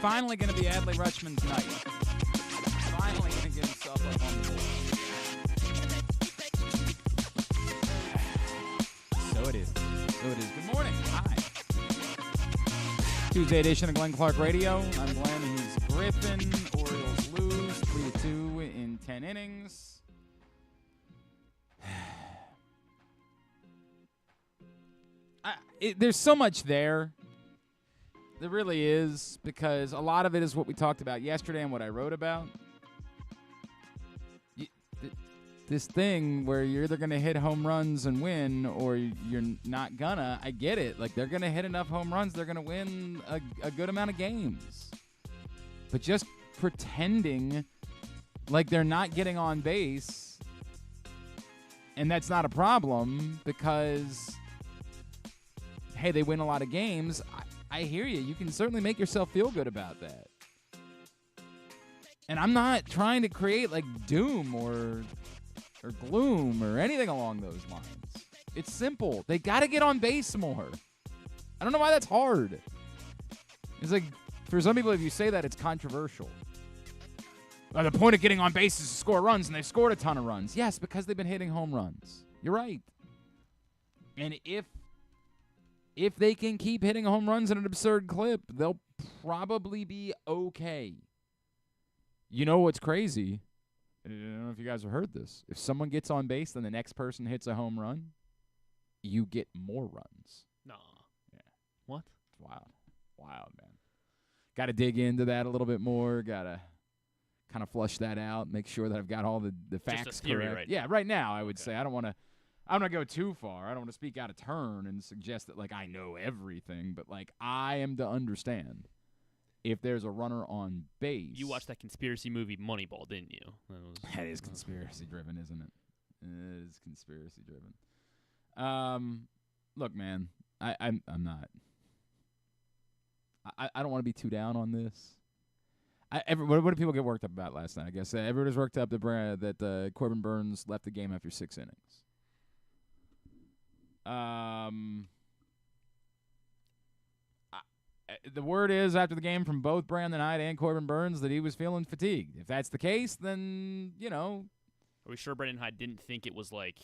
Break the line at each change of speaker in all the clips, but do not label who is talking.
finally going to be Adley Rutschman's night. Finally going to get himself up on the board. So it is. Good morning. Hi. Tuesday edition of Glenn Clark Radio. I'm Glenn. He's Griffin. Orioles lose 3-2 in 10 innings. There's so much there. There really is, because a lot of it is what we talked about yesterday and what I wrote about. This thing where you're either going to hit home runs and win, or you're not gonna. I get it. Like, they're going to hit enough home runs, they're going to win a good amount of games. But just pretending like they're not getting on base, and that's not a problem because, hey, they win a lot of games. I hear you. You can certainly make yourself feel good about that. And I'm not trying to create like doom or gloom or anything along those lines. It's simple. They got to get on base more. I don't know why that's hard. It's like, for some people, if you say that, it's controversial. The point of getting on base is to score runs, and they've scored a ton of runs. Yes, because they've been hitting home runs. You're right. And if they can keep hitting home runs at an absurd clip, they'll probably be okay. You know what's crazy? I don't know if you guys have heard this. If someone gets on base, then the next person hits a home run, you get more runs.
Nah.
Yeah.
What?
It's wild. Wild, man. Got to dig into that a little bit more. Got to kind of flush that out, make sure that I've got all the facts
Just a theory
correct.
right
Yeah, right now I would say I don't want to go too far. I don't want to speak out of turn and suggest that, like, I know everything, but, like, I am to understand if there's a runner on base.
You watched that conspiracy movie Moneyball, didn't you?
That is conspiracy-driven, isn't it? It is conspiracy-driven. Look, man, I'm not. I don't want to be too down on this. What do people get worked up about last night? I guess everyone was worked up that Corbin Burns left the game after 6 innings. The word is after the game from both Brandon Hyde and Corbin Burns that he was feeling fatigued. If that's the case, then, you know.
Are we sure Brandon Hyde didn't think it was like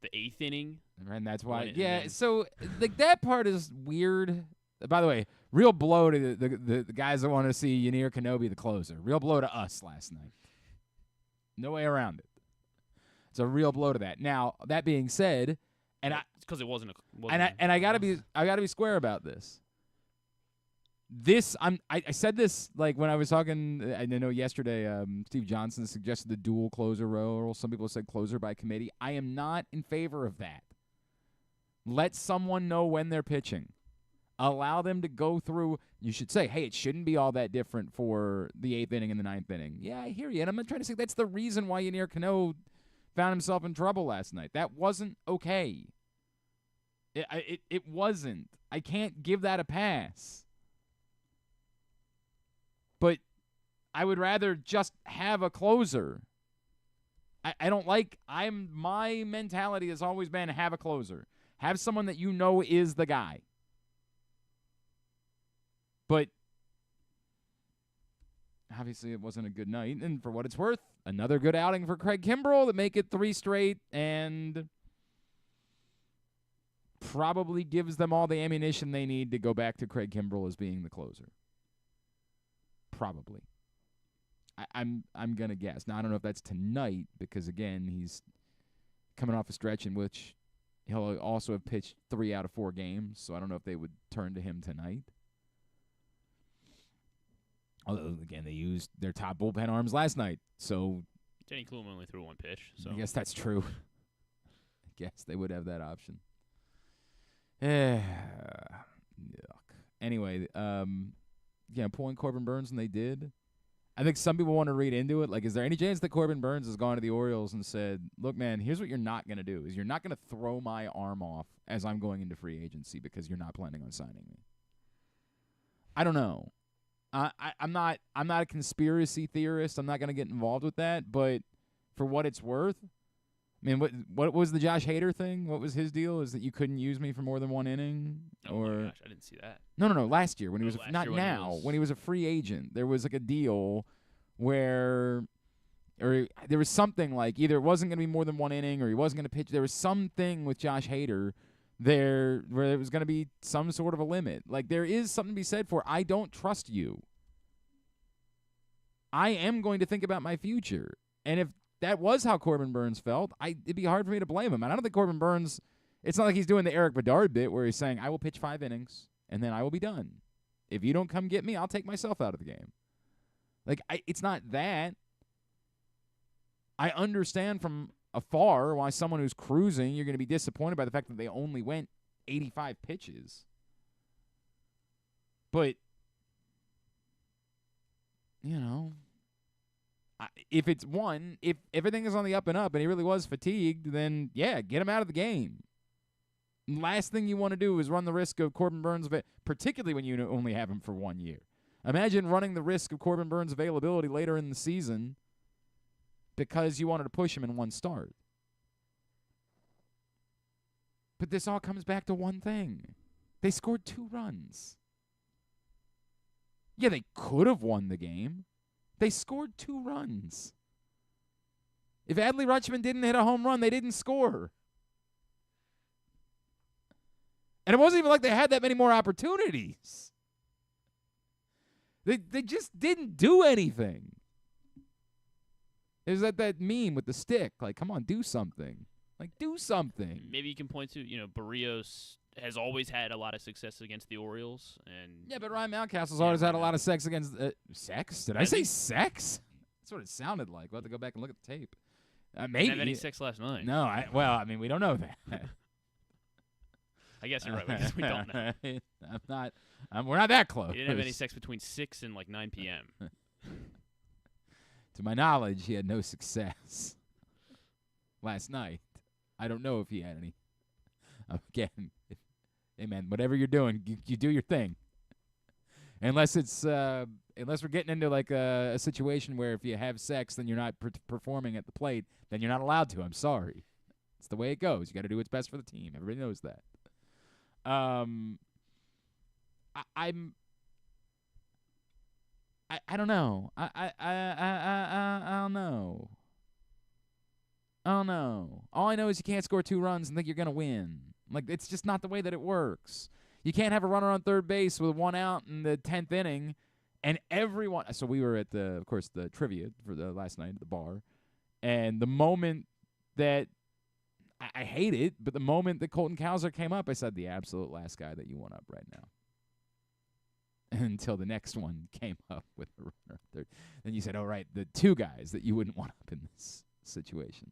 the 8th inning?
And that's why. So like that part is weird. By the way, real blow to the guys that want to see Yanier Kenobi the closer. Real blow to us last night. No way around it. It's a real blow to that. Now, that being said, and
it's because it wasn't.
I gotta be square about this. I said this like when I was talking. I know yesterday Steve Johnson suggested the dual closer role. Some people said closer by committee. I am not in favor of that. Let someone know when they're pitching. Allow them to go through. You should say, hey, it shouldn't be all that different for the 8th inning and the 9th inning. Yeah, I hear you, and I'm not trying to say that's the reason why Yanier Cano found himself in trouble last night. That wasn't okay. It wasn't. I can't give that a pass. But I would rather just have a closer. I don't like. My mentality has always been have a closer. Have someone that you know is the guy. But obviously it wasn't a good night. And for what it's worth, another good outing for Craig Kimbrell to make it 3 straight and probably gives them all the ammunition they need to go back to Craig Kimbrell as being the closer. Probably. I'm going to guess. Now, I don't know if that's tonight because, again, he's coming off a stretch in which he'll also have pitched 3 out of 4 games, so I don't know if they would turn to him tonight. Although, again, they used their top bullpen arms last night, so
Jenny Klum only threw 1 pitch. So
I guess that's true. I guess they would have that option. Yuck. Anyway, pulling Corbin Burns, and they did. I think some people want to read into it. Like, is there any chance that Corbin Burns has gone to the Orioles and said, look, man, here's what you're not going to do, is you're not going to throw my arm off as I'm going into free agency because you're not planning on signing me. I don't know. I'm not a conspiracy theorist. I'm not going to get involved with that. But for what it's worth, I mean, what was the Josh Hader thing? What was his deal? Is that you couldn't use me for more than 1 inning?
Oh, my gosh. I didn't see that.
No. Last year when he was
last
not
year when he
now
was-
when he was a free agent, there was like a deal where, or there was something like either it wasn't going to be more than one inning or he wasn't going to pitch. There was something with Josh Hader there where there was going to be some sort of a limit. Like there is something to be said for I don't trust you. I am going to think about my future, and if that was how Corbin Burns felt, it'd be hard for me to blame him. And I don't think Corbin Burns. It's not like he's doing the Eric Bedard bit where he's saying, I will pitch 5 innings, and then I will be done. If you don't come get me, I'll take myself out of the game. Like, it's not that. I understand from afar why someone who's cruising, you're going to be disappointed by the fact that they only went 85 pitches. But, you know, if it's one, if everything is on the up and up and he really was fatigued, then, yeah, get him out of the game. Last thing you want to do is run the risk of Corbin Burns, particularly when you only have him for 1 year. Imagine running the risk of Corbin Burns' availability later in the season because you wanted to push him in one start. But this all comes back to one thing. They scored 2 runs. Yeah, they could have won the game. They scored 2 runs. If Adley Rutschman didn't hit a home run, they didn't score. And it wasn't even like they had that many more opportunities. They just didn't do anything. It was like that meme with the stick. Like, come on, do something. Like, do something.
Maybe you can point to, Barrios has always had a lot of success against the Orioles. And
but Ryan Mountcastle's always had a lot of sex against sex? Did I say sex? That's what it sounded like. We'll have to go back and look at the tape. Maybe.
Didn't have any sex last night.
No, we don't know that.
I guess you're right, because we don't know.
We're not that close.
He didn't have any sex between 6 and 9 p.m.
To my knowledge, he had no success last night. I don't know if he had any. Again, hey man, whatever you're doing, you do your thing. Unless we're getting into like a situation where if you have sex, then you're not performing at the plate, then you're not allowed to. I'm sorry. It's the way it goes. You got to do what's best for the team. Everybody knows that. I don't know. I don't know. I don't know. All I know is you can't score 2 runs and think you're going to win. Like, it's just not the way that it works. You can't have a runner on third base with 1 out in the 10th inning and everyone. So we were at the trivia for the last night at the bar. And the moment that I hate it, but the moment that Colton Cowser came up, I said, the absolute last guy that you want up right now. Until the next one came up with a runner third. Then you said, oh, right, the 2 guys that you wouldn't want up in this situation.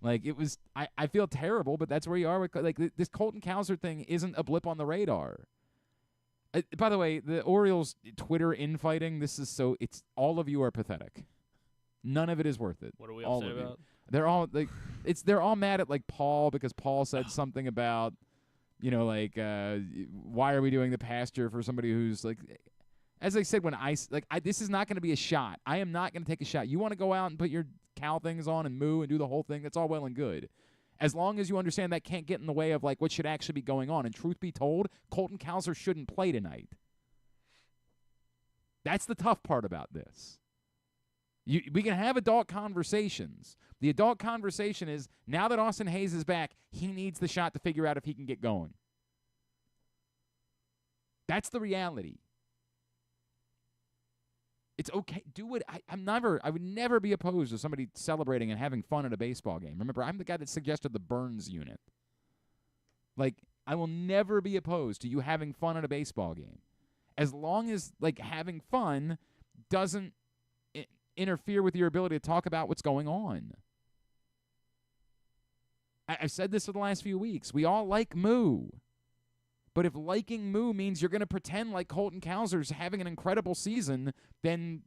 Like, it was, I feel terrible, but that's where you are. With, like, this Colton Cowser thing isn't a blip on the radar. By the way, the Orioles Twitter infighting, it's all of you are pathetic. None of it is worth it.
What are we
all
upset
of
about?
They're all like, they're all mad at like Paul because Paul said something about, why are we doing the pasture for somebody who's like, as I said, this is not going to be a shot. I am not going to take a shot. You want to go out and put your cow things on and moo and do the whole thing. That's all well and good. As long as you understand that can't get in the way of like what should actually be going on. And truth be told, Colton Cowser shouldn't play tonight. That's the tough part about this. We can have adult conversations. The adult conversation is, now that Austin Hayes is back, he needs the shot to figure out if he can get going. That's the reality. It's okay. Do it. I would never be opposed to somebody celebrating and having fun at a baseball game. Remember, I'm the guy that suggested the Burns unit. Like, I will never be opposed to you having fun at a baseball game. As long as, like, having fun doesn't interfere with your ability to talk about what's going on. I've said this for the last few weeks. We all like moo. But if liking moo means you're going to pretend like Colton Cowser's having an incredible season, then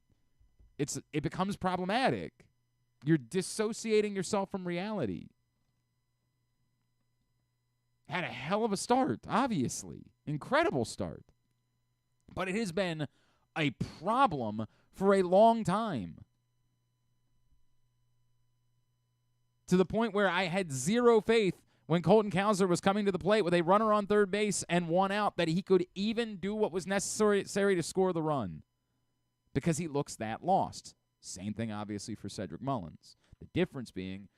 it becomes problematic. You're dissociating yourself from reality. Had a hell of a start, obviously. Incredible start. But it has been a problem for a long time. To the point where I had zero faith when Colton Cowser was coming to the plate with a runner on third base and one out, that he could even do what was necessary to score the run because he looks that lost. Same thing, obviously, for Cedric Mullins. The difference being,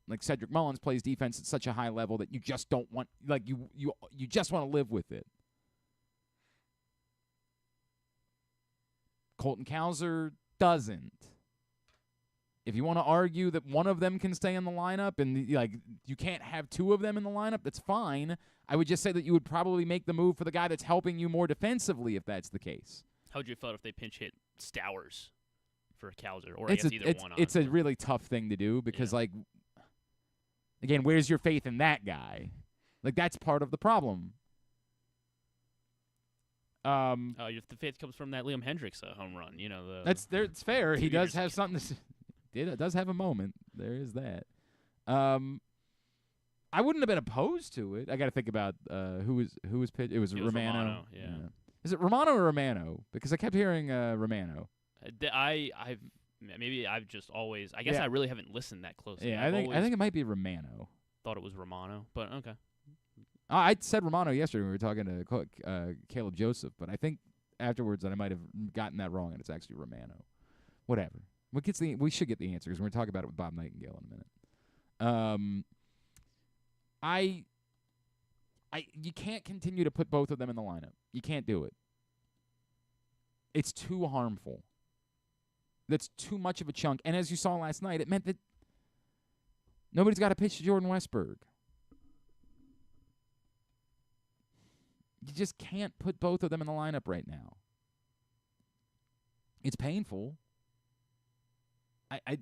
like, Cedric Mullins plays defense at such a high level that you just don't want, like, you just want to live with it. Colton Cowser doesn't. If you want to argue that one of them can stay in the lineup and you can't have two of them in the lineup, that's fine. I would just say that you would probably make the move for the guy that's helping you more defensively if that's the case.
How would you feel if they pinch hit Stowers for Cowser, or I guess either one?
It's a really tough thing to do because, again, where's your faith in that guy? Like, that's part of the problem.
If the faith comes from that Liam Hendricks home run,
it's fair. He does have something to. It does have a moment. There is that. I wouldn't have been opposed to it. I got to think about who was pitched. It was Romano.
Yeah.
Is it Romano or Romano? Because I kept hearing Romano.
I've just always. I guess I really haven't listened that closely.
Yeah, I think it might be Romano.
Thought it was Romano, but okay.
I said Romano yesterday when we were talking to Caleb Joseph, but I think afterwards that I might have gotten that wrong, and it's actually Romano. Whatever. We should get the answer because we're going to talk about it with Bob Nightengale in a minute. You can't continue to put both of them in the lineup. You can't do it. It's too harmful. That's too much of a chunk. And as you saw last night, it meant that nobody's got to pitch to Jordan Westberg. You just can't put both of them in the lineup right now. It's painful. I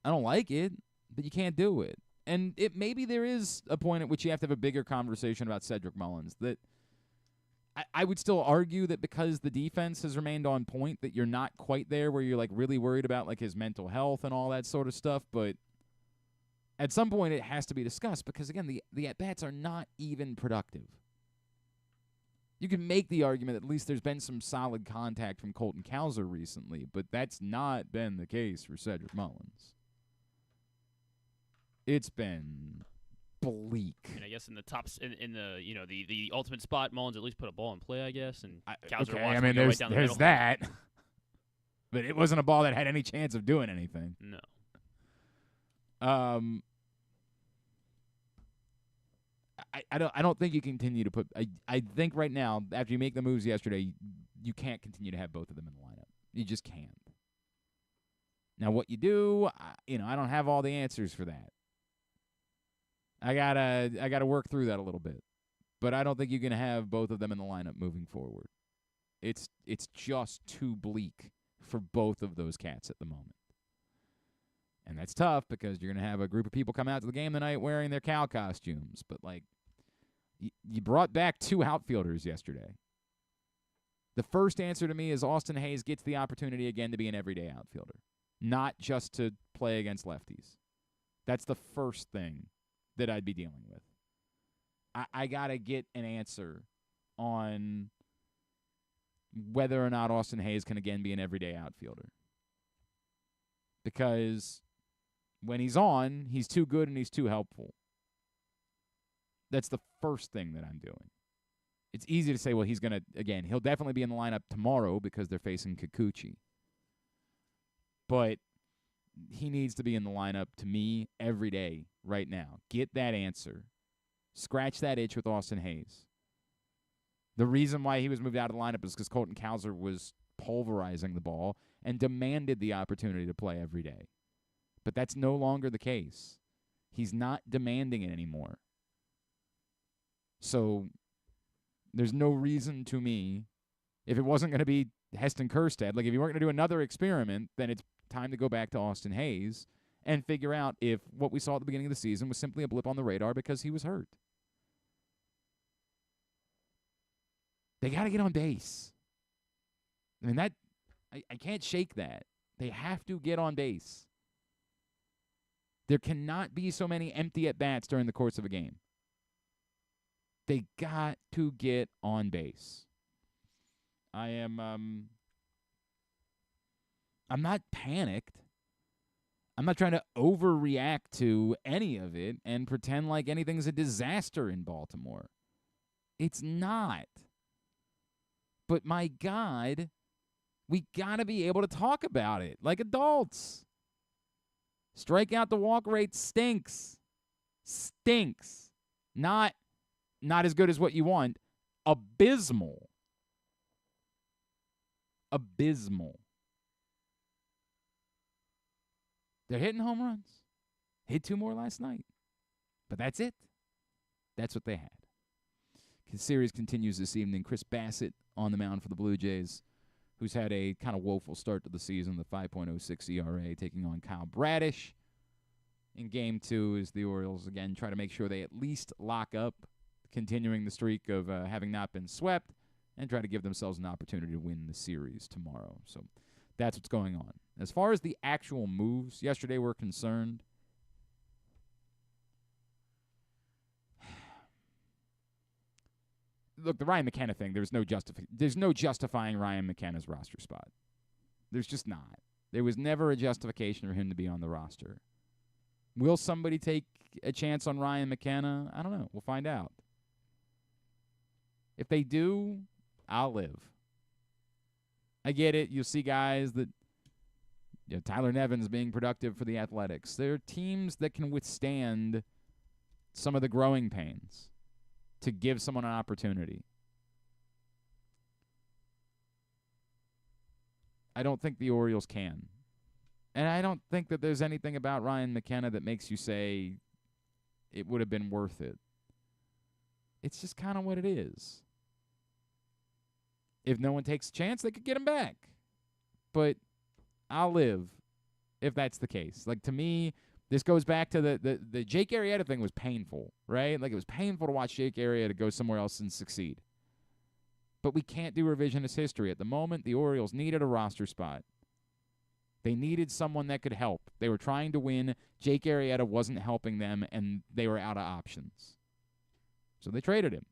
don't like it, but you can't do it. And maybe there is a point at which you have to have a bigger conversation about Cedric Mullins. That I would still argue that because the defense has remained on point, that you're not quite there where you're like really worried about like his mental health and all that sort of stuff. But at some point it has to be discussed because, again, the at-bats are not even productive. You can make the argument that at least there's been some solid contact from Colton Cowser recently, but that's not been the case for Cedric Mullins. It's been bleak.
And I guess in the tops, in the ultimate spot, Mullins at least put a ball in play, I guess, and Cowser
okay, I mean, there's that, but it wasn't a ball that had any chance of doing anything.
No.
I don't think you continue to put. I think right now, after you make the moves yesterday, you can't continue to have both of them in the lineup. You just can't. Now, what you do, I don't have all the answers for that. I gotta work through that a little bit, but I don't think you're gonna have both of them in the lineup moving forward. It's just too bleak for both of those cats at the moment. And that's tough because you're going to have a group of people come out to the game tonight wearing their Cal costumes. But, you brought back two outfielders yesterday. The first answer to me is Austin Hayes gets the opportunity again to be an everyday outfielder, not just to play against lefties. That's the first thing that I'd be dealing with. I got to get an answer on whether or not Austin Hayes can again be an everyday outfielder. Because when he's on, he's too good and he's too helpful. That's the first thing that I'm doing. It's easy to say, well, he'll definitely be in the lineup tomorrow because they're facing Kikuchi. But he needs to be in the lineup, to me, every day right now. Get that answer. Scratch that itch with Austin Hayes. The reason why he was moved out of the lineup is because Colton Cowser was pulverizing the ball and demanded the opportunity to play every day. But that's no longer the case. He's not demanding it anymore. So there's no reason to me, if it wasn't going to be Heston Kjerstad, if you weren't going to do another experiment, then it's time to go back to Austin Hayes and figure out if what we saw at the beginning of the season was simply a blip on the radar because he was hurt. They got to get on base. I mean, I can't shake that. They have to get on base. There cannot be so many empty at-bats during the course of a game. They got to get on base. I'm not panicked. I'm not trying to overreact to any of it and pretend like anything's a disaster in Baltimore. It's not. But my God, we got to be able to talk about it like adults. Strikeout to walk rate stinks. Stinks. Not as good as what you want. Abysmal. Abysmal. They're hitting home runs. Hit 2 more last night. But that's it. That's what they had. The series continues this evening. Chris Bassett on the mound for the Blue Jays, who's had a kind of woeful start to the season, the 5.06 ERA, taking on Kyle Bradish. In Game 2, as the Orioles, again, try to make sure they at least lock up, continuing the streak of having not been swept, and try to give themselves an opportunity to win the series tomorrow. So that's what's going on. As far as the actual moves yesterday were concerned, look, the Ryan McKenna thing, there's no justifying Ryan McKenna's roster spot. There's just not. There was never a justification for him to be on the roster. Will somebody take a chance on Ryan McKenna? I don't know. We'll find out. If they do, I'll live. I get it. You'll see guys that, Tyler Nevins being productive for the Athletics. There are teams that can withstand some of the growing pains to give someone an opportunity. I don't think the Orioles can. And I don't think that there's anything about Ryan McKenna that makes you say it would have been worth it. It's just kind of what it is. If no one takes a chance, they could get him back. But I'll live if that's the case. Like, to me, this goes back to the Jake Arrieta thing was painful, right? Like, it was painful to watch Jake Arrieta go somewhere else and succeed. But we can't do revisionist history. At the moment, the Orioles needed a roster spot. They needed someone that could help. They were trying to win. Jake Arrieta wasn't helping them, and they were out of options. So they traded him.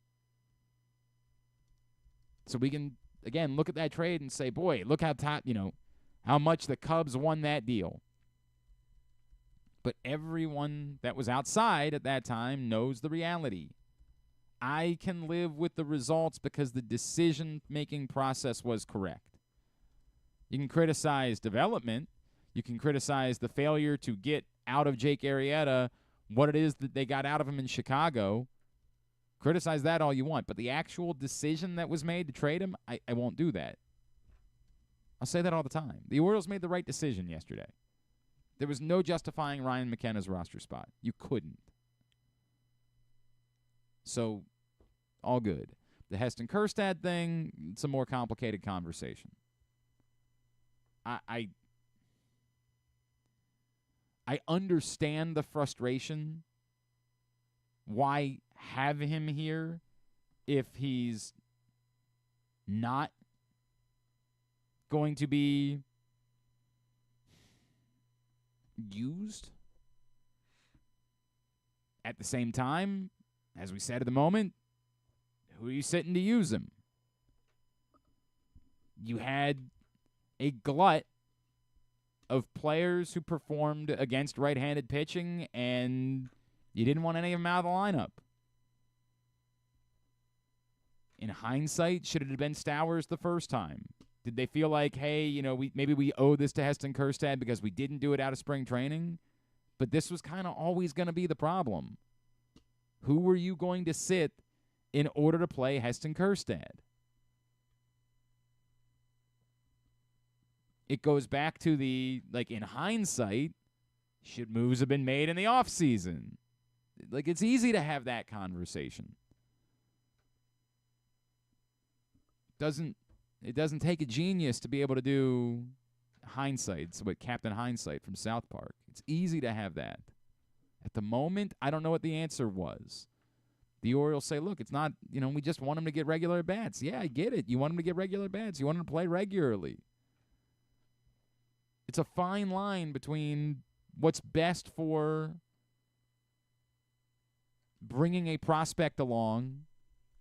So we can, again, look at that trade and say, boy, look how much the Cubs won that deal. But everyone that was outside at that time knows the reality. I can live with the results because the decision-making process was correct. You can criticize development. You can criticize the failure to get out of Jake Arrieta what it is that they got out of him in Chicago. Criticize that all you want. But the actual decision that was made to trade him, I won't do that. I'll say that all the time. The Orioles made the right decision yesterday. There was no justifying Ryan McKenna's roster spot. You couldn't. So, all good. The Heston Kjerstad thing, it's a more complicated conversation. I understand the frustration. Why have him here if he's not going to be used? At the same time, as we said at the moment, who are you sitting to use him? You had a glut of players who performed against right-handed pitching, and you didn't want any of them out of the lineup. In hindsight, should it have been Stowers the first time? Did they feel like, hey, maybe we owe this to Heston Kjerstad because we didn't do it out of spring training? But this was kind of always going to be the problem. Who were you going to sit in order to play Heston Kjerstad? It goes back to in hindsight, should moves have been made in the offseason? It's easy to have that conversation. It doesn't take a genius to be able to do hindsight. It's what Captain Hindsight from South Park. It's easy to have that. At the moment, I don't know what the answer was. The Orioles say, look, it's not, we just want him to get regular bats. Yeah, I get it. You want him to get regular bats. You want him to play regularly. It's a fine line between what's best for bringing a prospect along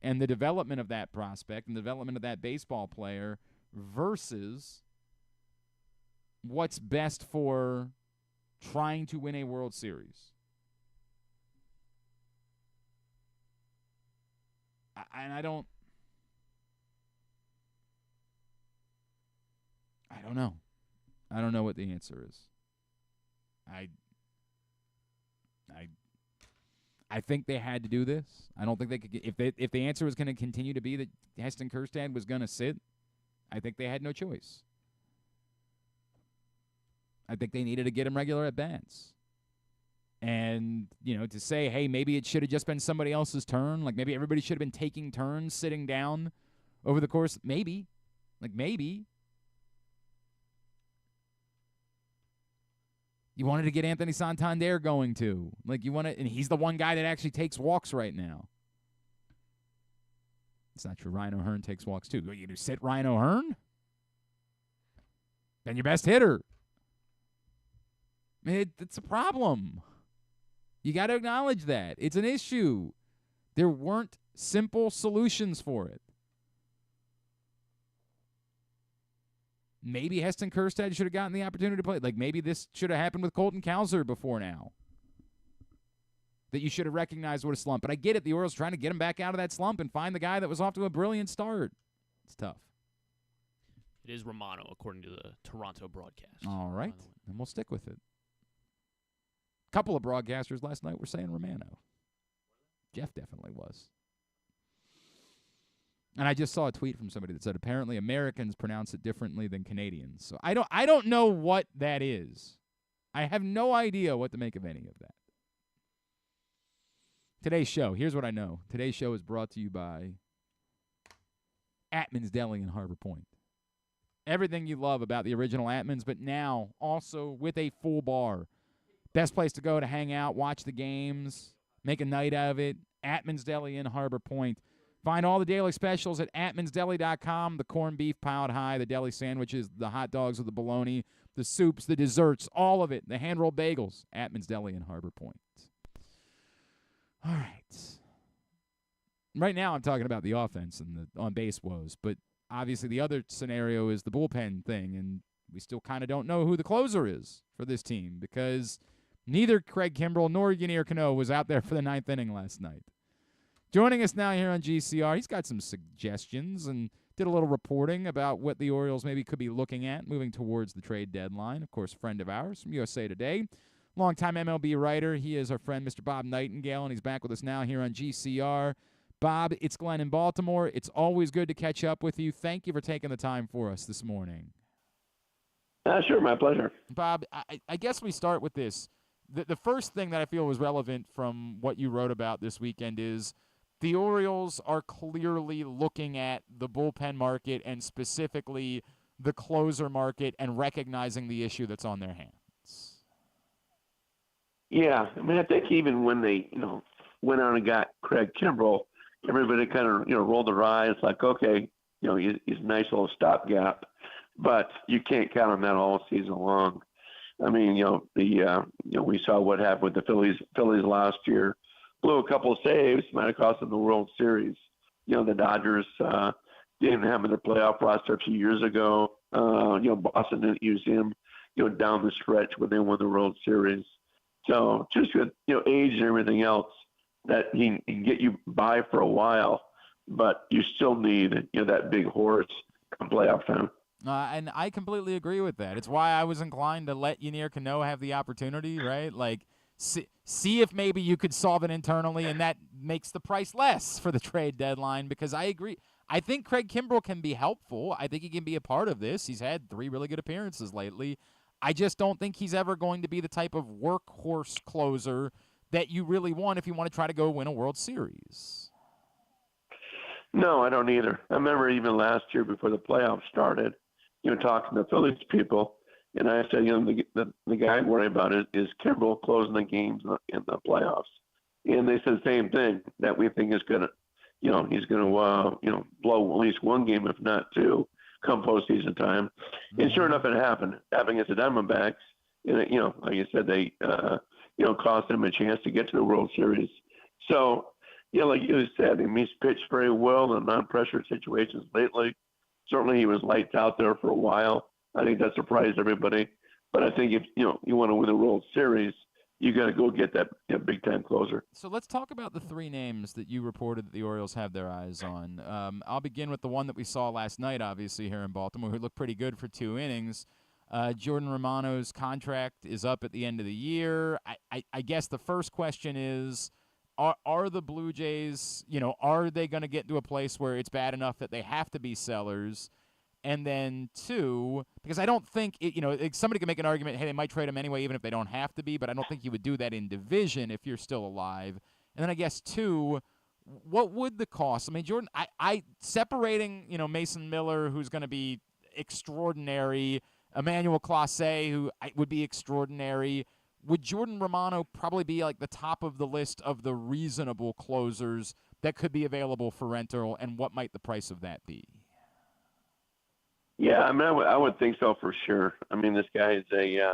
and the development of that prospect and the development of that baseball player versus what's best for trying to win a World Series. I don't know. I don't know what the answer is. I think they had to do this. I don't think they could if the answer was going to continue to be that Heston Kjerstad was going to sit, I think they had no choice. I think they needed to get him regular at bats. And, to say, hey, maybe it should have just been somebody else's turn. Like, maybe everybody should have been taking turns sitting down over the course. Maybe. Maybe. You wanted to get Anthony Santander going, too. And he's the one guy that actually takes walks right now. It's not true. Ryan O'Hearn takes walks, too. You sit Ryan O'Hearn? Then your best hitter. It's a problem. You got to acknowledge that. It's an issue. There weren't simple solutions for it. Maybe Heston Kjerstad should have gotten the opportunity to play. Maybe this should have happened with Colton Cowser before now. That you should have recognized what a slump. But I get it. The Orioles trying to get him back out of that slump and find the guy that was off to a brilliant start. It's tough.
It is Romano, according to the Toronto broadcast.
All right. And we'll stick with it. Couple of broadcasters last night were saying Romano. Jeff definitely was. And I just saw a tweet from somebody that said apparently Americans pronounce it differently than Canadians. So I don't know what that is. I have no idea what to make of any of that. Today's show, here's what I know. Today's show is brought to you by Atman's Deli in Harbor Point. Everything you love about the original Atman's, but now also with a full bar. Best place to go to hang out, watch the games, make a night out of it. Atman's Deli in Harbor Point. Find all the daily specials at atmansdeli.com. The corned beef piled high, the deli sandwiches, the hot dogs with the bologna, the soups, the desserts, all of it. The hand-rolled bagels. Atman's Deli in Harbor Point. All right. Right now I'm talking about the offense and the on-base woes, but obviously the other scenario is the bullpen thing, and we still kind of don't know who the closer is for this team because neither Craig Kimbrell nor Yanier Cano was out there for the ninth inning last night. Joining us now here on GCR, he's got some suggestions and did a little reporting about what the Orioles maybe could be looking at moving towards the trade deadline. Of course, friend of ours from USA Today, longtime MLB writer. He is our friend, Mr. Bob Nightengale, and he's back with us now here on GCR. Bob, it's Glenn in Baltimore. It's always good to catch up with you. Thank you for taking the time for us this morning.
Sure, my pleasure.
Bob, I guess we start with this. The first thing that I feel was relevant from what you wrote about this weekend is the Orioles are clearly looking at the bullpen market and specifically the closer market and recognizing the issue that's on their hands.
Yeah, I mean, I think even when they, went out and got Craig Kimbrell, everybody kind of, rolled their eyes like, okay, he's a nice little stopgap, but you can't count on that all season long. I mean, we saw what happened with the Phillies last year. Blew a couple of saves, might have cost them the World Series. The Dodgers didn't have their playoff roster a few years ago. Boston didn't use him, down the stretch when they won the World Series. So just with, age and everything else, that he can get you by for a while, but you still need, that big horse come playoff time.
And I completely agree with that. It's why I was inclined to let Yanier Cano have the opportunity, right? See if maybe you could solve it internally, and that makes the price less for the trade deadline, because I agree. I think Craig Kimbrell can be helpful. I think he can be a part of this. He's had 3 really good appearances lately. I just don't think he's ever going to be the type of workhorse closer that you really want if you want to try to go win a World Series.
No, I don't either. I remember even last year before the playoffs started, talking to Phillies people, and I said, the guy I worry about is Kimbrell closing the games in the playoffs. And they said the same thing, that we think is going to, he's going to, blow at least one game, if not 2, come postseason time. Mm-hmm. And sure enough, it happened. Happening against the Diamondbacks, and like you said, they, cost him a chance to get to the World Series. So, like you said, he's pitched very well in non-pressure situations lately. Certainly he was lights out there for a while. I think that surprised everybody. But I think if you want to win the World Series, you got to go get that big time closer.
So let's talk about the three names that you reported that the Orioles have their eyes on. I'll begin with the one that we saw last night, obviously, here in Baltimore, who looked pretty good for 2 innings. Jordan Romano's contract is up at the end of the year. I guess the first question is, are the Blue Jays, are they going to get to a place where it's bad enough that they have to be sellers? And then 2, because I don't think somebody can make an argument, hey, they might trade him anyway, even if they don't have to be, but I don't think you would do that in division if you're still alive. And then I guess 2, what would the cost? I mean, Jordan, I separating, Mason Miller, who's going to be extraordinary, Emmanuel Clase, who would be extraordinary. Would Jordan Romano probably be like the top of the list of the reasonable closers that could be available for rental, and what might the price of that be?
Yeah, I mean, I would think so for sure. I mean, this guy is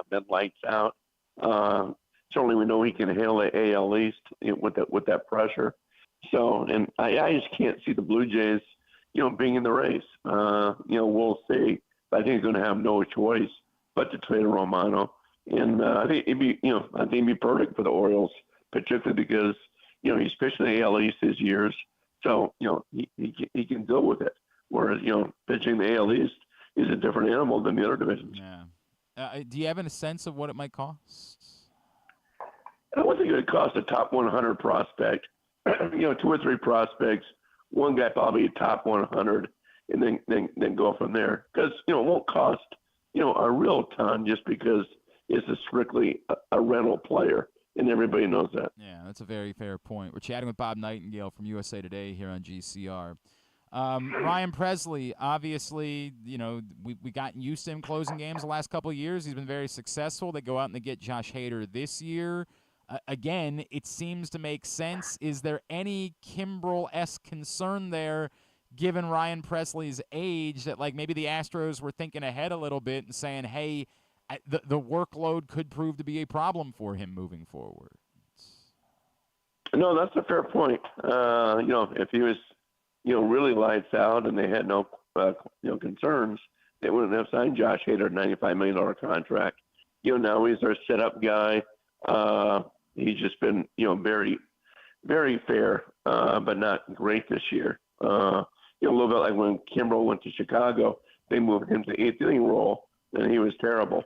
been lights out. Certainly, we know he can handle the AL East with that pressure. So, and I just can't see the Blue Jays, being in the race. We'll see. But I think they're going to have no choice but to trade Romano. And I think it'd be perfect for the Orioles, particularly because he's pitched in the AL East his years, so he can deal with it. Whereas pitching the AL East is a different animal than the other divisions.
Yeah. Do you have a sense of what it might cost?
I don't think it would cost a top 100 prospect. 2 or 3 prospects, one guy probably a top 100, and then go from there. Because it won't cost a real ton just because it's strictly a rental player, and everybody knows that.
Yeah, that's a very fair point. We're chatting with Bob Nightengale from USA Today here on GCR. Ryan Presley, obviously, we gotten used to him closing games the last couple of years. He's been very successful. They go out and they get Josh Hader this year. Again, it seems to make sense. Is there any Kimbrel-esque concern there, given Ryan Presley's age, that maybe the Astros were thinking ahead a little bit and saying, hey, the workload could prove to be a problem for him moving forward?
No, that's a fair point. If he was really lights out and they had no concerns, they wouldn't have signed Josh Hader a $95 million contract. Now he's our setup guy. He's just been very, very fair, but not great this year. A little bit like when Kimbrel went to Chicago, they moved him to the 8th inning role, and he was terrible.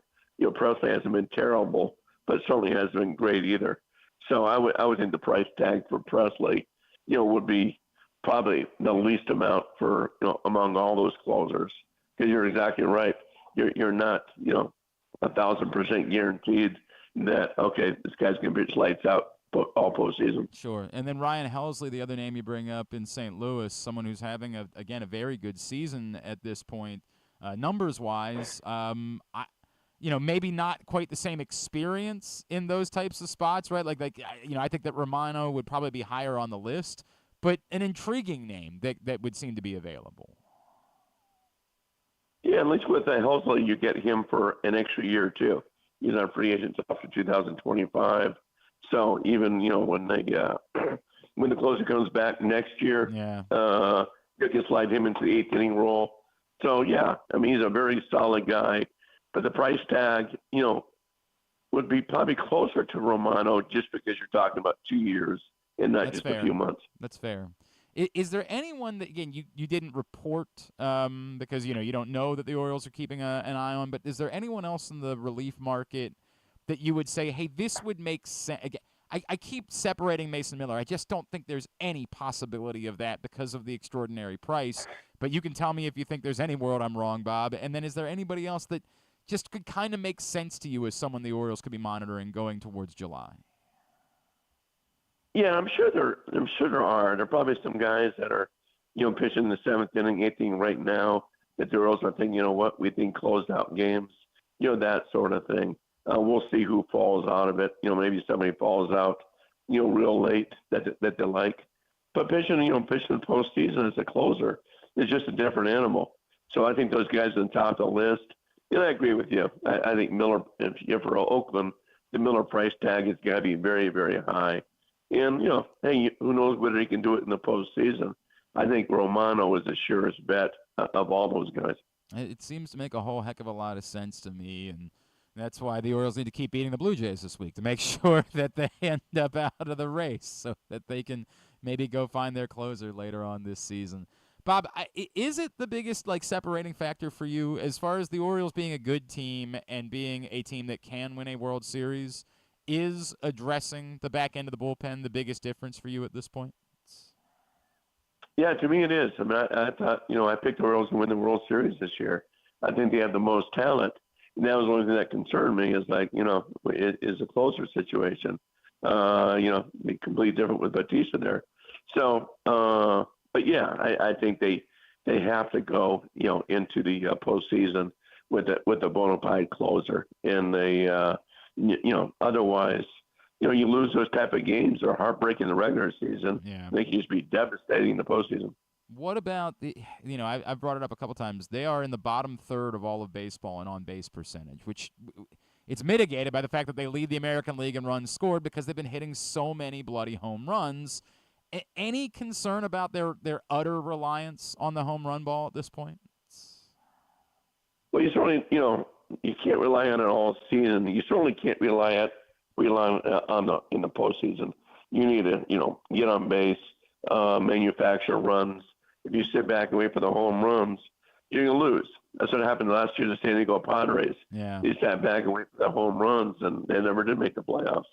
Presley hasn't been terrible, but certainly hasn't been great either. So I would think the price tag for Presley, would be probably the least amount for among all those closers, because you're exactly right. You're not 1,000% guaranteed that this guy's going to pitch lights out all postseason.
Sure. And then Ryan Helsley, the other name you bring up in St. Louis, someone who's having a very good season at this point, numbers wise. Maybe not quite the same experience in those types of spots, right? I think that Romano would probably be higher on the list, but an intriguing name that would seem to be available.
Yeah, at least with Helsley, you get him for an extra year or 2. He's on free agents after 2025. So even when the closer comes back next year, you can slide him into the 8th inning role. So yeah, I mean he's a very solid guy. But the price tag, would be probably closer to Romano just because you're talking about 2 years and not just a few months.
That's fair. Is there anyone that, again, you didn't report because, you don't know that the Orioles are keeping an eye on, but is there anyone else in the relief market that you would say, hey, this would make sense? Again, I keep separating Mason Miller. I just don't think there's any possibility of that because of the extraordinary price. But you can tell me if you think there's any world I'm wrong, Bob. And then is there anybody else that just could kind of make sense to you as someone the Orioles could be monitoring going towards July?
Yeah, I'm sure there are. There are probably some guys that are, pitching in the 7th inning, 8th inning right now that the Orioles are thinking, we think closed out games, that sort of thing. We'll see who falls out of it. Maybe somebody falls out, real late that they like. But pitching the postseason as a closer is just a different animal. So I think those guys on top of the list. I agree with you. I think Miller, if you're for Oakland, the Miller price tag has got to be very, very high. And, hey, who knows whether he can do it in the postseason. I think Romano is the surest bet of all those guys.
It seems to make a whole heck of a lot of sense to me. And That's why the Orioles need to keep beating the Blue Jays this week to make sure that they end up out of the race so that they can maybe go find their closer later on this season. Bob, is it the biggest separating factor for you as far as the Orioles being a good team and being a team that can win a World Series? Is addressing the back end of the bullpen the biggest difference for you at this point?
Yeah, to me it is. I mean, I thought, I picked the Orioles to win the World Series this year. I think they have the most talent. And that was the only thing that concerned me is it is a closer situation. Be completely different with Batista there. So, but yeah, I think they have to go, into the postseason with a bona fide closer, and they, otherwise, you lose those type of games. They're heartbreaking in the regular season.
Yeah.
They can just be devastating in the postseason.
What about I've brought it up a couple times. They are in the bottom third of all of baseball in on-base percentage, which it's mitigated by the fact that they lead the American League in runs scored because they've been hitting so many bloody home runs. Any concern about their utter reliance on the home run ball at this point?
Well, you certainly, you can't rely on it all season. You certainly can't rely on in the postseason. You need to, get on base, manufacture runs. If you sit back and wait for the home runs, you're going to lose. That's what happened last year to San Diego Padres.
Yeah.
They sat back and waited for the home runs, and they never did make the playoffs.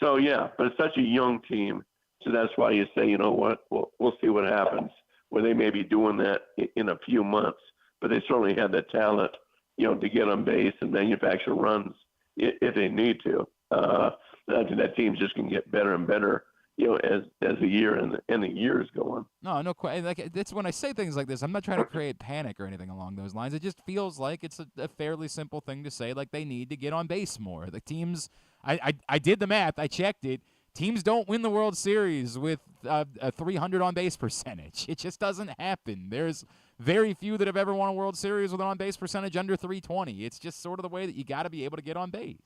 So, yeah, but it's such a young team. So that's why you say, you know what, we'll see what happens, where they may be doing that in a few months. But they certainly have the talent, to get on base and manufacture runs if they need to. I think that team's just going to get better and better, as the year and the years go on.
No question. It's when I say things like this, I'm not trying to create panic or anything along those lines. It just feels like it's a fairly simple thing to say. Like, they need to get on base more. The teams, I did the math. I checked it. Teams don't win the World Series with a 300 on base percentage. It just doesn't happen. There's very few that have ever won a World Series with an on base percentage under 320. It's just sort of the way that you got to be able to get on base.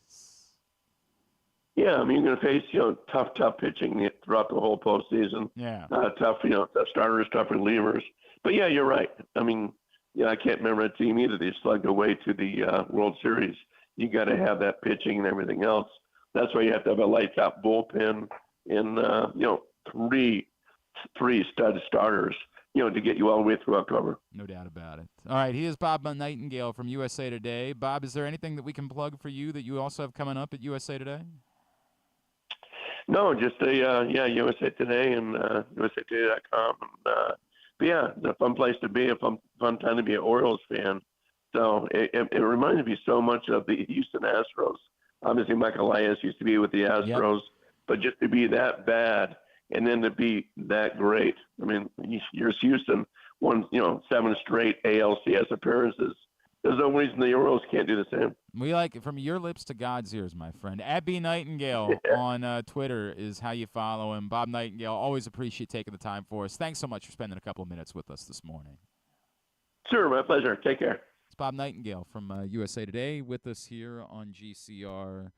Yeah, I mean, you're going to face, tough pitching throughout the whole postseason.
Yeah.
Tough starters, tough relievers. But, yeah, you're right. I mean, I can't remember a team either. They slugged away to the World Series. You got to have that pitching and everything else. That's why you have to have a lights-out bullpen and, three stud starters, to get you all the way through October.
No doubt about it. All right, he is Bob Nightengale from USA Today. Bob, is there anything that we can plug for you that you also have coming up at USA Today?
No, just USA Today and USAToday.com. But yeah, it's a fun place to be, a fun time to be an Orioles fan. So it reminds me so much of the Houston Astros. Obviously, Michael Elias used to be with the Astros, but just to be that bad and then to be that great. I mean, here's Houston, won 7 straight ALCS appearances. There's no reason the Orioles can't do the same.
We like it from your lips to God's ears, my friend. Adley Rutschman on Twitter is how you follow him. Bob Nightengale, always appreciate taking the time for us. Thanks so much for spending a couple of minutes with us this morning.
Sure, my pleasure. Take care.
It's Bob Nightengale from USA Today with us here on GCR.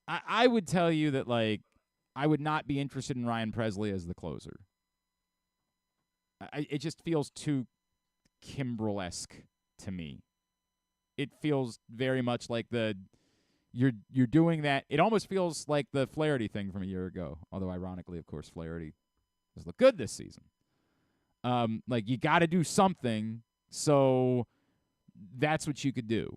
I would tell you that, I would not be interested in Ryan Presley as the closer. It just feels too Kimbrel-esque to me. It feels very much like you're doing that. It almost feels like the Flaherty thing from a year ago, although ironically, of course, Flaherty has looked good this season. You got to do something, so that's what you could do.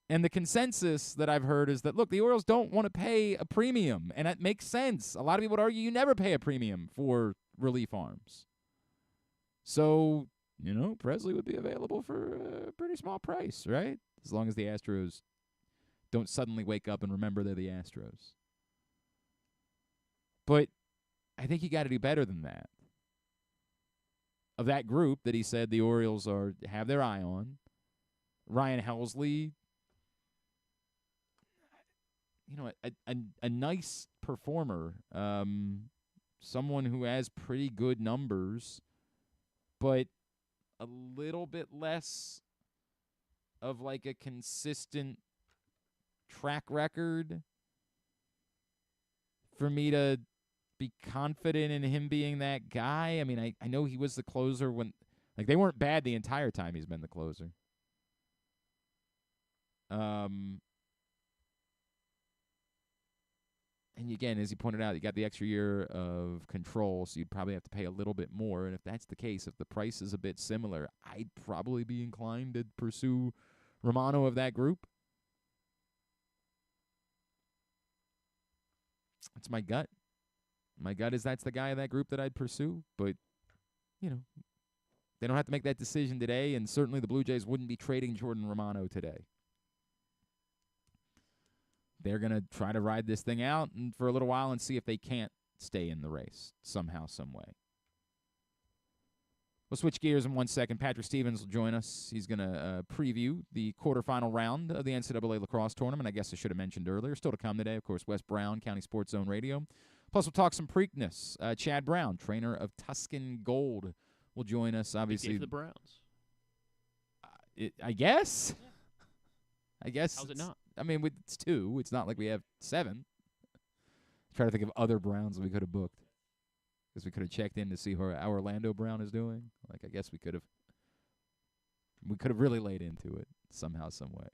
And the consensus that I've heard is that, look, the Orioles don't want to pay a premium, and that makes sense. A lot of people would argue you never pay a premium for relief arms. So, Presley would be available for a pretty small price, right? As long as the Astros don't suddenly wake up and remember they're the Astros. But I think you got to do better than that. Of that group that he said the Orioles have their eye on, Ryan Helsley, a nice performer, someone who has pretty good numbers, but a little bit less of a consistent track record for me to be confident in him being that guy. I mean, I know he was the closer when they weren't bad the entire time he's been the closer. And again, as you pointed out, you got the extra year of control, so you'd probably have to pay a little bit more. And if that's the case, if the price is a bit similar, I'd probably be inclined to pursue Romano of that group. That's my gut. My gut is that's the guy of that group that I'd pursue. But, they don't have to make that decision today, and certainly the Blue Jays wouldn't be trading Jordan Romano today. They're going to try to ride this thing out for a little while and see if they can't stay in the race somehow, some way. We'll switch gears in 1 second. Patrick Stevens will join us. He's going to preview the quarterfinal round of the NCAA Lacrosse tournament. I guess I should have mentioned earlier. Still to come today, of course, Wes Brown, County Sports.Zone Radio. Plus, we'll talk some Preakness. Chad Brown, trainer of Tuscan Gold, will join us. Obviously,
the Browns.
I guess.
Yeah.
I guess.
How's it not?
I mean, it's 2. It's not like we have 7. Try to think of other Browns that we could have booked. Because we could have checked in to see how Orlando Brown is doing. I guess we could have really laid into it somehow, some way.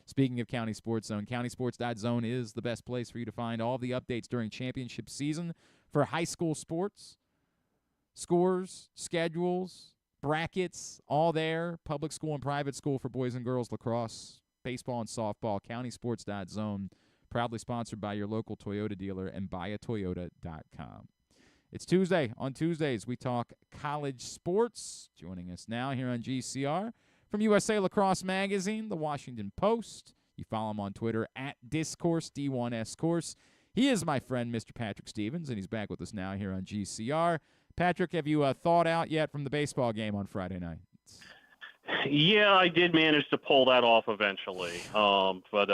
Speaking of County Sports Zone, CountySports.Zone is the best place for you to find all the updates during championship season for high school sports. Scores, schedules, brackets, all there. Public school and private school for boys and girls lacrosse, baseball and softball. CountySports.Zone, proudly sponsored by your local Toyota dealer and buyatoyota.com. It's Tuesday. On Tuesdays, we talk college sports. Joining us now here on GCR from USA Lacrosse Magazine, the Washington Post. You follow him on Twitter at Discourse, D1S Course. He is my friend, Mr. Patrick Stevens, and he's back with us now here on GCR. Patrick, have you thawed out yet from the baseball game on Friday night?
Yeah, I did manage to pull that off eventually. But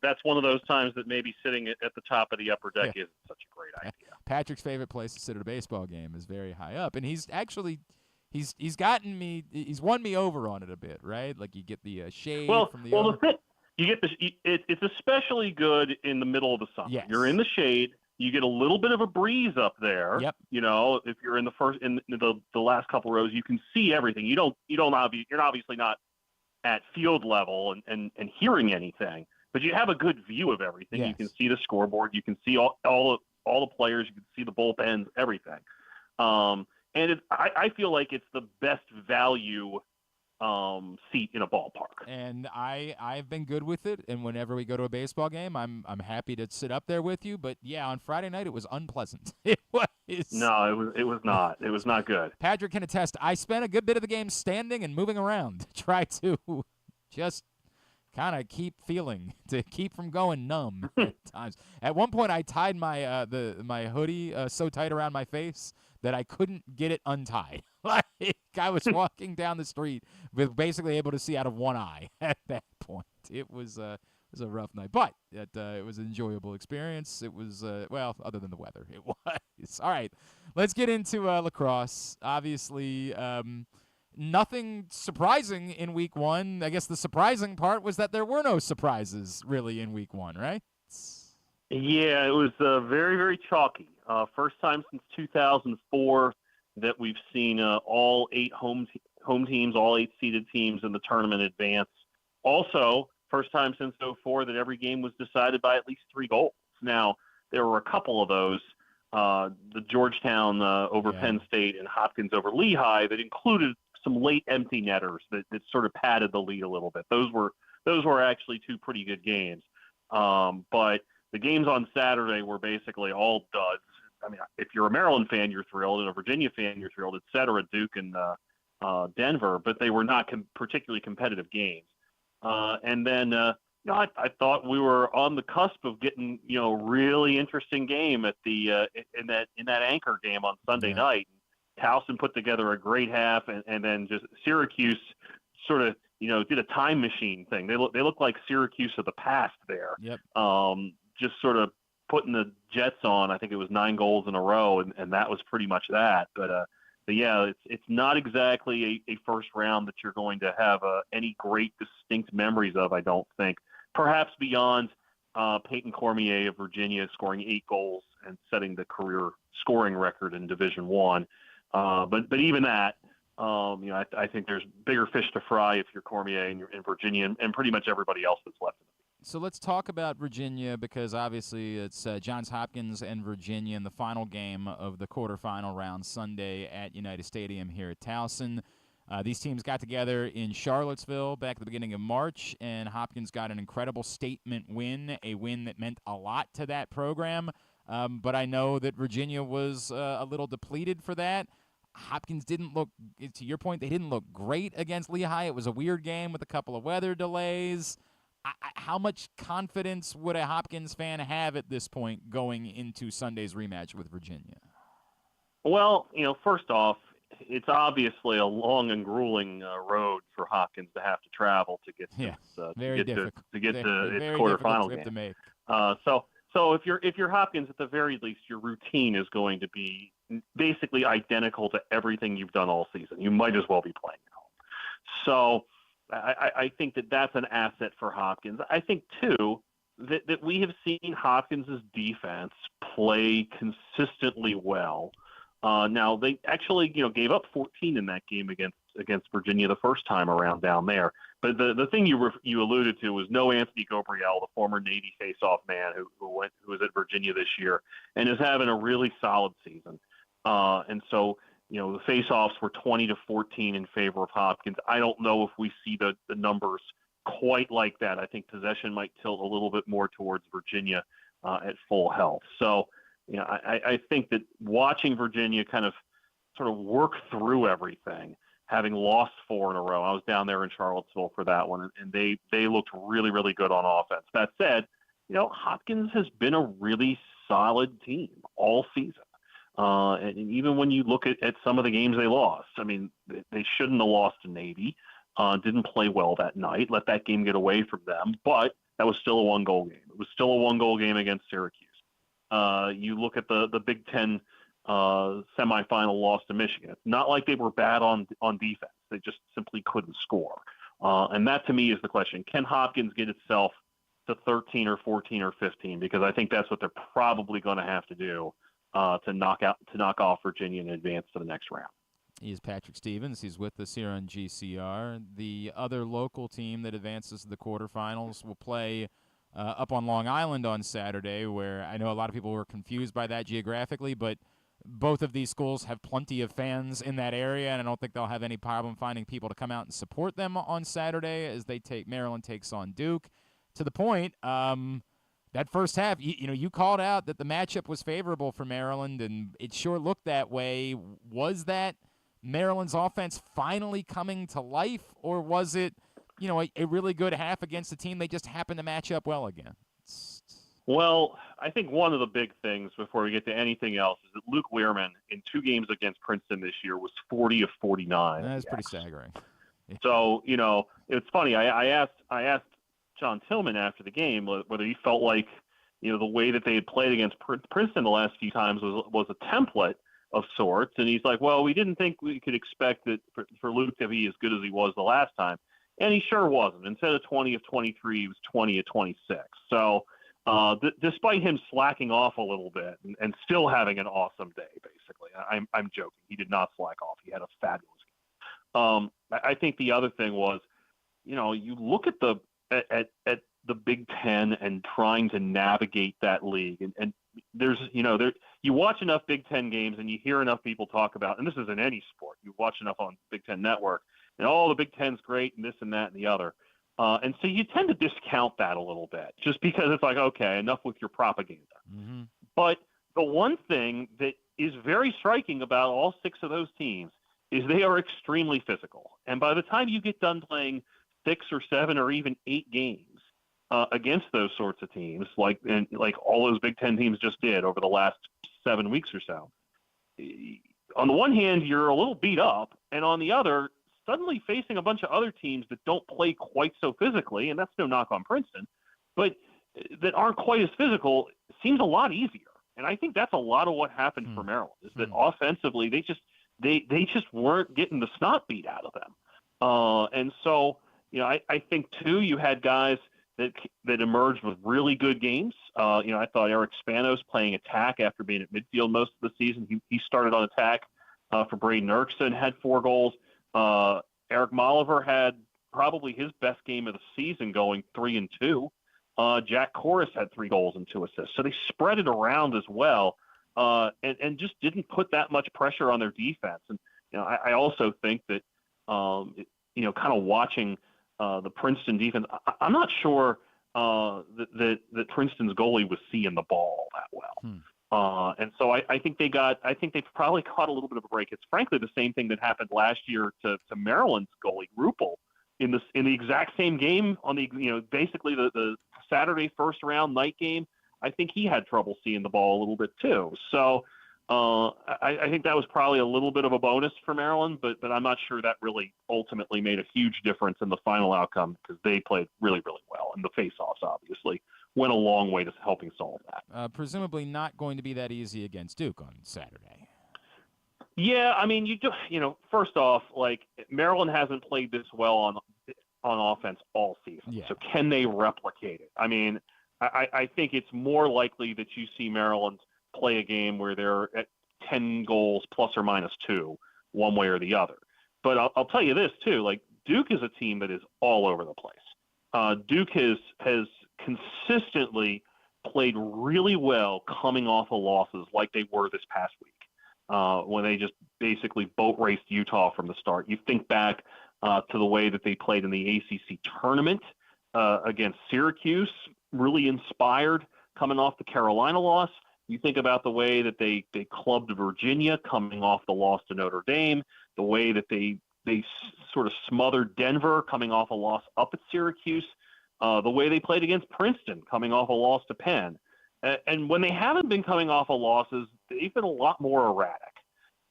that's one of those times that maybe sitting at the top of the upper deck isn't such a great idea.
Patrick's favorite place to sit at a baseball game is very high up, and he's actually he's won me over on it a bit, right? Like you get the shade from the
owner. You get it's especially good in the middle of the summer.
Yes.
You're in the shade. You get a little bit of a breeze up there.
Yep.
If you're in the last couple rows, you can see everything. You're obviously not at field level and hearing anything, but you have a good view of everything.
Yes.
You can see the scoreboard. You can see all the players. You can see the bullpens, everything. I feel like it's the best value seat in a ballpark.
And I've been good with it, and whenever we go to a baseball game, I'm happy to sit up there with you. But yeah, on Friday night it was unpleasant. It was not. It was not good. Patrick can attest. I spent a good bit of the game standing and moving around to try to just kind of keep from going numb at times. At one point, I tied my hoodie so tight around my face that I couldn't get it untied. Like I was walking down the street with basically able to see out of one eye at that point. It was a rough night, but it was an enjoyable experience. It was other than the weather, it was. All right, let's get into lacrosse. Obviously, nothing surprising in week 1. I guess the surprising part was that there were no surprises really in week 1, right?
Yeah, it was very, very chalky. First time since 2004 that we've seen all 8 home teams, all 8 seeded teams in the tournament advance. Also, first time since 2004 that every game was decided by at least 3 goals. Now, there were a couple of those, the Georgetown over Penn State and Hopkins over Lehigh, that included some late empty netters that sort of padded the lead a little bit. Those were actually 2 pretty good games. But the games on Saturday were basically all duds. I mean, if you're a Maryland fan, you're thrilled, and a Virginia fan, you're thrilled, et cetera, Duke and Denver, but they were not particularly competitive games. And then, I thought we were on the cusp of getting, a really interesting game at the in that anchor game on Sunday night. Towson put together a great half, and then just Syracuse sort of, did a time machine thing. They look like Syracuse of the past there.
Yep.
Just sort of putting the Jets on. I think it was 9 goals in a row, and that was pretty much that. But yeah, it's not exactly a first round that you're going to have any great distinct memories of, I don't think. Perhaps beyond Peyton Cormier of Virginia scoring 8 goals and setting the career scoring record in Division I. But even that, I think there's bigger fish to fry if you're Cormier and you're in Virginia and pretty much everybody else that's left.
So let's talk about Virginia, because obviously it's Johns Hopkins and Virginia in the final game of the quarterfinal round Sunday at United Stadium here at Towson. These teams got together in Charlottesville back at the beginning of March, and Hopkins got an incredible statement win, a win that meant a lot to that program. But I know that Virginia was a little depleted for that. Hopkins didn't look, to your point, they didn't look great against Lehigh. It was a weird game with a couple of weather delays. How much confidence would a Hopkins fan have at this point going into Sunday's rematch with Virginia?
Well, first off, it's obviously a long and grueling road for Hopkins to have to travel to get to its quarterfinal game.
To make.
So if you're Hopkins, at the very least, your routine is going to be basically identical to everything you've done all season. You might as well be playing at home. So I think that's an asset for Hopkins. I think, too, that we have seen Hopkins' defense play consistently well. Now, they actually, gave up 14 in that game against Virginia the first time around down there. But the thing you alluded to was no Anthony Gabriel, the former Navy faceoff man who was at Virginia this year and is having a really solid season. And so, the faceoffs were 20-14 in favor of Hopkins. I don't know if we see the numbers quite like that. I think possession might tilt a little bit more towards Virginia at full health. So, I think that watching Virginia kind of sort of work through everything, having lost 4 in a row. I was down there in Charlottesville for that one, and they looked really, really good on offense. That said, Hopkins has been a really solid team all season. And even when you look at some of the games they lost, I mean, they shouldn't have lost to Navy. Didn't play well that night. Let that game get away from them. But that was still a 1-goal game. It was still a 1-goal game against Syracuse. You look at the Big Ten semifinal loss to Michigan. It's not like they were bad on defense. They just simply couldn't score. And that, to me, is the question. Can Hopkins get itself to 13 or 14 or 15? Because I think that's what they're probably going to have to do to knock off Virginia and advance to the next round.
He is Patrick Stevens. He's with us here on GCR. The other local team that advances to the quarterfinals will play up on Long Island on Saturday, where I know a lot of people were confused by that geographically, but both of these schools have plenty of fans in that area, and I don't think they'll have any problem finding people to come out and support them on Saturday as Maryland takes on Duke. To the point, that first half, you called out that the matchup was favorable for Maryland, and it sure looked that way. Was that Maryland's offense finally coming to life, or was it, a really good half against a team they just happened to match up well against?
Well, I think one of the big things before we get to anything else is that Luke Weirman in 2 games against Princeton this year was 40 of 49.
That's pretty staggering.
So, it's funny. I asked John Tillman after the game whether he felt like, the way that they had played against Princeton the last few times was a template of sorts. And he's like, well, we didn't think we could expect that for Luke to be as good as he was the last time. And he sure wasn't. Instead of 20 of 23, he was 20 of 26. So despite him slacking off a little bit and still having an awesome day, basically, I'm joking. He did not slack off. He had a fabulous game. I think the other thing was, you look at the Big Ten and trying to navigate that league, and there's you watch enough Big Ten games and you hear enough people talk about, and this is in any sport, you watch enough on Big Ten Network, and the Big Ten's great and this and that and the other, and so you tend to discount that a little bit just because it's like, okay, enough with your propaganda. Mm-hmm. But the one thing that is very striking about all 6 of those teams is they are extremely physical, and by the time you get done playing 6 or 7 or even 8 games against those sorts of teams, like all those Big Ten teams just did over the last 7 weeks or so. On the one hand, you're a little beat up, and on the other, suddenly facing a bunch of other teams that don't play quite so physically, and that's no knock on Princeton, but that aren't quite as physical, seems a lot easier. And I think that's a lot of what happened for Maryland, is that offensively they just weren't getting the snot beat out of them. And so, I think too, you had guys that emerged with really good games. I thought Eric Spanos playing attack after being at midfield most of the season. He started on attack for Braden Erkson, had 4 goals. Eric Molliver had probably his best game of the season, going 3-2. Jack Corus had 3 goals and 2 assists. So they spread it around as well, and just didn't put that much pressure on their defense. And I also think that kind of watching the Princeton defense, I'm not sure that Princeton's goalie was seeing the ball that well. And so I think they probably caught a little bit of a break. It's frankly the same thing that happened last year to Maryland's goalie Ruppel in the exact same game on the basically the Saturday first round night game. I think he had trouble seeing the ball a little bit too. So I think that was probably a little bit of a bonus for Maryland, but I'm not sure that really ultimately made a huge difference in the final outcome, because they played really, really well, and the face-offs obviously went a long way to helping solve that.
Presumably not going to be that easy against Duke on Saturday.
Yeah, I mean, first off, like, Maryland hasn't played this well on offense all season.
Yeah.
So can they replicate it? I mean, I think it's more likely that you see Maryland play a game where they're at 10 goals plus or minus 2, one way or the other. But I'll tell you this too, like, Duke is a team that is all over the place. Duke has consistently played really well coming off of losses like they were this past week, when they just basically boat raced Utah from the start. You think back to the way that they played in the ACC tournament against Syracuse, really inspired coming off the Carolina loss. You think about the way that they clubbed Virginia coming off the loss to Notre Dame, the way that they sort of smothered Denver coming off a loss up at Syracuse, the way they played against Princeton coming off a loss to Penn. And when they haven't been coming off of losses, they've been a lot more erratic.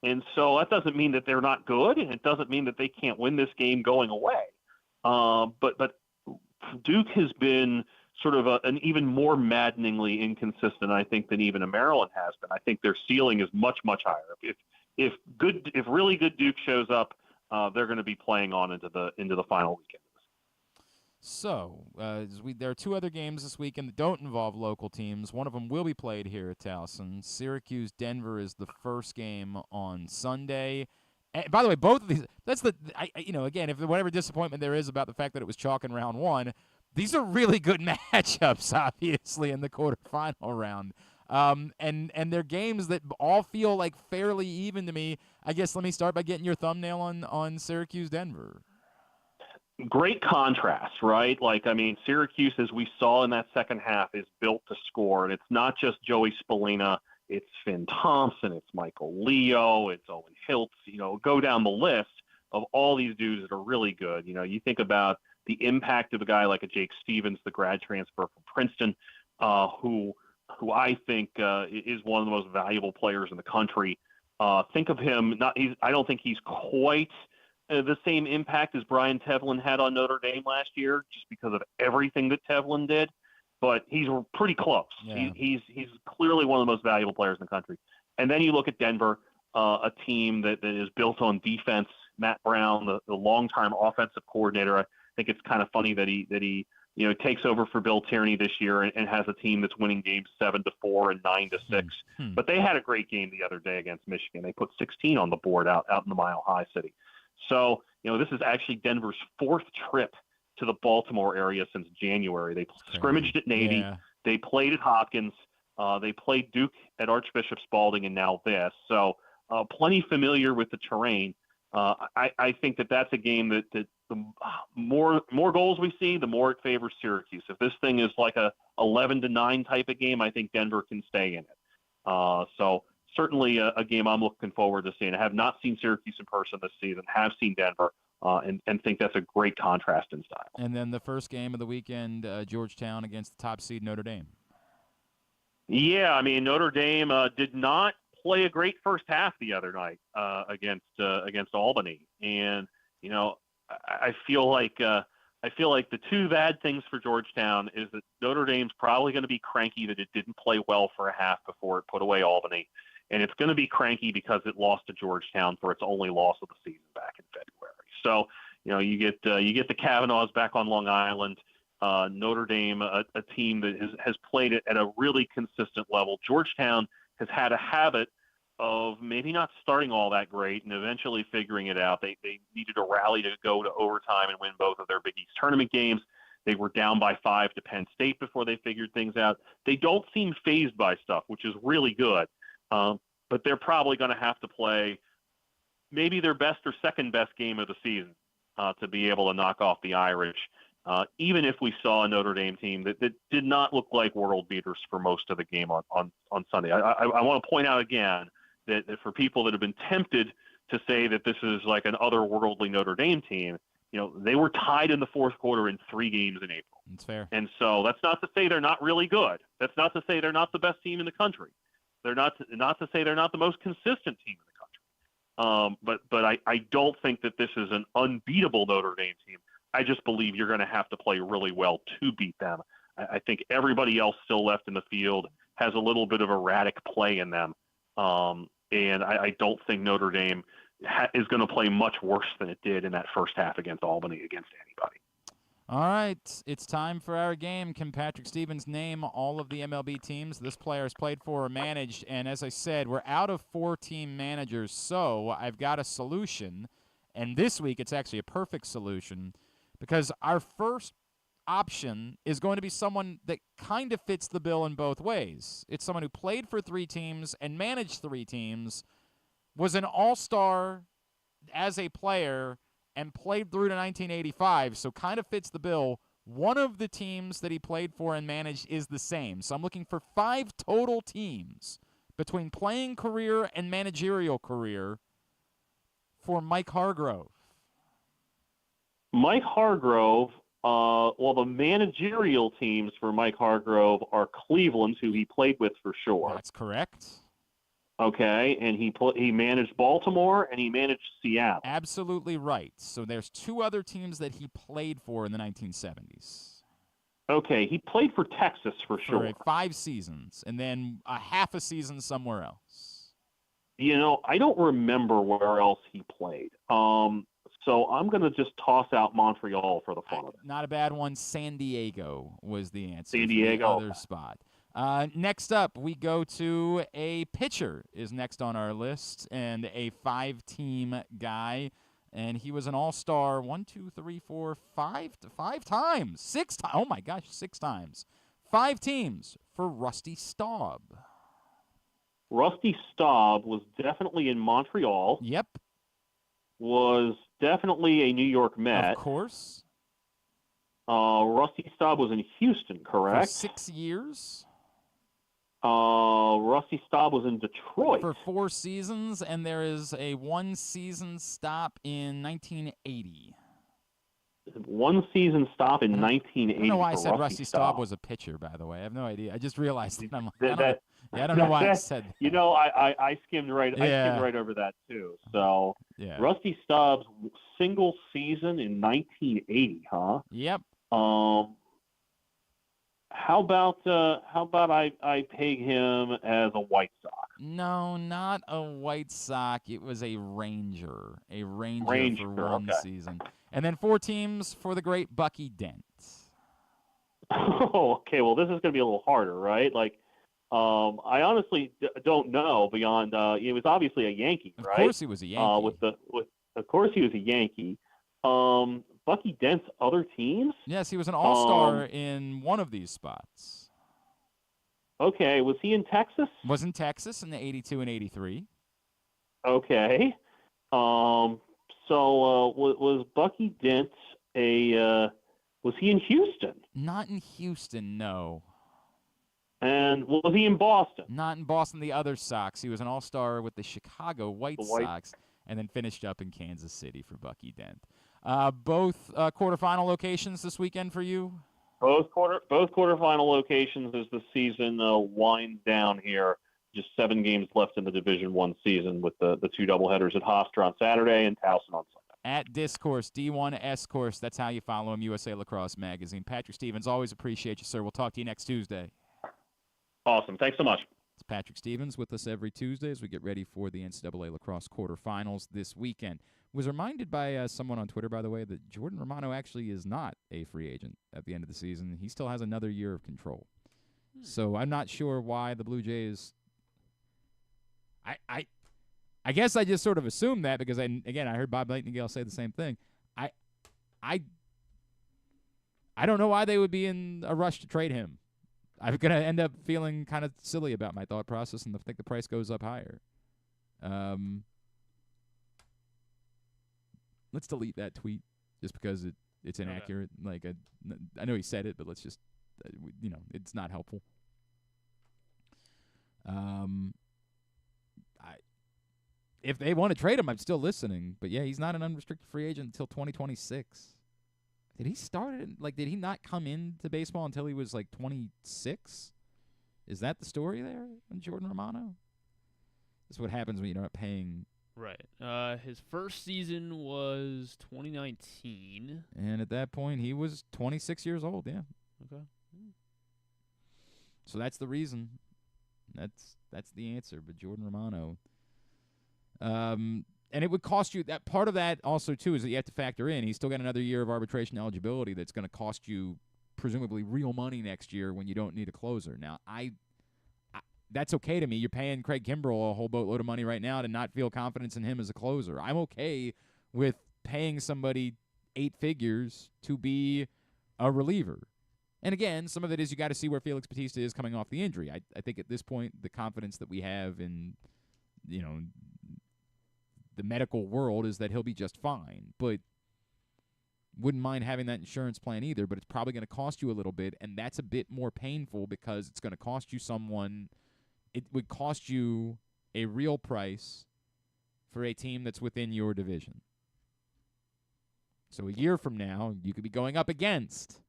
And so that doesn't mean that they're not good, and it doesn't mean that they can't win this game going away. But Duke has been sort of an even more maddeningly inconsistent, I think, than even a Maryland has been. I think their ceiling is much, much higher. If really good Duke shows up, they're going to be playing on into the final weekend.
So there are 2 other games this weekend that don't involve local teams. One of them will be played here at Towson. Syracuse-Denver is the first game on Sunday. And by the way, both of these, again, if whatever disappointment there is about the fact that it was chalk in round 1, these are really good matchups, obviously, in the quarterfinal round. And they're games that all feel like fairly even to me. I guess let me start by getting your thumbnail on Syracuse-Denver.
Great contrast, right? Like, I mean, Syracuse, as we saw in that second half, is built to score. And it's not just Joey Spallina. It's Finn Thompson. It's Michael Leo. It's Owen Hiltz. Go down the list of all these dudes that are really good. You think about the impact of a guy like a Jake Stevens, the grad transfer from Princeton, who I think is one of the most valuable players in the country. Think of him. I don't think he's quite the same impact as Brian Tevlin had on Notre Dame last year, just because of everything that Tevlin did. But he's pretty close.
Yeah.
He's clearly one of the most valuable players in the country. And then you look at Denver, a team that is built on defense. Matt Brown, the longtime offensive coordinator. I think it's kind of funny that he takes over for Bill Tierney this year and has a team that's winning games 7-4 and 9-6. But they had a great game the other day against Michigan. They put 16 on the board out in the Mile High City. So this is actually Denver's 4th trip to the Baltimore area since January. They scrimmaged at Navy.
Yeah.
They played at Hopkins. They played Duke at Archbishop Spalding, and now this. So plenty familiar with the terrain. I think that's a game that the more goals we see, the more it favors Syracuse. If this thing is like a 11-9 type of game, I think Denver can stay in it. So certainly a game I'm looking forward to seeing. I have not seen Syracuse in person this season, have seen Denver, and think that's a great contrast in style.
And then the first game of the weekend, Georgetown against the top seed Notre Dame.
Yeah, I mean, Notre Dame did not play a great first half the other night against Albany, and I feel like the 2 bad things for Georgetown is that Notre Dame's probably going to be cranky that it didn't play well for a half before it put away Albany, and it's going to be cranky because it lost to Georgetown for its only loss of the season back in February. So you get the Kavanaughs back on Long Island. Notre Dame, a team that has played it at a really consistent level. Georgetown has had a habit of maybe not starting all that great and eventually figuring it out. They needed a rally to go to overtime and win both of their Big East tournament games. They were down by 5 to Penn State before they figured things out. They don't seem fazed by stuff, which is really good. But they're probably going to have to play maybe their best or second best game of the season to be able to knock off the Irish, even if we saw a Notre Dame team that did not look like world beaters for most of the game on Sunday. I want to point out again that for people that have been tempted to say that this is like an otherworldly Notre Dame team, they were tied in the fourth quarter in 3 games in April.
That's fair.
And so that's not to say they're not really good. That's not to say they're not the best team in the country. They're not to say they're not the most consistent team in the country. But I don't think that this is an unbeatable Notre Dame team. I just believe you're going to have to play really well to beat them. I think everybody else still left in the field has a little bit of erratic play in them. And I don't think Notre Dame is going to play much worse than it did in that first half against Albany against anybody.
All right, it's time for our game. Can Patrick Stevens name all of the MLB teams this player has played for or managed? And as I said, we're out of 4-team managers, so I've got a solution. And this week it's actually a perfect solution because our first option is going to be someone that kind of fits the bill in both ways. It's someone who played for 3 teams and managed 3 teams, was an all-star as a player, and played through to 1985, so kind of fits the bill. One of the teams that he played for and managed is the same. So I'm looking for 5 total teams between playing career and managerial career for Mike Hargrove.
Mike Hargrove, the managerial teams for Mike Hargrove are Cleveland, who he played with for sure.
That's correct.
Okay, and he managed Baltimore and he managed Seattle.
Absolutely right. So there's 2 other teams that he played for in the 1970s.
Okay, he played for Texas for sure.
For 5 seasons, and then a half a season somewhere else.
I don't remember where else he played. So I'm going to just toss out Montreal for the fun of it.
Not a bad one. San Diego was the answer.
San Diego.
The other spot. Next up, we go to a pitcher is next on our list, and a 5-team guy. And he was an all-star 5 times. 6 times. Oh, my gosh, 6 times. 5 teams for Rusty Staub.
Rusty Staub was definitely in Montreal.
Yep.
Was definitely a New York Met.
Of course.
Rusty Staub was in Houston, correct?
For 6 years.
Rusty Staub was in Detroit.
For 4 seasons, and there is a 1-season stop in 1980.
1-season stop in 1980.
I don't know why I said Rusty Staub
Staub
was a pitcher, by the way. I have no idea. I just realized it.
I
don't know why I said that.
I skimmed right. I skimmed right over that too. So Rusty Staub's single season in 1980, huh?
Yep.
How about I peg him as a White Sox?
No, not a White Sox. It was a Ranger. A Ranger for 1 season. And then 4 teams for the great Bucky Dent.
Oh, okay. Well, this is going to be a little harder, right? Like, I honestly don't know beyond. He was obviously a Yankee, right?
Of course, he was a Yankee.
Of course, he was a Yankee. Bucky Dent's other teams?
Yes, he was an all-star in one of these spots.
Okay, was he in Texas?
Was in Texas in the 82 and 83.
Okay. Was Bucky Dent was he in Houston?
Not in Houston, no.
And was he in Boston?
Not in Boston, the other Sox. He was an all-star with the Chicago White Sox and then finished up in Kansas City for Bucky Dent. Both quarterfinal locations this weekend for you?
Both quarterfinal locations as the season winds down here. Just 7 games left in the Division I season with the 2 doubleheaders at Hofstra on Saturday and Towson on Sunday.
At Discourse, D1S Course. That's how you follow him, USA Lacrosse Magazine. Patrick Stevens, always appreciate you, sir. We'll talk to you next Tuesday.
Awesome. Thanks so much.
It's Patrick Stevens with us every Tuesday as we get ready for the NCAA Lacrosse quarterfinals this weekend. Was reminded by someone on Twitter, by the way, that Jordan Romano actually is not a free agent at the end of the season. He still has another year of control. So I'm not sure why the Blue Jays I guess I just sort of assumed that because I heard Bob Nightengale say the same thing. I don't know why they would be in a rush to trade him. I'm going to end up feeling kind of silly about my thought process and think the price goes up higher. Let's delete that tweet just because it's inaccurate. Like I know he said it, but let's just it's not helpful. If they want to trade him, I'm still listening. But yeah, he's not an unrestricted free agent until 2026. Did he start it? Did he not come into baseball until he was 26? Is that the story there on Jordan Romano? This is what happens when you're not paying.
Right. His first season was 2019.
And at that point, he was 26 years old, yeah.
Okay.
So that's the reason. That's the answer. But Jordan Romano. And it would cost you that part of that also too is that you have to factor in he's still got another year of arbitration eligibility that's going to cost you presumably real money next year when you don't need a closer. Now that's okay to me. You're paying Craig Kimbrell a whole boatload of money right now to not feel confidence in him as a closer. I'm okay with paying somebody 8 figures to be a reliever. And again, some of it is you got to see where Felix Bautista is coming off the injury. I think at this point the confidence that we have in the medical world is that he'll be just fine, but wouldn't mind having that insurance plan either, but it's probably going to cost you a little bit, and that's a bit more painful because it's going to cost you it would cost you a real price for a team that's within your division. So a year from now, you could be going up against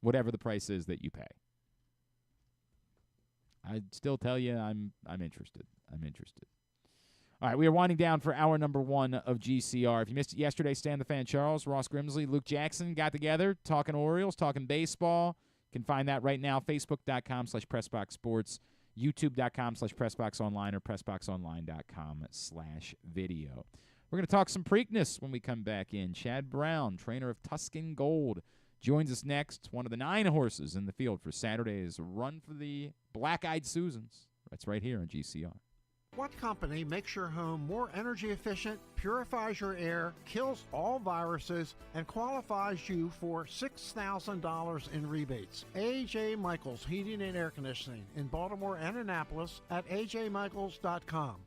whatever the price is that you pay. I'd still tell you I'm interested. All right, we are winding down for hour number 1 of GCR. If you missed it yesterday, Stan the Fan Charles, Ross Grimsley, Luke Jackson got together, talking Orioles, talking baseball. You can find that right now, Facebook.com/PressBoxSports, YouTube.com/PressBoxOnline, or PressBoxOnline.com/video. We're going to talk some Preakness when we come back in. Chad Brown, trainer of Tuscan Gold, joins us next. One of the 9 horses in the field for Saturday's run for the Black-Eyed Susans. That's right here on GCR.
What company makes your home more energy efficient, purifies your air, kills all viruses, and qualifies you for $6,000 in rebates? A.J. Michaels Heating and Air Conditioning in Baltimore and Annapolis at ajmichaels.com.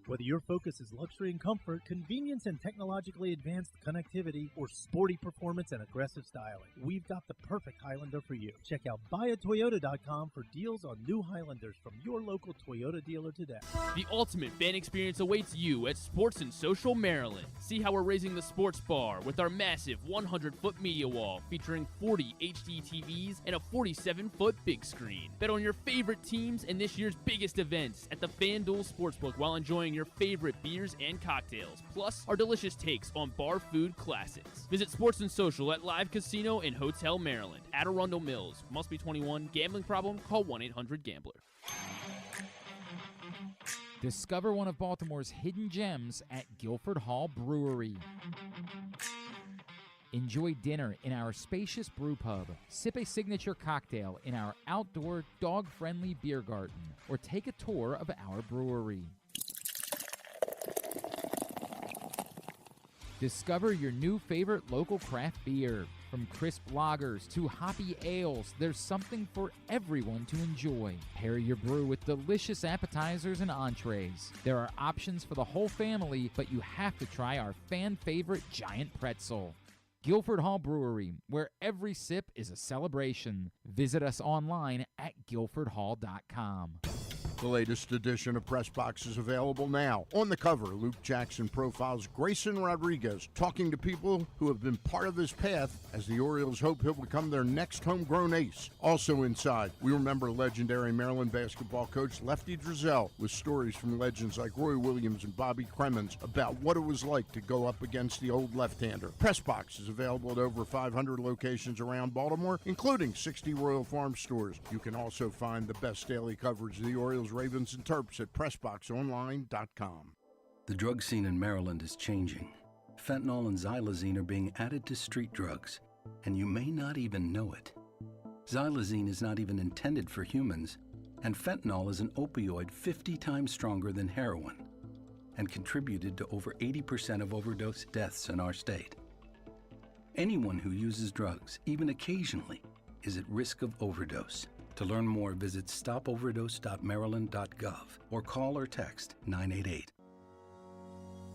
Whether your focus is luxury and comfort, convenience and technologically advanced connectivity, or sporty performance and aggressive styling, we've got the perfect Highlander for you. Check out buyatoyota.com for deals on new Highlanders from your local Toyota dealer today.
The ultimate fan experience awaits you at Sports and Social Maryland. See how we're raising the sports bar with our massive 100-foot media wall featuring 40 HD TVs and a 47-foot big screen. Bet on your favorite teams and this year's biggest events at the FanDuel Sportsbook while enjoying your favorite beers and cocktails, plus our delicious takes on bar food classics. Visit Sports and Social at Live Casino and Hotel Maryland at Arundel Mills. Must be 21. Gambling problem? Call 1-800-GAMBLER.
Discover one of Baltimore's hidden gems at Guilford Hall Brewery. Enjoy dinner in our spacious brew pub, sip a signature cocktail in our outdoor dog-friendly beer garden, or take a tour of our brewery. Discover your new favorite local craft beer. From crisp lagers to hoppy ales, there's something for everyone to enjoy. Pair your brew with delicious appetizers and entrees. There are options for the whole family, but you have to try our fan-favorite giant pretzel. Guilford Hall Brewery, where every sip is a celebration. Visit us online at guilfordhall.com.
The latest edition of Press Box is available now. On the cover, Luke Jackson profiles Grayson Rodriguez, talking to people who have been part of his path as the Orioles hope he'll become their next homegrown ace. Also inside, we remember legendary Maryland basketball coach Lefty Drizel with stories from legends like Roy Williams and Bobby Cremins about what it was like to go up against the old left-hander. Press Box is available at over 500 locations around Baltimore, including 60 Royal Farm stores. You can also find the best daily coverage of the Orioles, Ravens, and Terps at PressBoxOnline.com.
The drug scene in Maryland is changing. Fentanyl and xylazine are being added to street drugs, and you may not even know it. Xylazine is not even intended for humans, And fentanyl is an opioid 50 times stronger than heroin and contributed to over 80% of overdose deaths in our state. Anyone who uses drugs, even occasionally, is at risk of overdose. To learn more, visit stopoverdose.maryland.gov or call or text 988.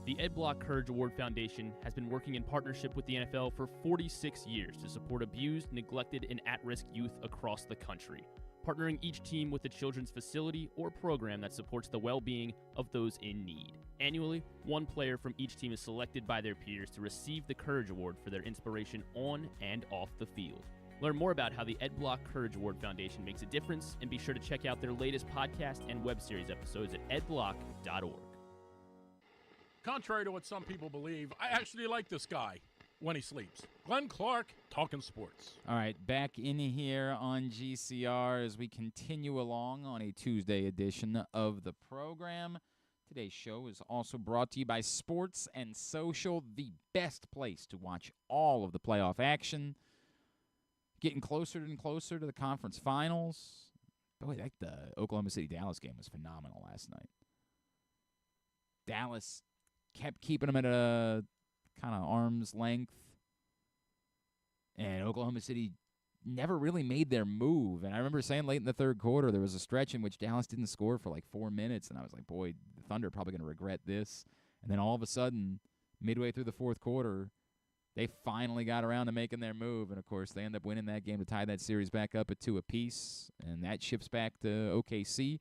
The Ed Block Courage Award Foundation has been working in partnership with the NFL for 46 years to support abused, neglected, and at-risk youth across the country, partnering each team with a children's facility or program that supports the well-being of those in need. Annually, one player from each team is selected by their peers to receive the Courage Award for their inspiration on and off the field. Learn more about how the Ed Block Courage Award Foundation makes a difference, and be sure to check out their latest podcast and web series episodes at edblock.org.
Contrary to what some people believe, I actually like this guy when he sleeps. Glenn Clark, talking sports.
All right, back in here on GCR as we continue along on a Tuesday edition of the program. Today's show is also brought to you by Sports and Social, the best place to watch all of the playoff action. Getting closer and closer to the conference finals. Boy, the Oklahoma City-Dallas game was phenomenal last night. Dallas kept keeping them at a kind of arm's length. And Oklahoma City never really made their move. And I remember saying late in the third quarter, there was a stretch in which Dallas didn't score for like 4 minutes. And I was like, boy, the Thunder are probably going to regret this. And then all of a sudden, midway through the fourth quarter, they finally got around to making their move. And, of course, they end up winning that game to tie that series back up at 2 apiece. And that shifts back to OKC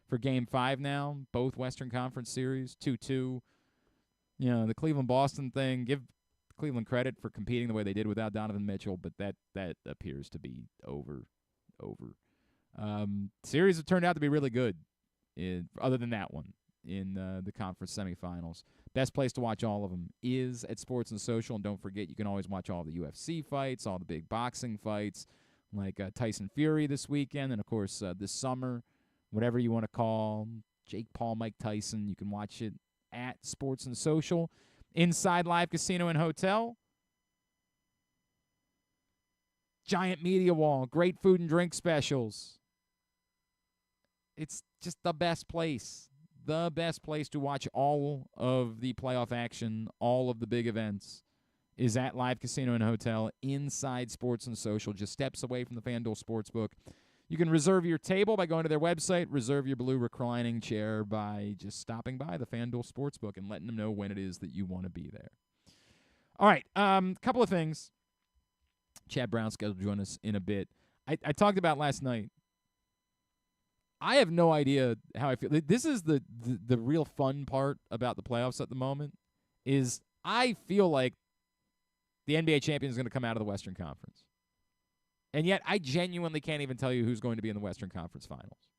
for Game 5 now. Both Western Conference series, 2-2. You know, the Cleveland-Boston thing, give Cleveland credit for competing the way they did without Donovan Mitchell, but that appears to be over. Series have turned out to be really good, other than that one, in the conference semifinals. Best place to watch all of them is at Sports and Social, and don't forget, you can always watch all the UFC fights, all the big boxing fights, like Tyson Fury this weekend, and, of course, this summer, whatever you want to call Jake Paul, Mike Tyson, you can watch it at Sports and Social. Inside Live Casino and Hotel. Giant media wall. Great food and drink specials. It's just the best place. The best place to watch all of the playoff action, all of the big events, is at Live Casino and Hotel inside Sports and Social, just steps away from the FanDuel Sportsbook. You can reserve your table by going to their website, reserve your blue reclining chair by just stopping by the FanDuel Sportsbook and letting them know when it is that you want to be there. All right, couple of things. Chad Brown's scheduled to join us in a bit. I talked about last night. I have no idea how I feel. This is the real fun part about the playoffs at the moment, is I feel like the NBA champion is going to come out of the Western Conference. And yet, I genuinely can't even tell you who's going to be in the Western Conference Finals.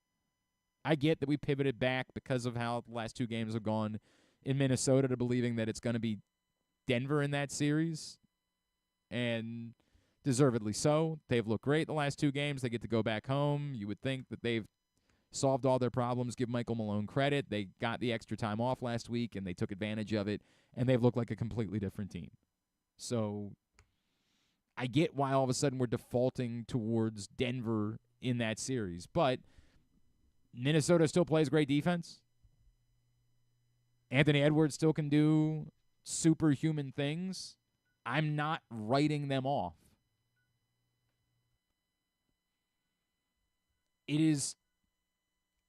I get that we pivoted back because of how the last 2 games have gone in Minnesota to believing that it's going to be Denver in that series, and deservedly so. They've looked great the last 2 games. They get to go back home. You would think that they've solved all their problems. Give Michael Malone credit. They got the extra time off last week, and they took advantage of it, and they've looked like a completely different team. So I get why all of a sudden we're defaulting towards Denver in that series. But Minnesota still plays great defense. Anthony Edwards still can do superhuman things. I'm not writing them off. It is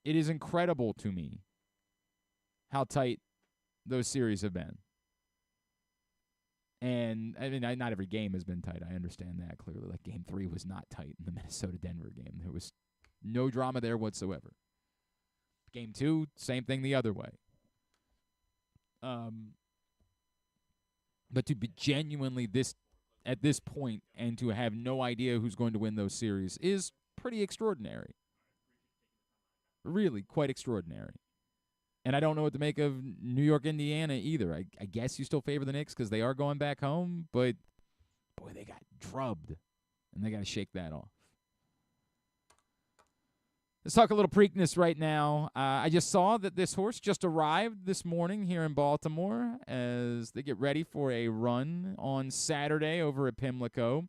incredible to me how tight those series have been. And, I mean, not every game has been tight. I understand that clearly. Like, Game 3 was not tight in the Minnesota-Denver game. There was no drama there whatsoever. Game 2, same thing the other way. But to be genuinely at this point and to have no idea who's going to win those series is pretty extraordinary. Really quite extraordinary. And I don't know what to make of New York, Indiana either. I guess you still favor the Knicks because they are going back home, but, boy, they got drubbed, and they got to shake that off. Let's talk a little Preakness right now. I just saw that this horse just arrived this morning here in Baltimore as they get ready for a run on Saturday over at Pimlico.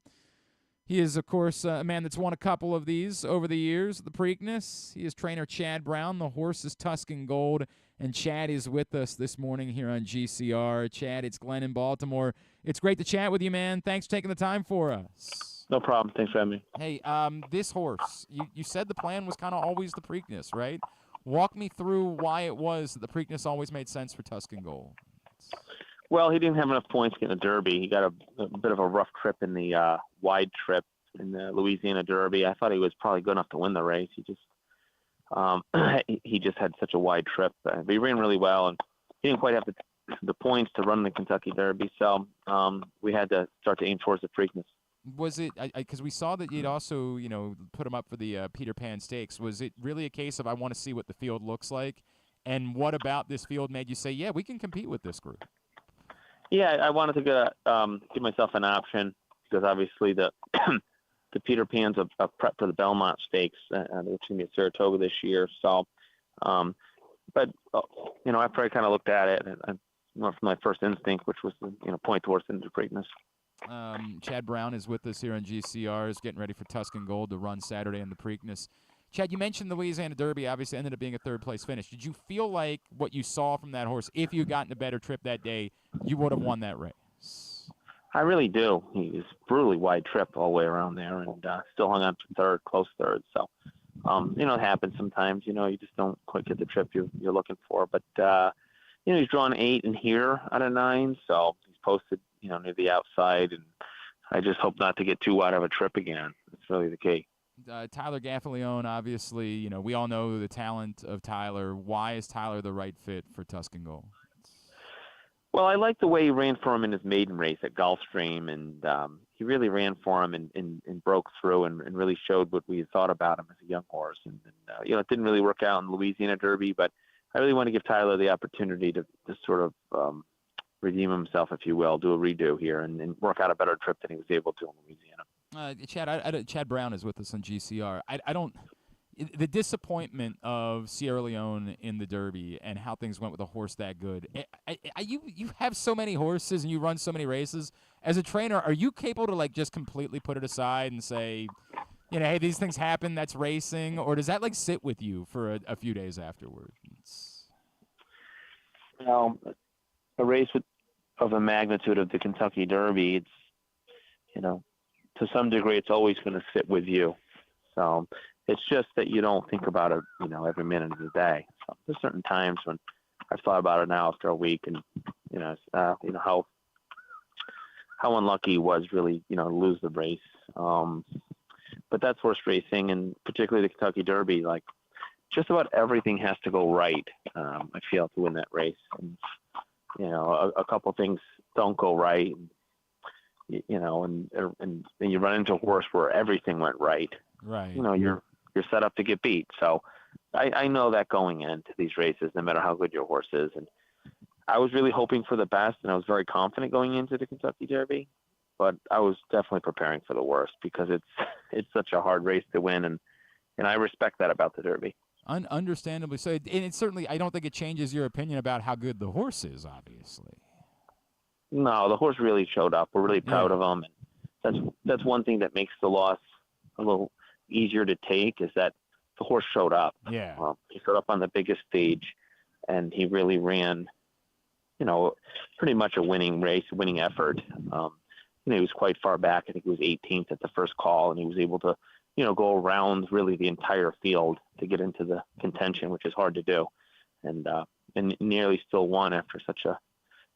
He is, of course, a man that's won a couple of these over the years, the Preakness. He is trainer Chad Brown. The horse is Tuscan Gold, and Chad is with us this morning here on GCR. Chad, it's Glenn in Baltimore. It's great to chat with you, man. Thanks for taking the time for us.
No problem. Thanks for having me.
Hey, this horse, you said the plan was kind of always the Preakness, right? Walk me through why it was that the Preakness always made sense for Tuscan Gold.
Well, he didn't have enough points to get in the Derby. He got a bit of a rough trip in the wide trip in the Louisiana Derby. I thought he was probably good enough to win the race. He just he just had such a wide trip. But he ran really well, and he didn't quite have the points to run the Kentucky Derby. So we had to start to aim towards the Preakness.
Was it because we saw that you'd also put him up for the Peter Pan Stakes? Was it really a case of I want to see what the field looks like, and what about this field made you say, yeah, we can compete with this group?
Yeah, I wanted to give myself an option because obviously the Peter Pan's a prep for the Belmont Stakes, which is going to be at Saratoga this year. So, but after I kind of looked at it, I went from my first instinct, which was point towards the Preakness.
Chad Brown is with us here on GCR, is getting ready for Tuscan Gold to run Saturday in the Preakness. Chad, you mentioned the Louisiana Derby obviously ended up being a third-place finish. Did you feel like what you saw from that horse, if you had gotten a better trip that day, you would have won that race?
I really do. He was brutally wide trip all the way around there and still hung on to third, close third. So, it happens sometimes. You just don't quite get the trip you're looking for. But, he's drawn 8 in here out of 9, so he's posted, near the outside. And I just hope not to get too wide of a trip again. That's really the key.
Tyler Gaffalione, obviously, we all know the talent of Tyler. Why is Tyler the right fit for Tuscan Gold?
Well, I like the way he ran for him in his maiden race at Gulfstream, and he really ran for him and broke through and really showed what we thought about him as a young horse. And it didn't really work out in the Louisiana Derby, but I really want to give Tyler the opportunity to sort of redeem himself, if you will, do a redo here and work out a better trip than he was able to in Louisiana.
Chad Brown is with us on GCR. The disappointment of Sierra Leone in the Derby and how things went with a horse that good. You have so many horses and you run so many races. As a trainer, are you capable to just completely put it aside and say, hey, these things happen, that's racing, or does that sit with you for a few days afterwards?
A race of the magnitude of the Kentucky Derby, it's to some degree, it's always going to sit with you. So it's just that you don't think about it, every minute of the day. So there's certain times when I've thought about it now after a week, and how unlucky he was really, to lose the race. But that's horse racing, and particularly the Kentucky Derby. Just about everything has to go right. I feel to win that race, and a couple things don't go right. And you run into a horse where everything went right.
Right.
You're set up to get beat. So I know that going into these races, no matter how good your horse is. And I was really hoping for the best, and I was very confident going into the Kentucky Derby. But I was definitely preparing for the worst because it's such a hard race to win, and I respect that about the Derby.
Understandably so. And it certainly, I don't think it changes your opinion about how good the horse is, obviously.
No, the horse really showed up. We're really proud of him. And that's one thing that makes the loss a little easier to take is that the horse showed up.
Yeah.
He showed up on the biggest stage, and he really ran, pretty much a winning race, a winning effort. He was quite far back. I think he was 18th at the first call, and he was able to, go around really the entire field to get into the contention, which is hard to do. And nearly still won after such a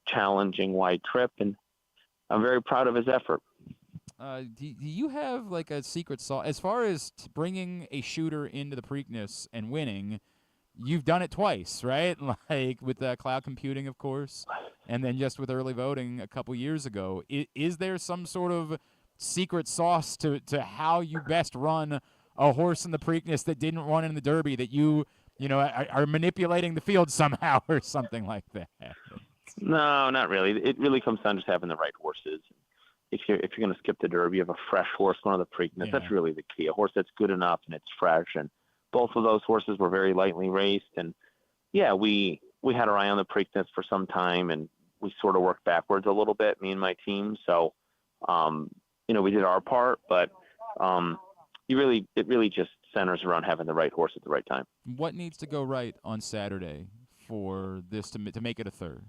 challenging wide trip, and I'm very proud of his effort.
Do you have a secret sauce as far as bringing a shooter into the Preakness and winning? You've done it twice, right? With cloud computing, of course, and then just with early voting a couple years ago. Is there some sort of secret sauce to how you best run a horse in the Preakness that didn't run in the Derby that you are manipulating the field somehow or something like that?
No, not really. It really comes down to just having the right horses. If you're going to skip the Derby, you have a fresh horse going to the Preakness. Yeah. That's really the key. A horse that's good enough and it's fresh. And both of those horses were very lightly raced. And yeah, we had our eye on the Preakness for some time, and we sort of worked backwards a little bit, me and my team. So, we did our part, but it really just centers around having the right horse at the right time.
What needs to go right on Saturday for this to make it a third?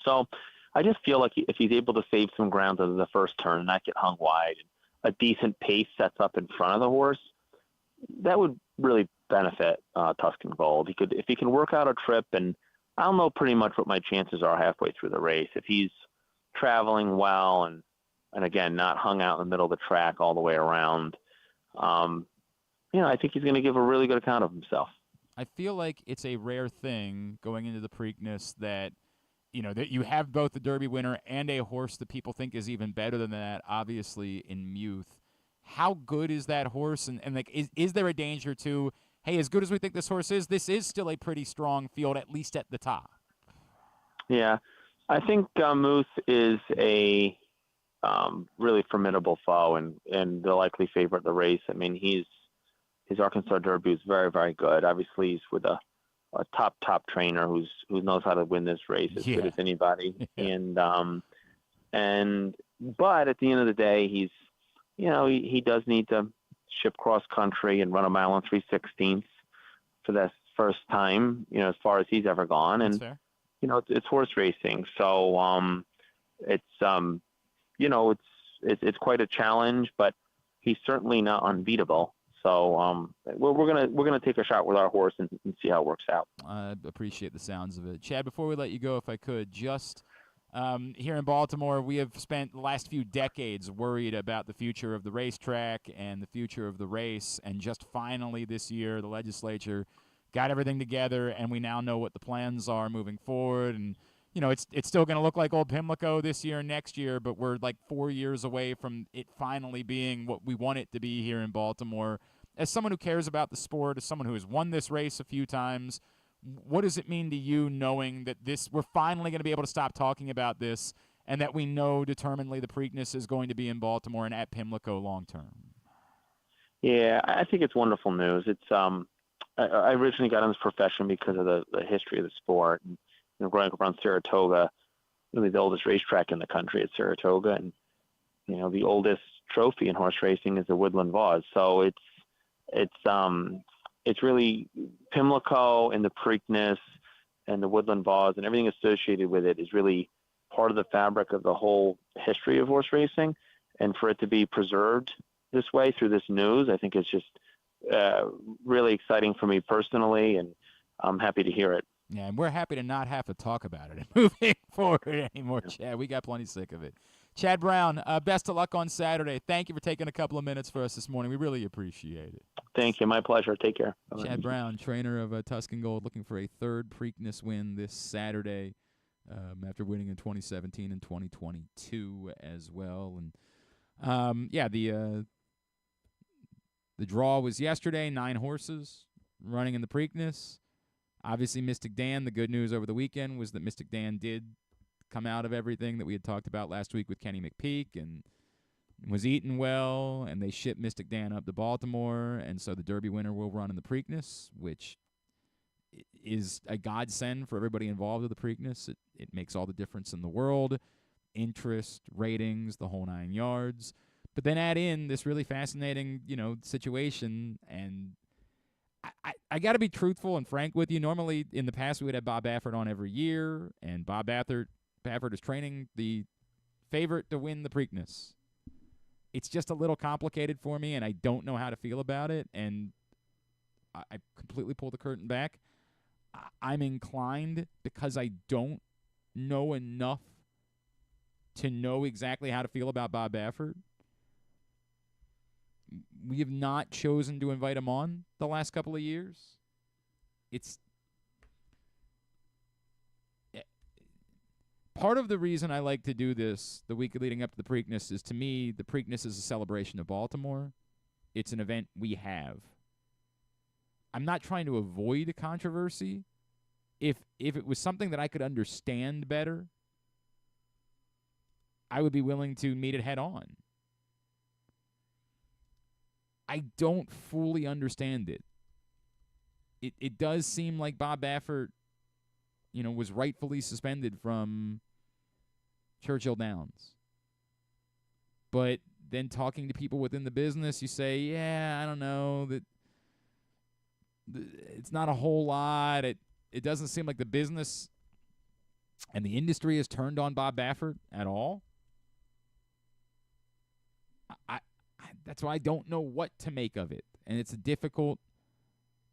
So I just feel like if he's able to save some ground to the first turn and not get hung wide, and a decent pace sets up in front of the horse, that would really benefit Tuscan Gold. If he can work out a trip, and I'll know pretty much what my chances are halfway through the race. If he's traveling well and again, not hung out in the middle of the track all the way around, I think he's going to give a really good account of himself.
I feel like it's a rare thing going into the Preakness that, that you have both the Derby winner and a horse that people think is even better than that, obviously, in Muth. How good is that horse? And is there a danger to, hey, as good as we think this horse is, this is still a pretty strong field, at least at the top?
Yeah. I think Muth is a really formidable foe and the likely favorite of the race. I mean, his Arkansas Derby is very, very good. Obviously, he's with a top trainer who knows how to win this race as good as anybody. Yeah. But at the end of the day, he's he does need to ship cross country and run a mile and 3/16 for this first time, as far as he's ever gone. And it's horse racing, so it's quite a challenge, but he's certainly not unbeatable. So we're gonna take a shot with our horse and see how it works out.
I appreciate the sounds of it, Chad. Before we let you go, if I could, just here in Baltimore, we have spent the last few decades worried about the future of the racetrack and the future of the race, and just finally this year, the legislature got everything together, and we now know what the plans are moving forward. And it's still going to look like old Pimlico this year and next year, but we're like 4 years away from it finally being what we want it to be here in Baltimore. As someone who cares about the sport, as someone who has won this race a few times, what does it mean to you knowing that we're finally going to be able to stop talking about this, and that we know determinedly the Preakness is going to be in Baltimore and at Pimlico long term?
Yeah, I think it's wonderful news. It's I originally got in this profession because of the history of the sport. And, growing up around Saratoga, really the oldest racetrack in the country is Saratoga, and the oldest trophy in horse racing is the Woodland Vase. So it's really Pimlico and the Preakness and the Woodland Vase and everything associated with it is really part of the fabric of the whole history of horse racing. And for it to be preserved this way through this news, I think it's just really exciting for me personally, and I'm happy to hear it.
Yeah, and we're happy to not have to talk about it moving forward anymore, Chad. We got plenty sick of it. Chad Brown, best of luck on Saturday. Thank you for taking a couple of minutes for us this morning. We really appreciate it.
Thank you. My pleasure. Take care. Bye-bye.
Chad Brown, trainer of Tuscan Gold, looking for a third Preakness win this Saturday after winning in 2017 and 2022 as well. And, the draw was yesterday, 9 horses running in the Preakness. Obviously, Mystic Dan, the good news over the weekend was that Mystic Dan did come out of everything that we had talked about last week with Kenny McPeak and was eating well, and they shipped Mystic Dan up to Baltimore, and so the Derby winner will run in the Preakness, which is a godsend for everybody involved with the Preakness. It makes all the difference in the world, interest, ratings, the whole 9 yards. But then add in this really fascinating, situation, and I got to be truthful and frank with you. Normally, in the past, we would have Bob Baffert on every year, and Bob Baffert is training the favorite to win the Preakness. It's just a little complicated for me, and I don't know how to feel about it, and I completely pull the curtain back. I'm inclined, because I don't know enough to know exactly how to feel about Bob Baffert. We have not chosen to invite him on the last couple of years. It's part of the reason I like to do this the week leading up to the Preakness is, to me, the Preakness is a celebration of Baltimore. It's an event we have. I'm not trying to avoid a controversy. If it was something that I could understand better, I would be willing to meet it head on. I don't fully understand it. It does seem like Bob Baffert, was rightfully suspended from Churchill Downs. But then talking to people within the business, you say, yeah, I don't know, that it's not a whole lot. It doesn't seem like the business and the industry has turned on Bob Baffert at all. That's why I don't know what to make of it. And it's a difficult.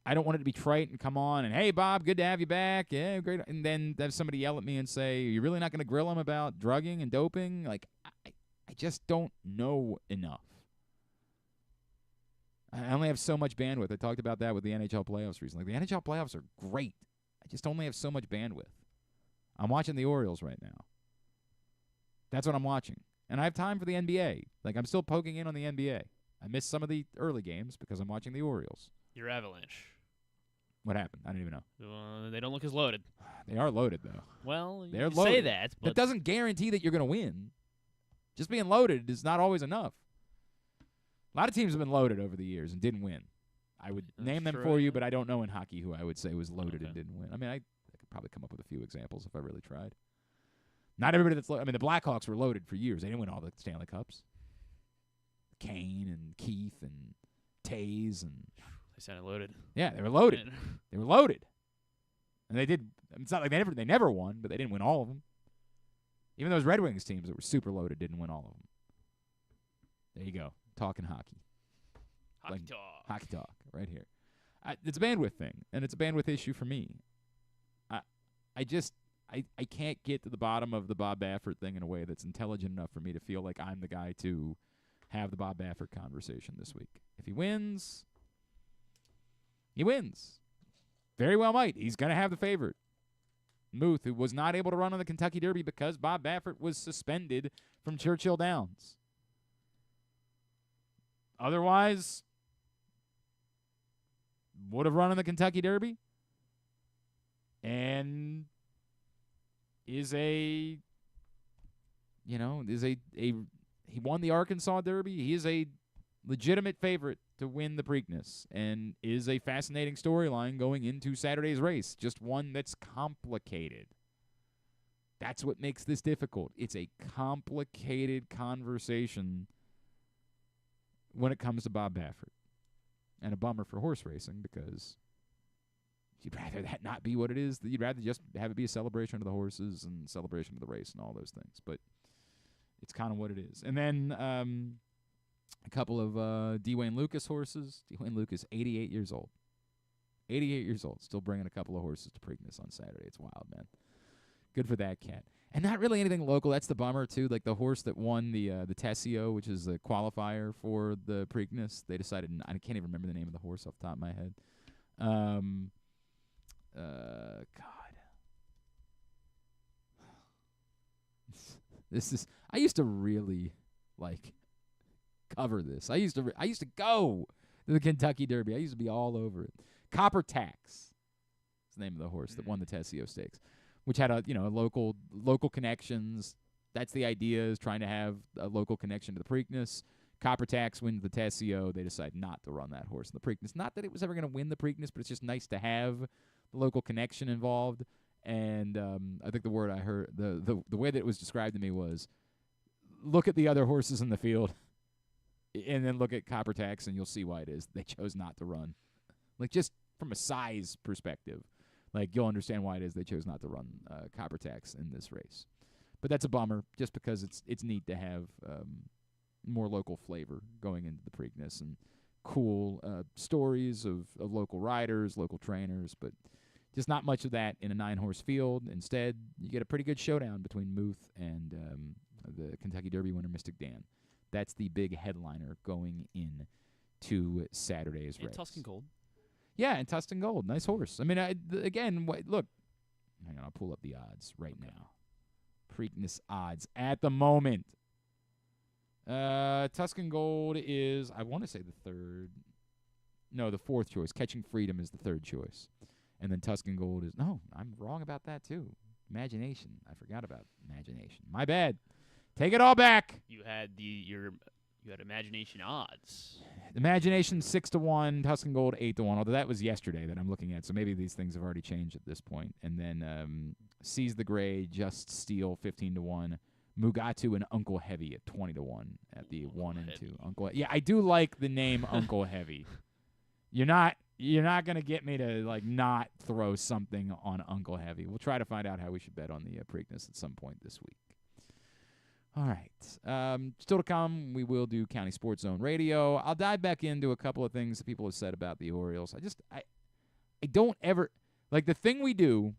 I don't want it to be trite and come on and, hey, Bob, good to have you back. Yeah, great. And then have somebody yell at me and say, you're really not going to grill him about drugging and doping? Like, I just don't know enough. I only have so much bandwidth. I talked about that with the NHL playoffs recently. The NHL playoffs are great. I just only have so much bandwidth. I'm watching the Orioles right now. That's what I'm watching. And I have time for the NBA. Like, I'm still poking in on the NBA. I missed some of the early games because I'm watching the Orioles.
Your Avalanche.
What happened? I don't even know.
They don't look as loaded.
They are loaded, though.
Well,
They're
you
loaded.
say that, but
that doesn't guarantee that you're going to win. Just being loaded is not always enough. A lot of teams have been loaded over the years and didn't win. I would name them for you, but I don't know in hockey who I would say was loaded and didn't win. I mean, I could probably come up with a few examples if I really tried. Not everybody that's loaded. I mean, the Blackhawks were loaded for years. They didn't win all the Stanley Cups. Kane and Keith and Tays and
they sounded loaded.
Yeah, they were loaded. They were loaded, and they did. It's not like they never won, but they didn't win all of them. Even those Red Wings teams that were super loaded didn't win all of them. There you go, talking hockey. Hockey talk, right here. It's a bandwidth thing, and it's a bandwidth issue for me. I can't get to the bottom of the Bob Baffert thing in a way that's intelligent enough for me to feel like I'm the guy to have the Bob Baffert conversation this week. If he wins, he wins. Very well might. He's going to have the favorite. Muth, who was not able to run on the Kentucky Derby because Bob Baffert was suspended from Churchill Downs. Otherwise, would have run on the Kentucky Derby and he won the Arkansas Derby. He is a legitimate favorite to win the Preakness and is a fascinating storyline going into Saturday's race, just one that's complicated. That's what makes this difficult. It's a complicated conversation when it comes to Bob Baffert. And a bummer for horse racing because you'd rather that not be what it is. You'd rather just have it be a celebration of the horses and celebration of the race and all those things. But it's kind of what it is. And then a couple of Dwayne Lucas horses. Dwayne Lucas, 88 years old. 88 years old. Still bringing a couple of horses to Preakness on Saturday. It's wild, man. Good for that cat. And not really anything local. That's the bummer, too. Like the horse that won the Tessio, which is a qualifier for the Preakness. They decided, I can't even remember the name of the horse off the top of my head. God. I used to really, cover this. I used to go to the Kentucky Derby. I used to be all over it. Copper Tax is the name of the horse that won the Tessio Stakes, which had local connections. That's the idea, is trying to have a local connection to the Preakness. Copper Tax wins the Tessio. They decide not to run that horse in the Preakness. Not that it was ever going to win the Preakness, but it's just nice to have the local connection involved. And I think the word I heard, the way that it was described to me was, look at the other horses in the field and then look at Copper Tax, and you'll see why it is they chose not to run. Just from a size perspective, you'll understand why it is they chose not to run Copper Tax in this race. But that's a bummer, just because it's neat to have more local flavor going into the Preakness and cool stories of local riders, local trainers, but just not much of that in a 9-horse field. Instead, you get a pretty good showdown between Muth and the Kentucky Derby winner, Mystic Dan. That's the big headliner going in to Saturday's race.
Tuscan Gold.
Yeah, and Tuscan Gold. Nice horse. I mean, look. Hang on, I'll pull up the odds right now. Preakness odds at the moment. Tuscan Gold is, I want to say the fourth choice. Catching Freedom is the third choice. And then Tuscan Gold is, no, I'm wrong about that too. Imagination. I forgot about Imagination. My bad. Take it all back.
You had you had Imagination odds.
Imagination 6-1, Tuscan Gold 8-1. Although that was yesterday that I'm looking at, so maybe these things have already changed at this point. And then Seize the Gray, Just Steel 15-1, Mugatu and Uncle Heavy at 20-1 at the 1 and 2. Uncle, yeah, I do like the name Uncle Heavy. You're not gonna get me to not throw something on Uncle Heavy. We'll try to find out how we should bet on the Preakness at some point this week. All right. Still to come, we will do County Sports Zone Radio. I'll dive back into a couple of things that people have said about the Orioles. I don't ever the thing we do.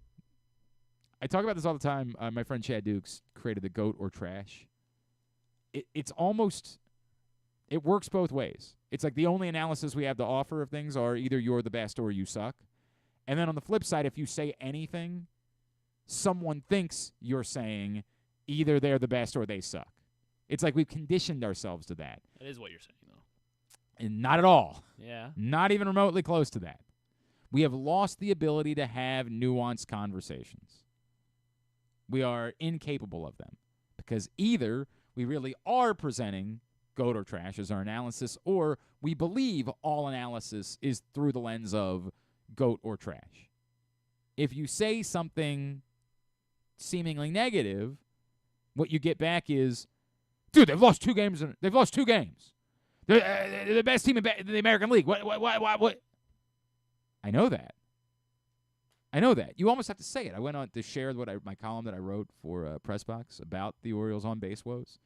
I talk about this all the time. My friend Chad Dukes created the GOAT or Trash. It's almost, it works both ways. It's like the only analysis we have to offer of things are either you're the best or you suck. And then on the flip side, if you say anything, someone thinks you're saying either they're the best or they suck. It's like we've conditioned ourselves to that.
That is what you're saying, though.
And not at all.
Yeah.
Not even remotely close to that. We have lost the ability to have nuanced conversations. We are incapable of them because either we really are presenting GOAT or Trash as our analysis, or we believe all analysis is through the lens of GOAT or Trash. If you say something seemingly negative, what you get back is, dude, they've lost 2 games. They've lost 2 games. They're the best team in the American League. What? I know that. You almost have to say it. I went on to share my column that I wrote for Pressbox about the Orioles on base woes.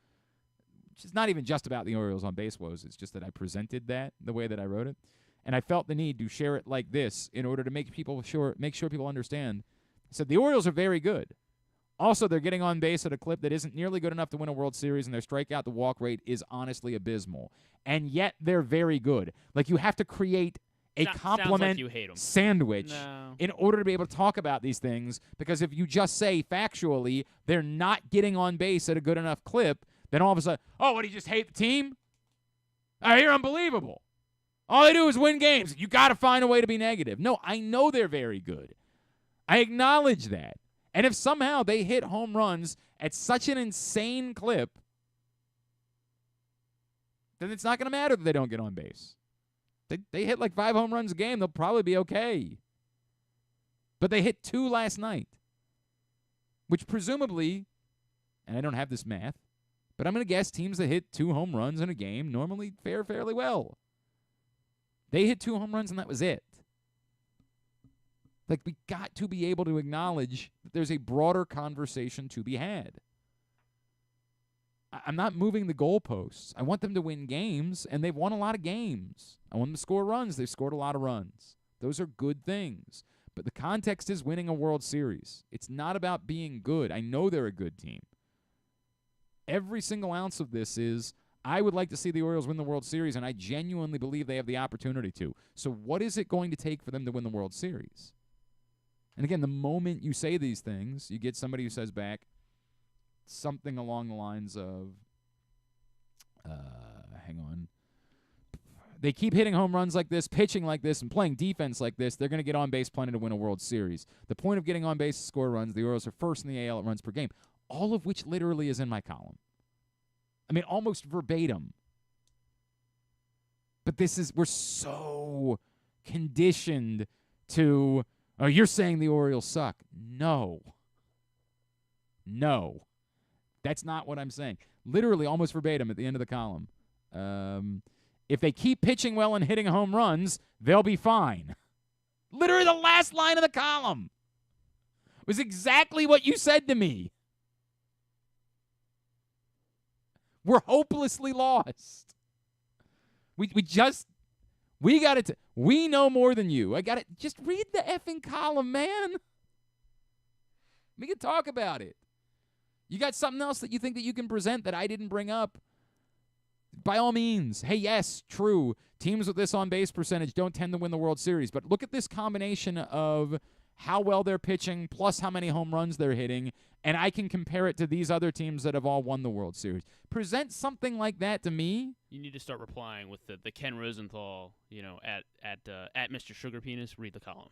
Which is not even just about the Orioles on base woes. It's just that I presented that the way that I wrote it. And I felt the need to share it like this in order to make sure people understand. I said, the Orioles are very good. Also, they're getting on base at a clip that isn't nearly good enough to win a World Series, and their strikeout to walk rate is honestly abysmal. And yet they're very good. You have to create a compliment sandwich in order to be able to talk about these things, because if you just say factually they're not getting on base at a good enough clip, then all of a sudden, what, do you just hate the team? You're unbelievable. All they do is win games. You got to find a way to be negative. No, I know they're very good. I acknowledge that. And if somehow they hit home runs at such an insane clip, then it's not going to matter that they don't get on base. They hit 5 home runs a game, they'll probably be okay. But they hit 2 last night, which presumably, and I don't have this math, but I'm going to guess teams that hit 2 home runs in a game normally fare fairly well. They hit 2 home runs, and that was it. We got to be able to acknowledge that there's a broader conversation to be had. I'm not moving the goalposts. I want them to win games, and they've won a lot of games. I want them to score runs. They've scored a lot of runs. Those are good things. But the context is winning a World Series. It's not about being good. I know they're a good team. Every single ounce of this is, I would like to see the Orioles win the World Series, and I genuinely believe they have the opportunity to. So what is it going to take for them to win the World Series? And again, the moment you say these things, you get somebody who says back something along the lines of, hang on. They keep hitting home runs like this, pitching like this, and playing defense like this. They're going to get on base plenty to win a World Series. The point of getting on base is to score runs. The Orioles are first in the AL at runs per game. All of which literally is in my column. I mean, almost verbatim. But we're so conditioned to, you're saying the Orioles suck. No. That's not what I'm saying. Literally almost verbatim at the end of the column. If they keep pitching well and hitting home runs, they'll be fine. Literally the last line of the column was exactly what you said to me. We're hopelessly lost. We got it. We know more than you. I got it. Just read the effing column, man. We can talk about it. You got something else that you think that you can present that I didn't bring up? By all means. Hey, yes, true. Teams with this on-base percentage don't tend to win the World Series. But look at this combination of how well they're pitching plus how many home runs they're hitting, and I can compare it to these other teams that have all won the World Series. Present something like that to me.
You need to start replying with the Ken Rosenthal, at Mr. Sugar Penis, read the column.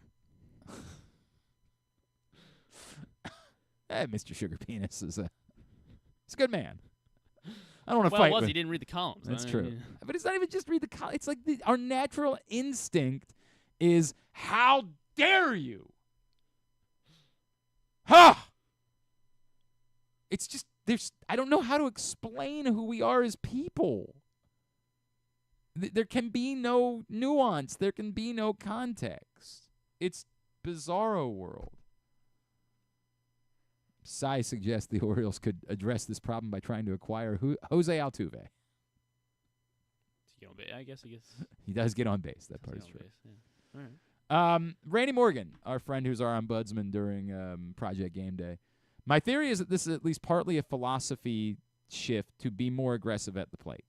Mr. Sugar Penis is he's a good man. I don't want to
fight.
Well,
he didn't read the columns.
That's true. But it's not even just read the columns. It's like our natural instinct is, how dare you? Ha! It's just, I don't know how to explain who we are as people. There can be no nuance. There can be no context. It's bizarro world. Sai suggests the Orioles could address this problem by trying to acquire Jose Altuve.
I guess.
He does get on base. That part is true.
Base, yeah. All right.
Randy Morgan, our friend who's our ombudsman during Project Game Day. My theory is that this is at least partly a philosophy shift to be more aggressive at the plate.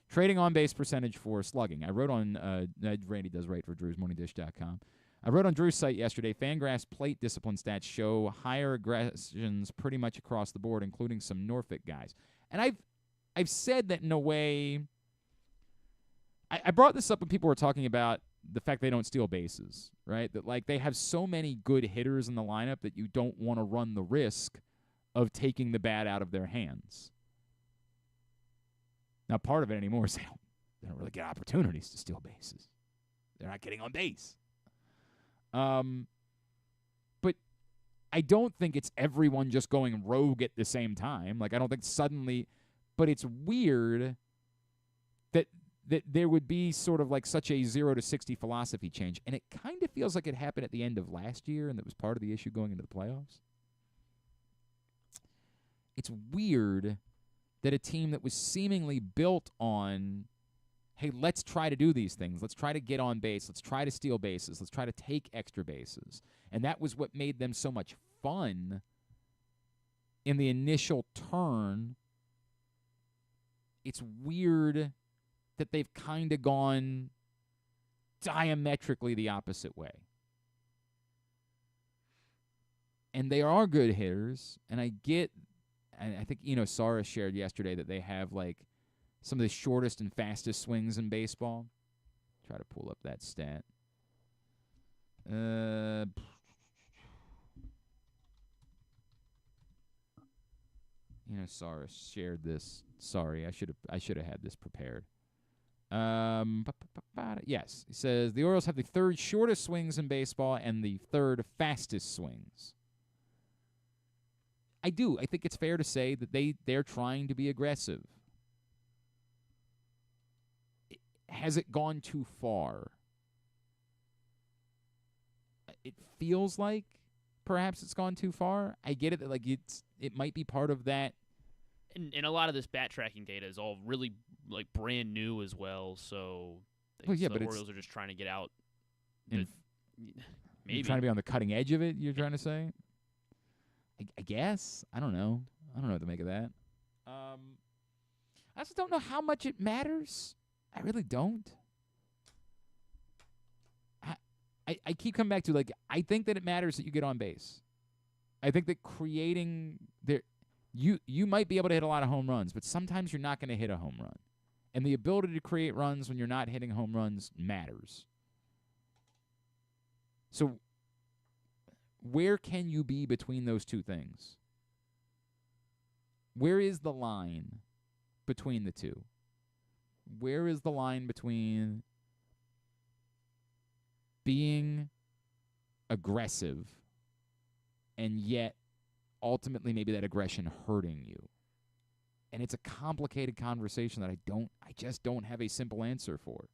Trading on-base percentage for slugging. I wrote on, Randy does write for Drew'sMorningDish.com. I wrote on Drew's site yesterday, Fangraph's plate discipline stats show higher aggressions pretty much across the board, including some Norfolk guys. And I've said that in a way, I brought this up when people were talking about the fact they don't steal bases, right? That, like, they have so many good hitters in the lineup that you don't want to run the risk of taking the bat out of their hands. Now, part of it anymore is they don't really get opportunities to steal bases. They're not getting on base. But I don't think it's everyone just going rogue at the same time. Like, I don't think suddenly, but it's weird that there would be sort of like such a 0 to 60 philosophy change. And it kind of feels like it happened at the end of last year, and that was part of the issue going into the playoffs. It's weird that a team that was seemingly built on, hey, let's try to do these things. Let's try to get on base. Let's try to steal bases. Let's try to take extra bases. And that was what made them so much fun in the initial turn. It's weird that they've kind of gone diametrically the opposite way. And they are good hitters, and I think Sara shared yesterday that they have like some of the shortest and fastest swings in baseball. Try to pull up that stat. Sara shared this. Sorry, I should have had this prepared. Yes, it says the Orioles have the third shortest swings in baseball and the third fastest swings. I think it's fair to say that they're trying to be aggressive. Has it gone too far? It feels like perhaps it's gone too far. I get it that like it might be part of that.
And a lot of this bat tracking data is all really like brand new as well. So
but
the Orioles are just trying to get out. Maybe
you're trying to be on the cutting edge of it. You're trying to say. I guess. I don't know. I don't know what to make of that. I also don't know how much it matters. I really don't. I keep coming back to, like, I think that it matters that you get on base. I think that creating you might be able to hit a lot of home runs, but sometimes you're not going to hit a home run. And the ability to create runs when you're not hitting home runs matters. So where can you be between those two things? Where is the line between the two? Where is the line between being aggressive and yet ultimately maybe that aggression hurting you? And it's a complicated conversation that I just don't have a simple answer for.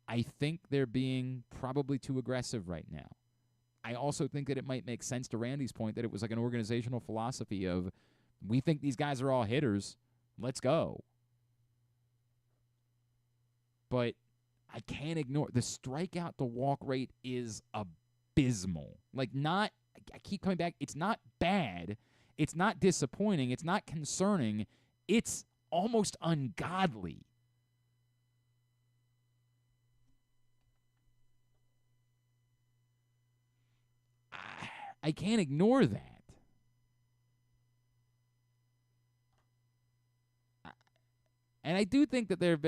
I think they're being probably too aggressive right now. I also think that it might make sense to Randy's point that it was like an organizational philosophy of, we think these guys are all hitters, let's go. But I can't ignore the strikeout to walk rate is abysmal. Like, I keep coming back, it's not bad, it's not disappointing, it's not concerning, it's almost ungodly. I can't ignore that. And I do think that they've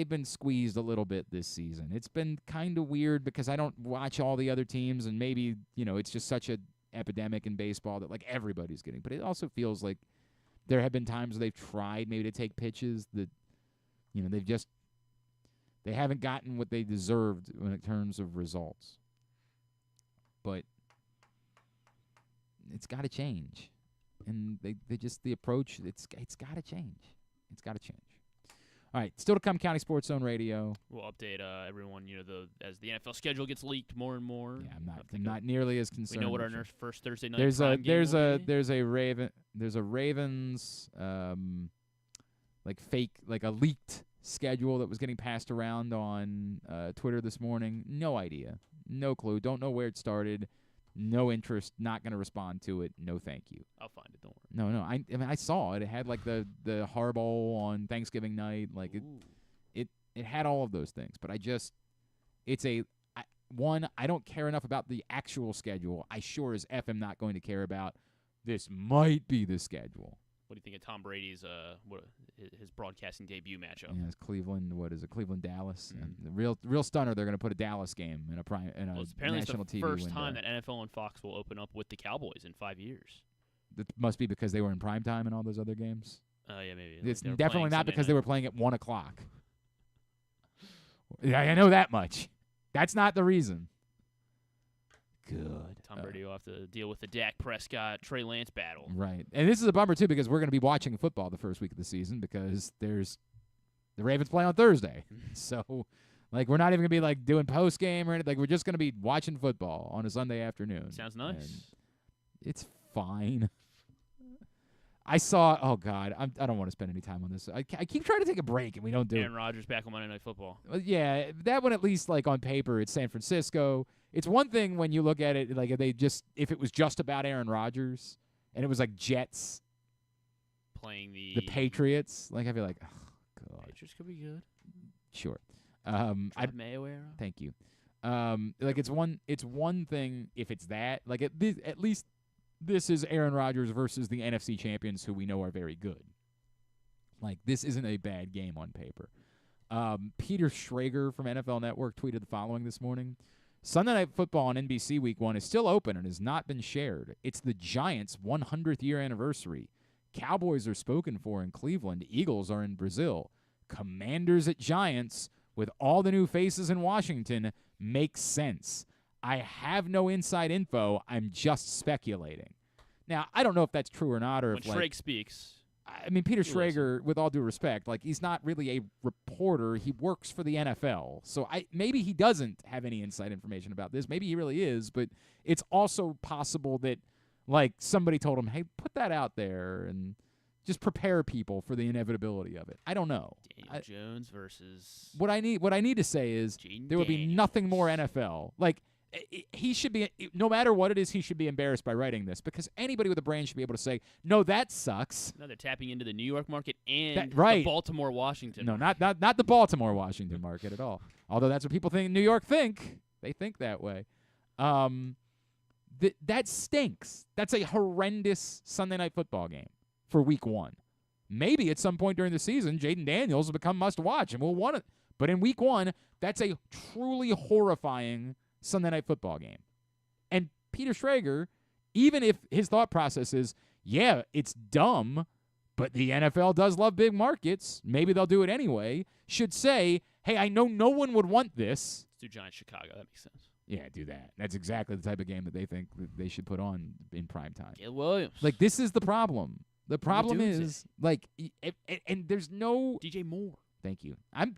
been squeezed a little bit this season. It's been kind of weird because I don't watch all the other teams, and maybe, it's just such an epidemic in baseball that, like, everybody's getting. But it also feels like there have been times where they've tried maybe to take pitches that, they haven't gotten what they deserved in terms of results. But it's got to change. And they just the approach. It's got to change. It's got to change. All right, still to come, County Sports Zone Radio.
We'll update everyone. As the NFL schedule gets leaked more and more.
Yeah, I'm not nearly as concerned.
We know what our first Thursday night
there's
prime game will be.
there's a Ravens like a leaked schedule that was getting passed around on Twitter this morning. No idea, no clue. Don't know where it started. No interest. Not going to respond to it. No, thank you.
I'll find it. Don't worry.
No. I mean, I saw it. It had like the Harbaugh on Thanksgiving night. Like it had all of those things. But I don't care enough about the actual schedule. I sure as F am not going to care about this might be the schedule.
What do you think of Tom Brady's his broadcasting debut matchup?
Yeah, it's Cleveland. What is it? Cleveland, Dallas. And the real stunner. They're going to put a Dallas game in a
apparently
national
it's the
TV
first
window.
time that NFL and Fox will open up with the Cowboys in 5 years.
That must be because they were in prime time in all those other games.
Yeah, maybe.
It's definitely not because they were playing at 1 o'clock. I know that much. That's not the reason. Good.
Tom Brady will have to deal with the Dak Prescott, Trey Lance battle.
Right. And this is a bummer, too, because we're going to be watching football the first week of the season because there's the Ravens play on Thursday. So, like, we're not even going to be, like, doing post-game or anything. Like, we're just going to be watching football on a Sunday afternoon.
Sounds nice.
And it's fine. I saw – oh, God. I don't want to spend any time on this. I keep trying to take a break, and we don't do
Aaron Rodgers back on Monday Night Football.
Yeah, that one at least, like, on paper, it's San Francisco. It's one thing when you look at it, like, if it was just about Aaron Rodgers and it was like Jets
playing the
Patriots, like, I'd be like, oh, God.
Patriots could be good.
Sure.
Mayo era.
Thank you. Like, it's one thing if it's that. Like, at least this is Aaron Rodgers versus the NFC champions who we know are very good. Like, this isn't a bad game on paper. Peter Schrager from NFL Network tweeted the following this morning. Sunday Night Football on NBC Week 1 is still open and has not been shared. It's the Giants' 100th year anniversary. Cowboys are spoken for in Cleveland. Eagles are in Brazil. Commanders at Giants, with all the new faces in Washington, makes sense. I have no inside info. I'm just speculating. Now, I don't know if that's true or not. Or
when
if,
Schrage speaks.
I mean, Peter Schrager, with all due respect, like, he's not really a reporter. He works for the NFL. So maybe he doesn't have any inside information about this. Maybe he really is. But it's also possible that, like, somebody told him, hey, put that out there and just prepare people for the inevitability of it. I don't know.
Daniel Jones versus
what I need to say is there would be nothing more NFL. Like, he should be, no matter what it is, he should be embarrassed by writing this because anybody with a brain should be able to say, no, that sucks.
No, they're tapping into the New York market and
right.
The Baltimore-Washington
market. No, not the Baltimore-Washington market at all. Although that's what people think in New York think. They think that way. That stinks. That's a horrendous Sunday Night Football game for Week 1. Maybe at some point during the season, Jaden Daniels will become must-watch and we'll want it. But in Week 1, that's a truly horrifying Sunday Night Football game. And Peter Schrager, even if his thought process is, yeah, it's dumb, but the NFL does love big markets, maybe they'll do it anyway, should say, hey, I know no one would want this.
Let's do Giants Chicago. That makes sense.
Yeah, do that. That's exactly the type of game that they think that they should put on in prime time.
Gil Williams.
Like, this is the problem. The problem is, like, and there's no
DJ Moore.
Thank you.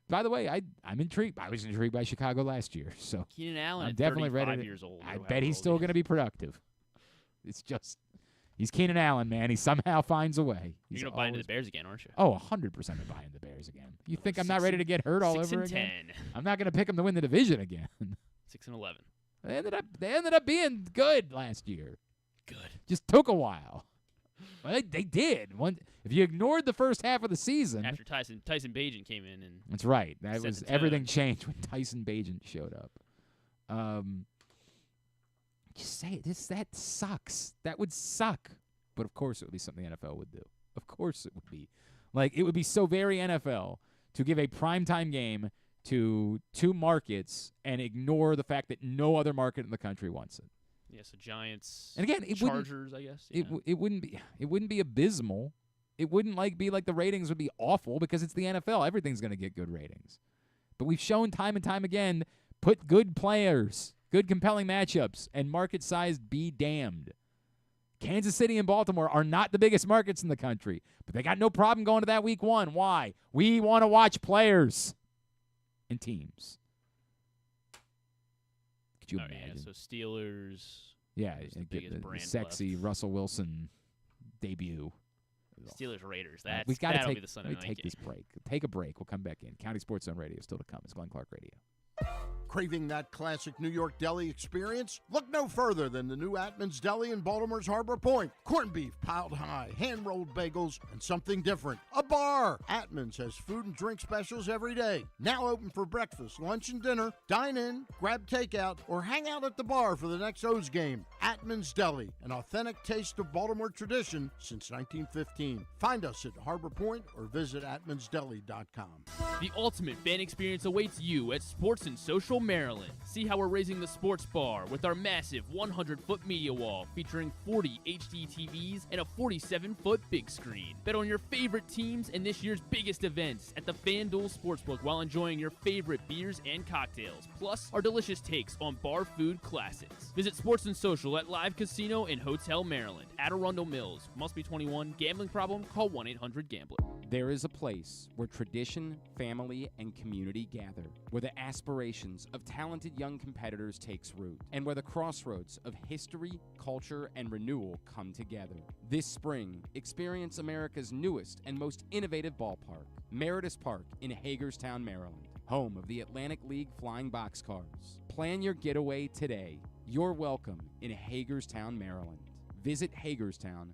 By the way, I'm intrigued. I was intrigued by Chicago last year, so
Keenan Allen.
I'm definitely ready.
Years old.
I bet he's still going to be productive. It's just he's Keenan Allen, man. He somehow finds a way.
You're going to buy into the Bears again, aren't you?
Oh, 100% to buy into the Bears again. You think I'm not ready to get hurt all over again?
6-10.
I'm not going to pick them to win the division again.
6-11.
They ended up being good last year.
Good.
Just took a while. Well, they did. If you ignored the first half of the season,
after Tyson Bagent came in, and
that's right. That was everything changed when Tyson Bagent showed up. Just say it. That sucks. That would suck. But of course, it would be something the NFL would do. Of course, it would be. Like, it would be so very NFL to give a primetime game to two markets and ignore the fact that no other market in the country wants it.
Yeah, so Giants,
and again,
Chargers, I guess.
Yeah. It wouldn't be abysmal. It wouldn't be like the ratings would be awful because it's the NFL. Everything's going to get good ratings. But we've shown time and time again, put good players, good compelling matchups, and market size be damned. Kansas City and Baltimore are not the biggest markets in the country, but they got no problem going to that week 1. Why? We want to watch players and teams. Could you imagine?
Yeah, so Steelers.
Yeah,
the biggest brand
sexy
left.
Russell Wilson debut.
Steelers Raiders.
We've got to
be the Sunday night
take
game.
this break. Take a break. We'll come back in. CountySports.Zone Radio still to come. It's Glenn Clark Radio.
Craving that classic New York deli experience? Look no further than the new Atman's Deli in Baltimore's Harbor Point. Corned beef piled high, hand-rolled bagels, and something different. A bar! Atman's has food and drink specials every day. Now open for breakfast, lunch, and dinner. Dine in, grab takeout, or hang out at the bar for the next O's game. Atman's Deli, an authentic taste of Baltimore tradition since 1915. Find us at Harbor Point or visit atmansdeli.com.
The ultimate fan experience awaits you at Sports and Social Maryland. See how we're raising the sports bar with our massive 100-foot media wall featuring 40 HD TVs and a 47-foot big screen. Bet on your favorite teams and this year's biggest events at the FanDuel Sportsbook while enjoying your favorite beers and cocktails, plus our delicious takes on bar food classics. Visit Sports and Social at Live Casino and Hotel Maryland at Arundel Mills. Must be 21. Gambling problem? Call 1-800-GAMBLER.
There is a place where tradition, family, and community gather, where the aspirations of talented young competitors takes root, and where the crossroads of history, culture, and renewal come together. This spring, experience America's newest and most innovative ballpark, Meritus Park in Hagerstown, Maryland, home of the Atlantic League Flying Boxcars. Plan your getaway today. You're welcome in Hagerstown, Maryland. Visit Hagerstown.com.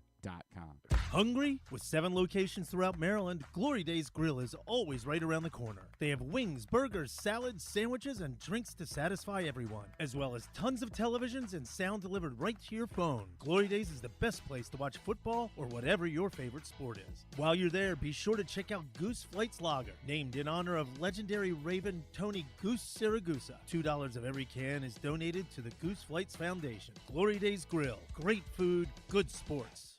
Hungry? With 7 locations throughout Maryland, Glory Days Grill is always right around the corner. They have wings, burgers, salads, sandwiches, and drinks to satisfy everyone, as well as tons of televisions and sound delivered right to your phone. Glory Days is the best place to watch football or whatever your favorite sport is. While you're there, be sure to check out Goose Flights Lager, named in honor of legendary Raven Tony Goose Siragusa. $2 of every can is donated to the Goose Flights Foundation. Glory Days Grill. Great food, good sports.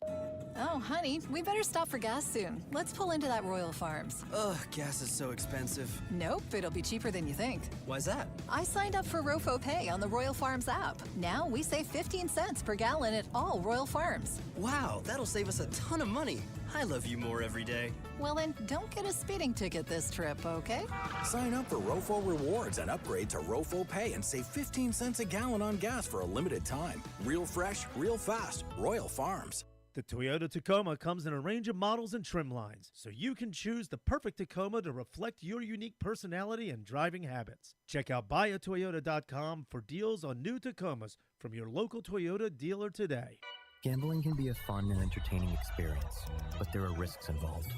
Oh, honey, we better stop for gas soon. Let's pull into that Royal Farms.
Ugh, gas is so expensive.
Nope, it'll be cheaper than you think.
Why's that?
I signed up for Rofo Pay on the Royal Farms app. Now we save 15 cents per gallon at all Royal Farms.
Wow, that'll save us a ton of money. I love you more every day.
Well, then don't get a speeding ticket this trip, okay?
Sign up for Rofo Rewards and upgrade to Rofo Pay and save 15 cents a gallon on gas for a limited time. Real fresh, real fast. Royal Farms.
The Toyota Tacoma comes in a range of models and trim lines, so you can choose the perfect Tacoma to reflect your unique personality and driving habits. Check out buyatoyota.com for deals on new Tacomas from your local Toyota dealer today.
Gambling can be a fun and entertaining experience, but there are risks involved.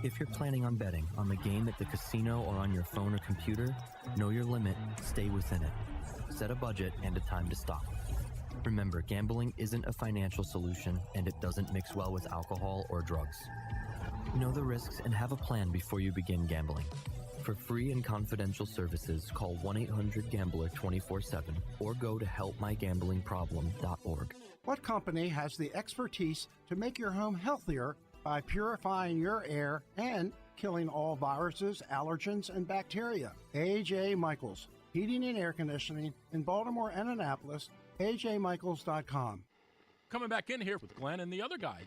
If you're planning on betting on the game at the casino or on your phone or computer, know your limit, stay within it. Set a budget and a time to stop. Remember, gambling isn't a financial solution, and it doesn't mix well with alcohol or drugs. Know the risks and have a plan before you begin gambling. For free and confidential services, call 1-800-GAMBLER 24/7 or go to helpmygamblingproblem.org.
What company has the expertise to make your home healthier by purifying your air and killing all viruses, allergens, and bacteria? A.J. Michaels, Heating and Air Conditioning in Baltimore and Annapolis. AJMichaels.com.
Coming back in here with Glenn and the other guy,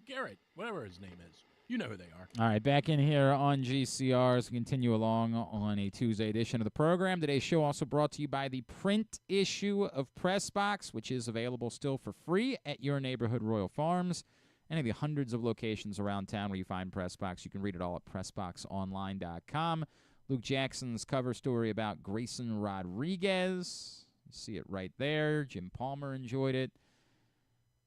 Garrett, whatever his name is. You know who they are.
All right, back in here on GCR as we continue along on a Tuesday edition of the program. Today's show also brought to you by the print issue of Press Box, which is available still for free at your neighborhood Royal Farms. Any of the hundreds of locations around town where you find Press Box, you can read it all at PressBoxOnline.com. Luke Jackson's cover story about Grayson Rodriguez. See it right there. Jim Palmer enjoyed it.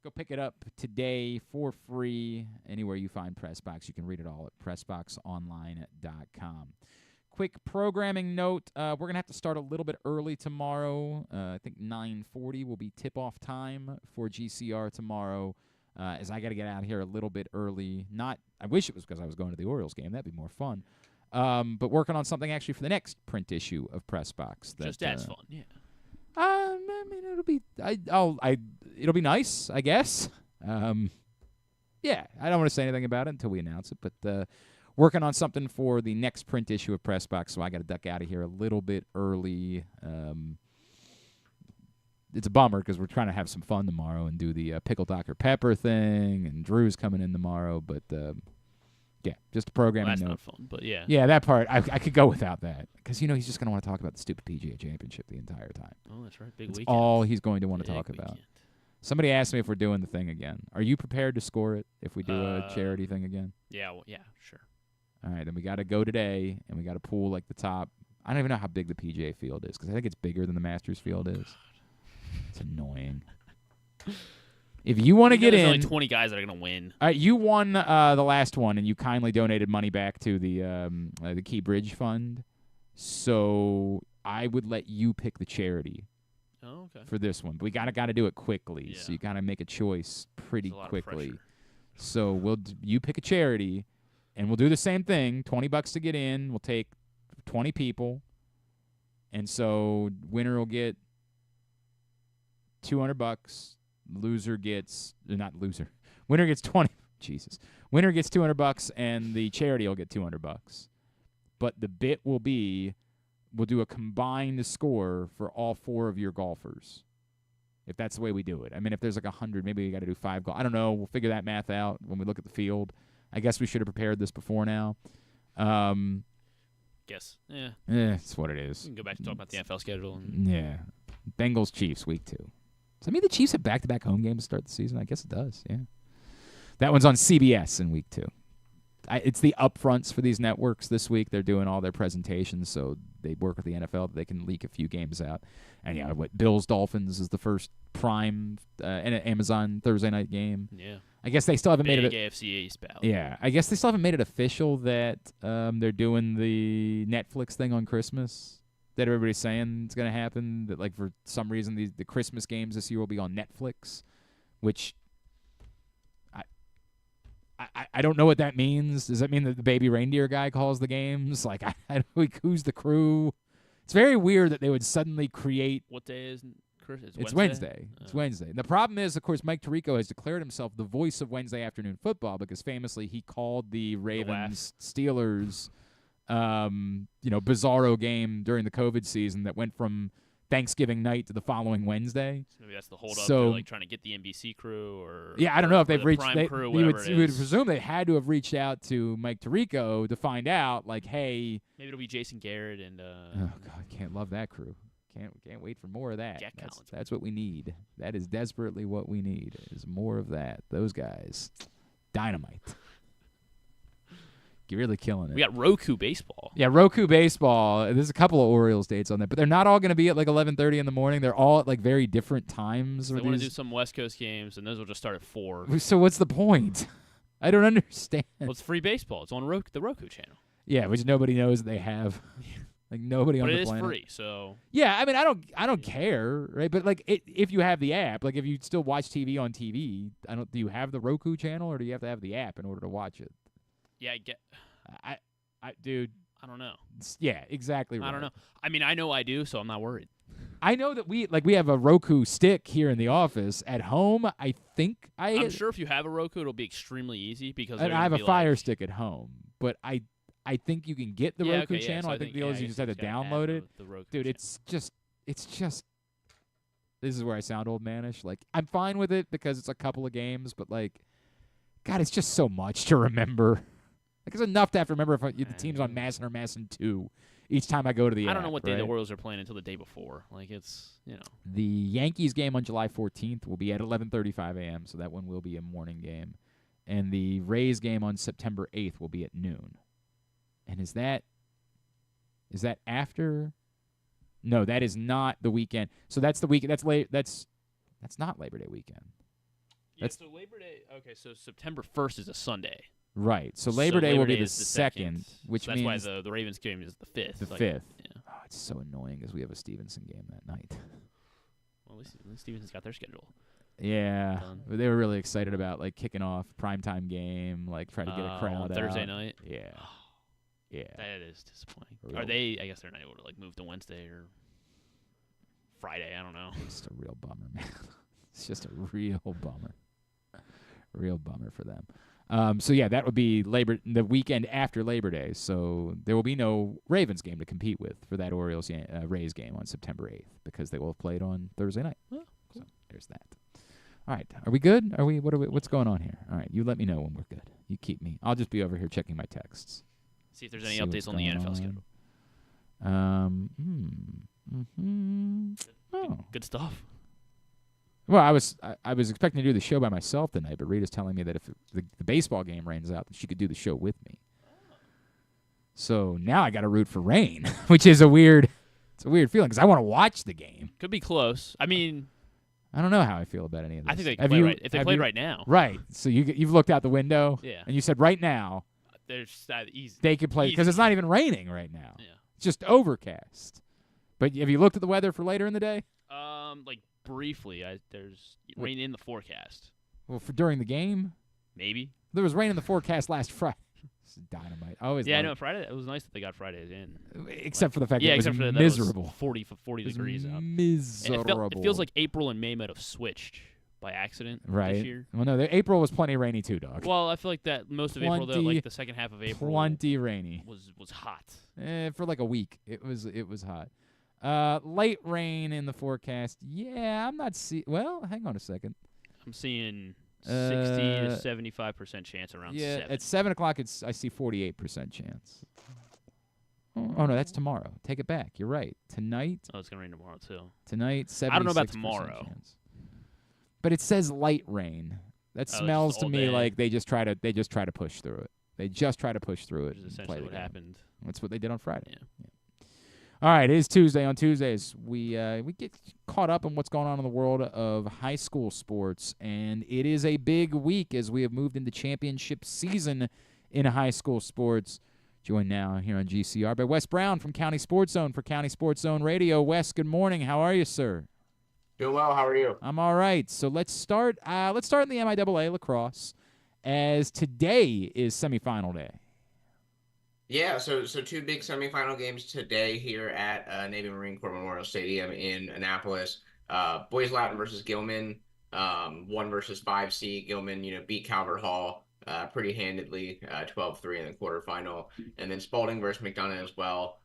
Go pick it up today for free. Anywhere you find Press Box, you can read it all at PressBoxOnline.com. Quick programming note, we're going to have to start a little bit early tomorrow. I think 9:40 will be tip-off time for GCR tomorrow, as I got to get out here a little bit early. I wish it was because I was going to the Orioles game. That'd be more fun. But working on something actually for the next print issue of Press Box.
Just as fun, yeah.
I mean, it'll be nice, I guess. Yeah, I don't want to say anything about it until we announce it, but working on something for the next print issue of Press Box, so I got to duck out of here a little bit early. it's a bummer because we're trying to have some fun tomorrow and do the pickle Dr. Pepper thing, and Drew's coming in tomorrow. But yeah, just a programming
that's
note.
not fun, but yeah.
Yeah, that part I could go without that because he's just going to want to talk about the stupid PGA Championship the entire time.
Oh, that's right, big
That's
weekend.
all he's going to want to
Big
talk
weekend.
about. Somebody asked me if we're doing the thing again. Are you prepared to score it if we do a charity thing again?
Yeah, yeah, sure.
All right, then we got to go today, and we got to pool like the top. I don't even know how big the PGA field is because I think it's bigger than the Masters field is. It's annoying. If you want to get
there's
in,
only 20 guys that are going to win.
all right, you won the last one, and you kindly donated money back to the Key Bridge Fund. So I would let you pick the charity.
Oh, okay.
For this one, but we got to do it quickly.
Yeah.
So you got to make a choice pretty
There's a lot of
quickly.
pressure.
So you pick a charity, and we'll do the same thing. $20 to get in. We'll take 20 people, and so winner will get $200. Loser gets winner gets 20. Jesus, winner gets $200, and the charity will get $200. But the bit will be, we'll do a combined score for all 4 of your golfers. If that's the way we do it. I mean, if there's like 100, maybe we got to do 5 golf. I don't know. We'll figure that math out when we look at the field. I guess we should have prepared this before now.
Guess. Yeah.
It's what it is.
We can go back to talk about the NFL schedule. And
Yeah. Bengals Chiefs week 2. Does that mean the Chiefs have back-to-back home games to start the season? I guess it does. Yeah. That one's on CBS in week 2. It's the upfronts for these networks this week. They're doing all their presentations, so they work with the NFL that they can leak a few games out. And yeah, Bills Dolphins is the first prime Amazon Thursday night game.
Yeah.
I guess they still haven't made it.
Big AFC East battle.
Yeah, I guess they still haven't made it official that they're doing the Netflix thing on Christmas. That everybody's saying it's going to happen. That like for some reason the Christmas games this year will be on Netflix, which. I don't know what that means. Does that mean that the baby reindeer guy calls the games? Like, who's the crew? It's very weird that they would suddenly create.
What day is Chris?
It's Wednesday. It's Wednesday. And the problem is, of course, Mike Tirico has declared himself the voice of Wednesday afternoon football because famously he called the Ravens Steelers, bizarro game during the COVID season that went from Thanksgiving night to the following Wednesday.
So maybe that's the hold up.
So,
they're like trying to get the NBC crew or
I don't know if they've reached.
Crew,
you would presume they had to have reached out to Mike Tirico to find out, like, hey,
maybe it'll be Jason Garrett and.
Oh God, can't love that crew. Can't wait for more of that.
Jack
That's what we need. That is desperately what we need. Is more of that. Those guys, dynamite. You're really killing it.
We got Roku baseball.
Yeah, Roku baseball. There's a couple of Orioles dates on that, but they're not all going to be at like 11:30 in the morning. They're all at like very different times.
They want to do some West Coast games, and those will just start at 4.
So what's the point? I don't understand.
Well, it's free baseball. It's on the Roku channel.
Yeah, which nobody knows they have. Like nobody on the planet.
But it is free, so.
Yeah, I mean, I don't care, right? But like, if you have the app, like if you still watch TV on TV, do you have the Roku channel, or do you have to have the app in order to watch it?
Yeah, I get.
Dude.
I don't know.
Yeah, exactly right.
I don't know. I mean, I know I do, so I'm not worried.
I know that we have a Roku stick here in the office. At home, I think
I'm sure if you have a Roku, it'll be extremely easy because.
I have a Fire Stick at home, but I think you can get the Roku channel.
So
I think the others you just have to download it. Dude, it's just. This is where I sound old manish. Like I'm fine with it because it's a couple of games, but like, God, it's just so much to remember. Like it's enough to have to remember if the team's on Masson or Masson 2 each time I go to the app.
I don't know what day
right?
the Orioles are playing until the day before. Like it's
The Yankees game on July 14th will be at 11:35 a.m. So that one will be a morning game, and the Rays game on September 8th will be at noon. And is that after? No, that is not the weekend. So that's the weekend. That's not Labor Day weekend.
Yeah, so Labor Day. Okay, so September 1st is a Sunday.
Right. So Labor Day will be the 2nd, which
so
means
that's why the Ravens game is the 5th.
The 5th. Yeah. Oh, it's so annoying because we have a Stevenson game that night.
Well, at least Stevenson's got their schedule.
Yeah, but they were really excited about like kicking off primetime game, like trying to get a crowd out.
Thursday night.
Yeah. Yeah.
That is disappointing. Are they? I guess they're not able to like move to Wednesday or Friday. I don't know.
It's just a real bummer, man. It's just a real bummer. Real bummer for them. So yeah, that would be the weekend after Labor Day. So there will be no Ravens game to compete with for that Orioles Rays game on September 8th because they will have played on Thursday night.
Oh, cool.
So there's that. All right, are we good? What's going on here? All right, you let me know when we're good. You keep me. I'll just be over here checking my texts.
See if there's any updates on the NFL schedule. Good stuff.
Well, I was expecting to do the show by myself tonight, but Rita's telling me that if the baseball game rains out, that she could do the show with me. So now I got to root for rain, which is a weird feeling because I want to watch the game.
Could be close. I mean,
I don't know how I feel about any of this.
I think they play right. If they played right now,
right? So you've looked out the window,
yeah,
and you said right now,
there's that easy.
They could play because it's not even raining right now.
Yeah,
it's just overcast. But have you looked at the weather for later in the day?
Like briefly, there's rain in the forecast.
Well, for during the game,
maybe
there was rain in the forecast last Friday. This is dynamite.
I know Friday. It was nice that they got Fridays in,
except for the fact that it was miserable.
40 degrees out.
Miserable.
It feels like April and May might have switched by accident this year.
Well, no, April was plenty rainy too, dog.
Well, I feel like that most of April, like the second half of April,
plenty rainy.
Was hot.
For like a week, it was hot. Light rain in the forecast. Yeah, I'm not Well, hang on a second.
I'm seeing 60 to 75% chance around 7.
At 7 o'clock, I see 48% chance. Oh no, that's tomorrow. Take it back. You're right. Tonight.
Oh, it's gonna rain tomorrow too.
Tonight, 76%
I don't know about tomorrow.
Chance. But it says light rain. That smells to me like they just try to push through it. They just try to push through it.
Which is essentially what happened.
That's what they did on Friday.
Yeah.
All right, it is Tuesday. On Tuesdays, we get caught up in what's going on in the world of high school sports, and it is a big week as we have moved into championship season in high school sports. Joined now here on GCR by Wes Brown from CountySports.Zone for CountySports.Zone Radio. Wes, good morning. How are you, sir?
Doing well. How are you?
I'm all right. So let's start. Let's start in the MIAA lacrosse, as today is semifinal day.
Yeah, so 2 big semifinal games today here at Navy Marine Corps Memorial Stadium in Annapolis. Boys Latin versus Gilman, 1 versus 5 seed. Gilman, beat Calvert Hall pretty handedly, 12-3 in the quarterfinal, and then Spalding versus McDonough as well.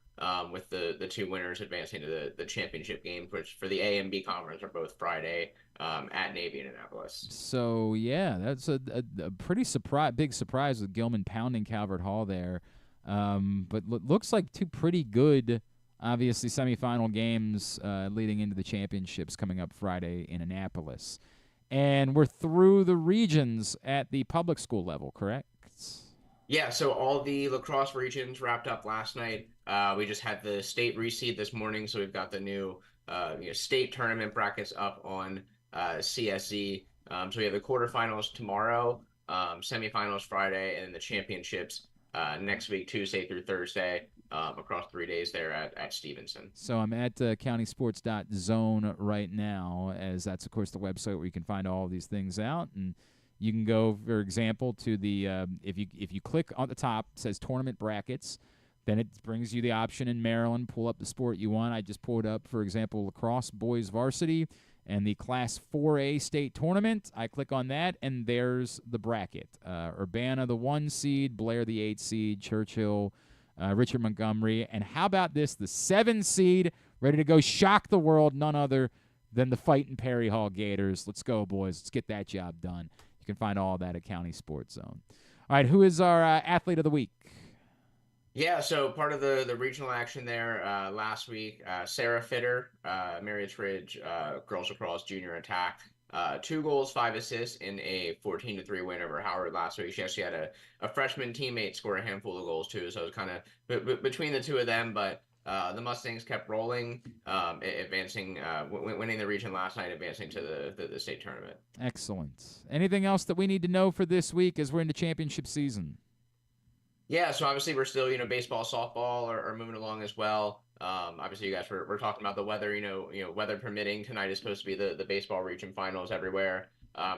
With the 2 winners advancing to the championship game, which for the A and B conference are both Friday at Navy in Annapolis.
So yeah, that's a pretty big surprise with Gilman pounding Calvert Hall there. But looks like 2 pretty good, obviously, semifinal games leading into the championships coming up Friday in Annapolis. And we're through the regions at the public school level, correct?
Yeah, so all the lacrosse regions wrapped up last night. We just had the state reseed this morning, so we've got the new state tournament brackets up on CSZ. So we have the quarterfinals tomorrow, semifinals Friday, and then the championships next week, Tuesday through Thursday, across 3 days there at Stevenson.
So I'm at CountySports.Zone right now, as that's, of course, the website where you can find all of these things out. And you can go, for example, to the if you click on the top, it says tournament brackets. Then it brings you the option in Maryland. Pull up the sport you want. I just pulled up, for example, lacrosse boys varsity and the Class 4A state tournament. I click on that, and there's the bracket. Urbana, the 1 seed, Blair, the 8 seed, Churchill, Richard Montgomery. And how about this? The 7 seed, ready to go shock the world, none other than the Fightin' Perry Hall Gators. Let's go, boys. Let's get that job done. You can find all that at County Sports Zone. All right, who is our athlete of the week?
Yeah, so part of the regional action there last week, Sarah Fitter, Marriott Ridge girls lacrosse junior attack, 2 goals, 5 assists in a 14-3 win over Howard last week. She actually had a freshman teammate score a handful of goals too, so it was kind of between the 2 of them, but the Mustangs kept rolling, advancing, winning the region last night, advancing to the state tournament.
Excellent. Anything else that we need to know for this week as we're into championship season?
Yeah, so obviously we're still, baseball, softball are moving along as well. Obviously you guys were talking about the weather, weather permitting. Tonight is supposed to be the baseball region finals everywhere.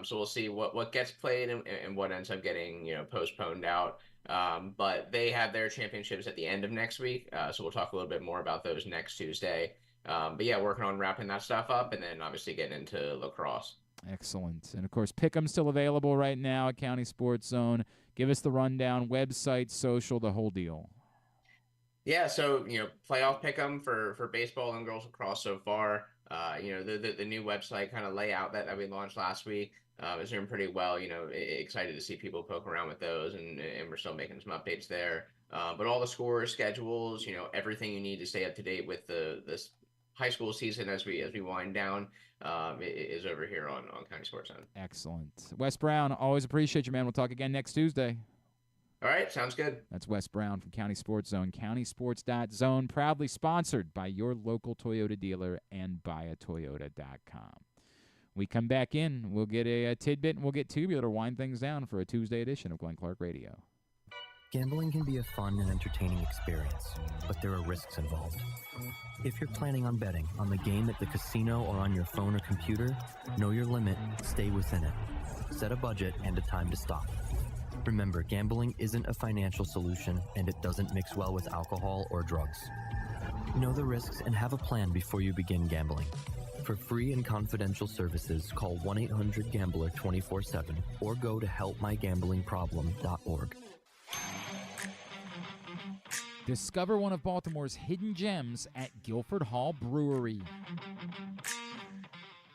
So we'll see what gets played and what ends up getting, postponed out. But they have their championships at the end of next week. So we'll talk a little bit more about those next Tuesday. But yeah, working on wrapping that stuff up and then obviously getting into lacrosse.
Excellent. And, of course, Pick'em's still available right now at County Sports Zone. Give us the rundown, website, social, the whole deal.
Yeah, so, playoff pick'em for baseball and girls lacrosse so far. The new website kind of layout that we launched last week is doing pretty well. Excited to see people poke around with those, and we're still making some updates there. But all the scores, schedules, everything you need to stay up to date with this high school season as we wind down is over here on County Sports Zone.
Excellent. Wes Brown, always appreciate you, man. We'll talk again next Tuesday.
All right, sounds good.
That's Wes Brown from County Sports Zone. CountySports.Zone, proudly sponsored by your local Toyota dealer and buyatoyota.com. We come back in, we'll get a tidbit, and we'll get Tubular to wind things down for a Tuesday edition of Glenn Clark Radio.
Gambling can be a fun and entertaining experience, but there are risks involved. If you're planning on betting on the game at the casino or on your phone or computer, know your limit, stay within it. Set a budget and a time to stop. Remember, gambling isn't a financial solution, and it doesn't mix well with alcohol or drugs. Know the risks and have a plan before you begin gambling. For free and confidential services, call 1-800-GAMBLER 24/7 or go to helpmygamblingproblem.org.
Discover one of Baltimore's hidden gems at Guilford Hall Brewery.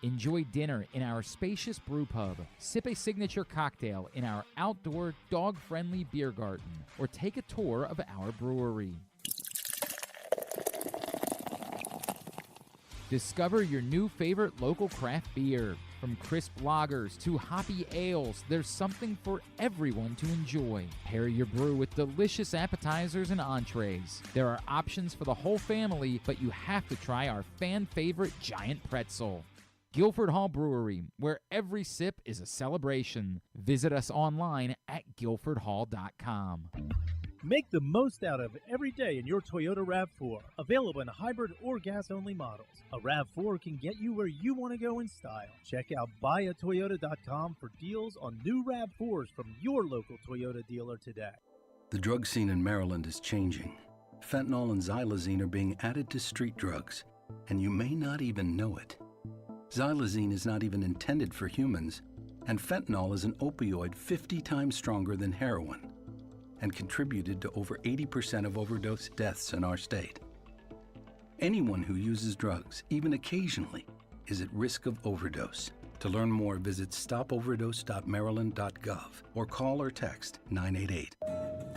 Enjoy dinner in our spacious brew pub, sip a signature cocktail in our outdoor, dog-friendly beer garden, or take a tour of our brewery. Discover your new favorite local craft beer. From crisp lagers to hoppy ales, there's something for everyone to enjoy. Pair your brew with delicious appetizers and entrees. There are options for the whole family, but you have to try our fan-favorite giant pretzel. Guilford Hall Brewery, where every sip is a celebration. Visit us online at guilfordhall.com.
Make the most out of every day in your Toyota RAV4. Available in hybrid or gas-only models. A RAV4 can get you where you want to go in style. Check out buyatoyota.com for deals on new RAV4s from your local Toyota dealer today.
The drug scene in Maryland is changing. Fentanyl and xylazine are being added to street drugs, and you may not even know it. Xylazine is not even intended for humans, and fentanyl is an opioid 50 times stronger than heroin and contributed to over 80% of overdose deaths in our state. Anyone who uses drugs, even occasionally, is at risk of overdose. To learn more, visit stopoverdose.maryland.gov or call or text 988.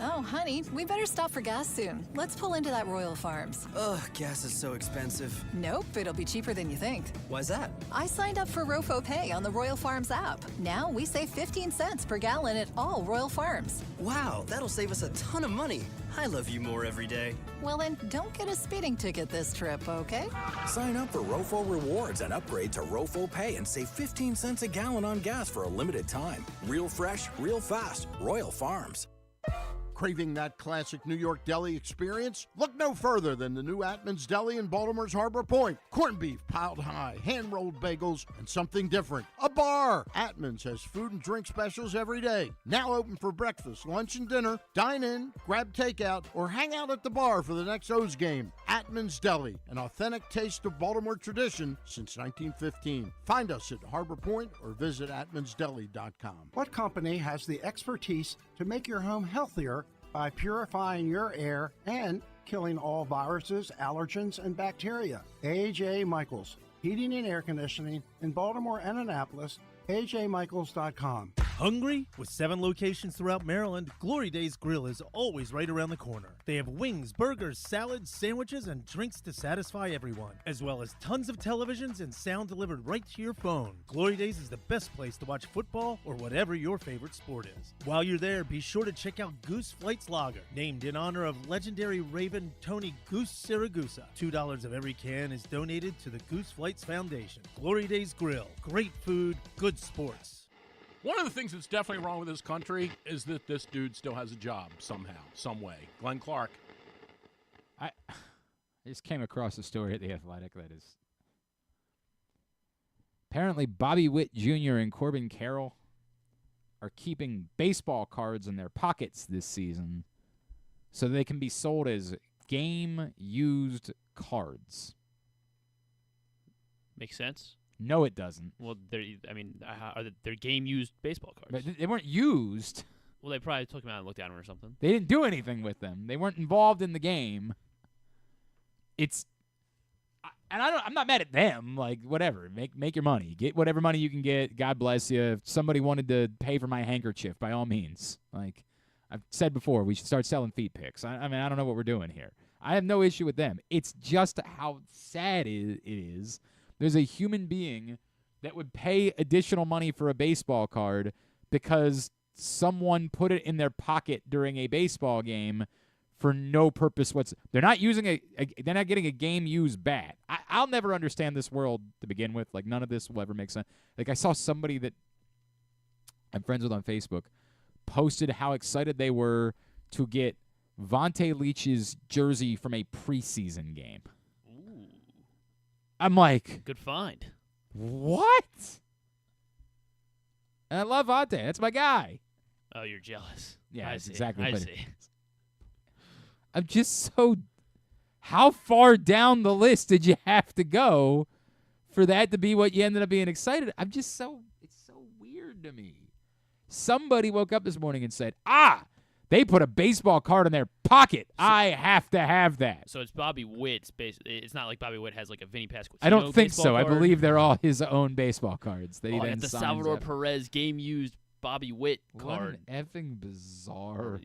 Oh, honey, we better stop for gas soon. Let's pull into that Royal Farms.
Ugh, gas is so expensive.
Nope, it'll be cheaper than you think.
Why's that?
I signed up for Rofo Pay on the Royal Farms app. Now we save 15 cents per gallon at all Royal Farms.
Wow, that'll save us a ton of money. I love you more every day.
Well, then don't get a speeding ticket this trip, okay?
Sign up for Rofo Rewards and upgrade to Rofo Pay and save 15 cents a gallon on gas for a limited time. Real fresh, real fast. Royal Farms.
Craving that classic New York deli experience? Look no further than the new Atman's Deli in Baltimore's Harbor Point. Corned beef piled high, hand-rolled bagels, and something different. A bar! Atman's has food and drink specials every day. Now open for breakfast, lunch, and dinner. Dine in, grab takeout, or hang out at the bar for the next O's game. Atman's Deli, an authentic taste of Baltimore tradition since 1915. Find us at Harbor Point or visit atmansdeli.com.
What company has the expertise to make your home healthier by purifying your air and killing all viruses, allergens, and bacteria? A.J. Michaels, Heating and Air Conditioning in Baltimore and Annapolis. AJMichaels.com.
Hungry? With 7 locations throughout Maryland, Glory Days Grill is always right around the corner. They have wings, burgers, salads, sandwiches, and drinks to satisfy everyone, as well as tons of televisions and sound delivered right to your phone. Glory Days is the best place to watch football or whatever your favorite sport is. While you're there, be sure to check out Goose Flight's Lager, named in honor of legendary Raven Tony Goose Siragusa. $2 of every can is donated to the Goose Flights Foundation. Glory Days Grill. Great food, good sports.
One of the things that's definitely wrong with this country is that this dude still has a job somehow, some way. Glenn Clark.
I just came across a story at The Athletic that is... Apparently, Bobby Witt Jr. and Corbin Carroll are keeping baseball cards in their pockets this season so they can be sold as game-used cards.
Makes sense.
No, it doesn't.
Well, they're game-used baseball cards.
But they weren't used.
Well, they probably took them out and looked at them or something.
They didn't do anything with them. They weren't involved in the game. I'm not mad at them. Like, whatever. Make your money. Get whatever money you can get. God bless you. If somebody wanted to pay for my handkerchief, by all means. Like I've said before, we should start selling feet pics. I mean, I don't know what we're doing here. I have no issue with them. It's just how sad it is. There's a human being that would pay additional money for a baseball card because someone put it in their pocket during a baseball game for no purpose whatsoever. They're not using they're not getting a game-used bat. I'll never understand this world to begin with. Like, none of this will ever make sense. Like, I saw somebody that I'm friends with on Facebook posted how excited they were to get Vontae Leach's jersey from a preseason game.
Ooh.
I'm like,
good find.
What? And I love Vontae. That's my guy.
Oh, you're jealous.
Yeah,
I
that's
see.
exactly
I
what
see.
I'm just so. How far down the list did you have to go for that to be what you ended up being excited? It's so weird to me. Somebody woke up this morning and said, they put a baseball card in their pocket. I have to have that.
So it's Bobby Witt's base. It's not like Bobby Witt has like a Vinny Pasquantino.
I don't think so.
card.
I believe they're all his own baseball cards. They then
got the
signs
Salvador
out.
Perez game-used Bobby Witt card.
What an effing bizarre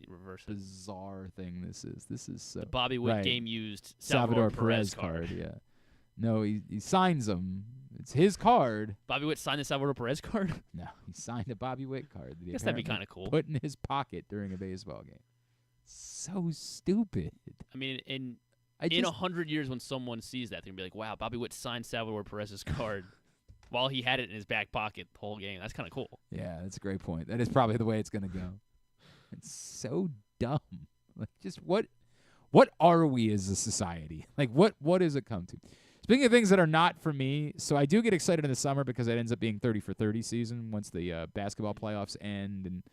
thing this is. This is so.
The Bobby Witt
right.
game-used
Salvador Perez card. Yeah. No, he signs them. It's his card.
Bobby Witt signed the Salvador Perez card?
No, he signed a Bobby Witt card. That
I guess that'd be kind of cool.
Put in his pocket during a baseball game. So stupid.
I mean, in 100 years when someone sees that, they're going to be like, wow, Bobby Witt signed Salvador Perez's card while he had it in his back pocket the whole game. That's kind of cool.
Yeah, that's a great point. That is probably the way it's going to go. It's so dumb. Like, just what are we as a society? Like, what does it come to? Speaking of things that are not for me, so I do get excited in the summer because it ends up being 30 for 30 season once the basketball playoffs end and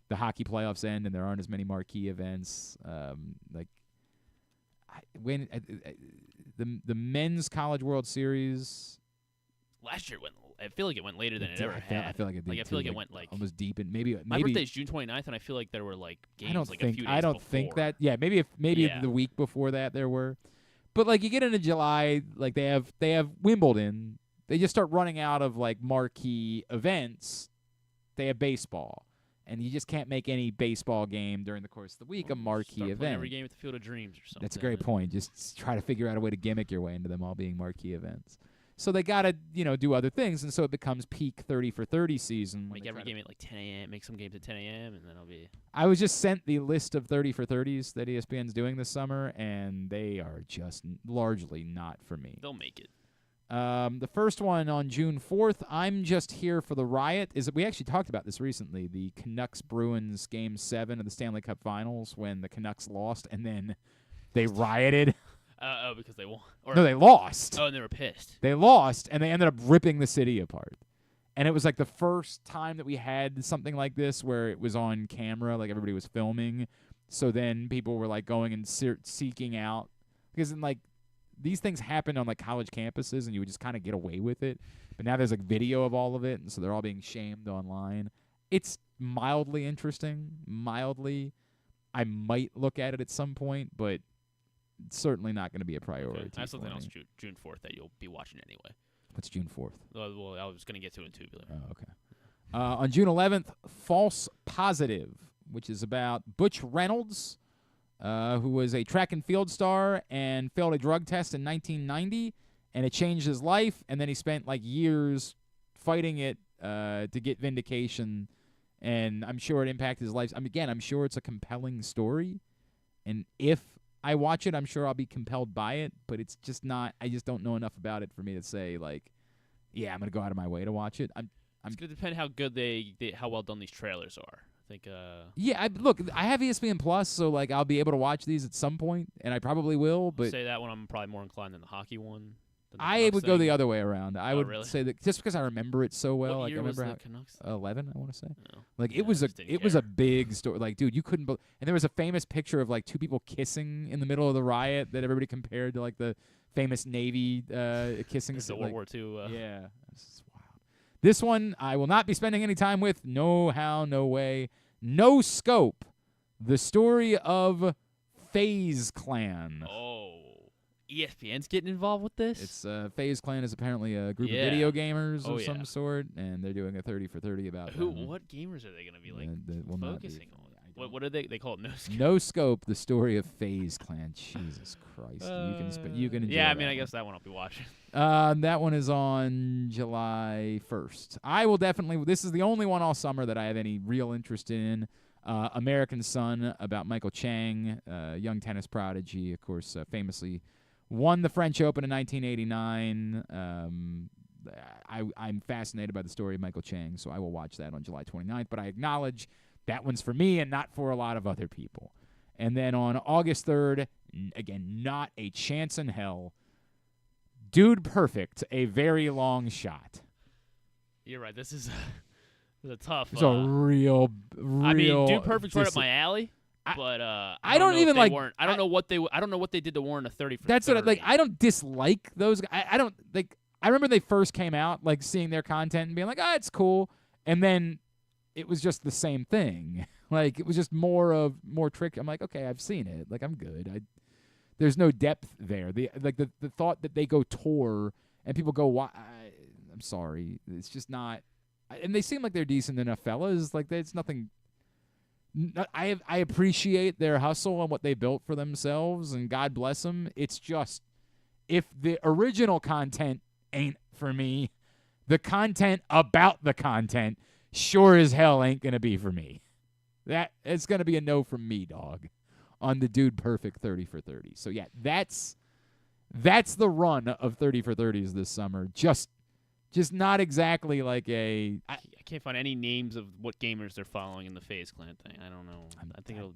the hockey playoffs end and there aren't as many marquee events. The men's College World Series
last year I feel like it went later than it ever had.
I feel like it did.
I feel like it went like
almost deep in maybe.
My birthday's June 29th, and I feel like there were like games a few days before.
I don't think that. Yeah, maybe the week before that there were. But like you get into July, like they have Wimbledon. They just start running out of like marquee events. They have baseball, and you just can't make any baseball game during the course of the week a marquee event.
Every game at the Field of Dreams or something.
That's a great point. Just try to figure out a way to gimmick your way into them all being marquee events. So they got to, do other things, and so it becomes peak 30 for 30 season.
Make every game at like 10 a.m., make some games at 10 a.m., and then I'll be...
I was just sent the list of 30 for 30s that ESPN's doing this summer, and they are just largely not for me.
They'll make it.
The first one on June 4th, I'm just here for the riot. We actually talked about this recently, the Canucks-Bruins Game 7 of the Stanley Cup Finals when the Canucks lost, and then they rioted.
Because they won.
No, they lost.
Oh, and they were pissed.
They lost, and they ended up ripping the city apart. And it was like the first time that we had something like this where it was on camera, like everybody was filming. So then people were like going and seeking out. Because like these things happened on like college campuses, and you would just kind of get away with it. But now there's like video of all of it, and so they're all being shamed online. It's mildly interesting. Mildly. I might look at it at some point, but it's certainly not going to be a priority.
Okay. I have something else June 4th that you'll be watching anyway.
What's June 4th?
Well, I was going to get to it too.
Oh, okay. On June 11th, False Positive, which is about Butch Reynolds, who was a track and field star and failed a drug test in 1990, and it changed his life, and then he spent like years fighting it to get vindication, and I'm sure it impacted his life. I'm sure it's a compelling story, and if I watch it, I'm sure I'll be compelled by it, but it's just not. I just don't know enough about it for me to say like, yeah, I'm gonna go out of my way to watch it.
It's gonna depend how good how well done these trailers are. I think.
Yeah, look, I have ESPN Plus, so like I'll be able to watch these at some point, and I probably will. But
say that one, I'm probably more inclined than the hockey one.
I would go the other way around. I would
really?
say that just because I remember it so well.
What year
like I remember
was the Canucks?
11, I want to say.
No.
Like it was a big story. Like, dude, you couldn't. And there was a famous picture of like two people kissing in the middle of the riot that everybody compared to like the famous Navy kissing.
It's the World War II.
Yeah, this is wild. This one I will not be spending any time with. No how, no way, no scope. The story of FaZe Clan.
Oh, ESPN's getting involved with this?
It's FaZe Clan is apparently a group of video gamers of some sort, and they're doing a 30 for 30 about
what gamers are they going to be focusing on? What do they call it? No scope.
No scope. The story of FaZe Clan. Jesus Christ! You can enjoy.
Yeah, I
that
mean, I
one.
guess that one I'll be watching.
That one is on July 1st. I will definitely. This is the only one all summer that I have any real interest in. American Son, about Michael Chang, young tennis prodigy, of course, famously won the French Open in 1989. I'm fascinated by the story of Michael Chang, so I will watch that on July 29th. But I acknowledge that one's for me and not for a lot of other people. And then on August 3rd, again, not a chance in hell, Dude Perfect, a very long shot.
You're right. This is a tough.
It's a real.
I mean, Dude Perfect's right up my alley. But
I don't even like.
I don't know what they did to warrant a 30 for.
That's
30.
what I don't dislike those. I don't like. I remember they first came out, like seeing their content and being like, it's cool, and then it was just the same thing. Like it was just more trick. I'm like, okay, I've seen it. Like I'm good. There's no depth there. The thought that they go tour and people go, why? I'm sorry, it's just not. And they seem like they're decent enough fellas. Like it's nothing. I appreciate their hustle and what they built for themselves, and God bless them. It's just if the original content ain't for me, the content about the content sure as hell ain't gonna be for me. That it's gonna be a no from me, dog, on the Dude Perfect 30 for 30. So yeah, that's the run of 30 for 30s this summer. Just not exactly like a.
I can't find any names of what gamers they're following in the FaZe Clan thing. I don't know. I think it'll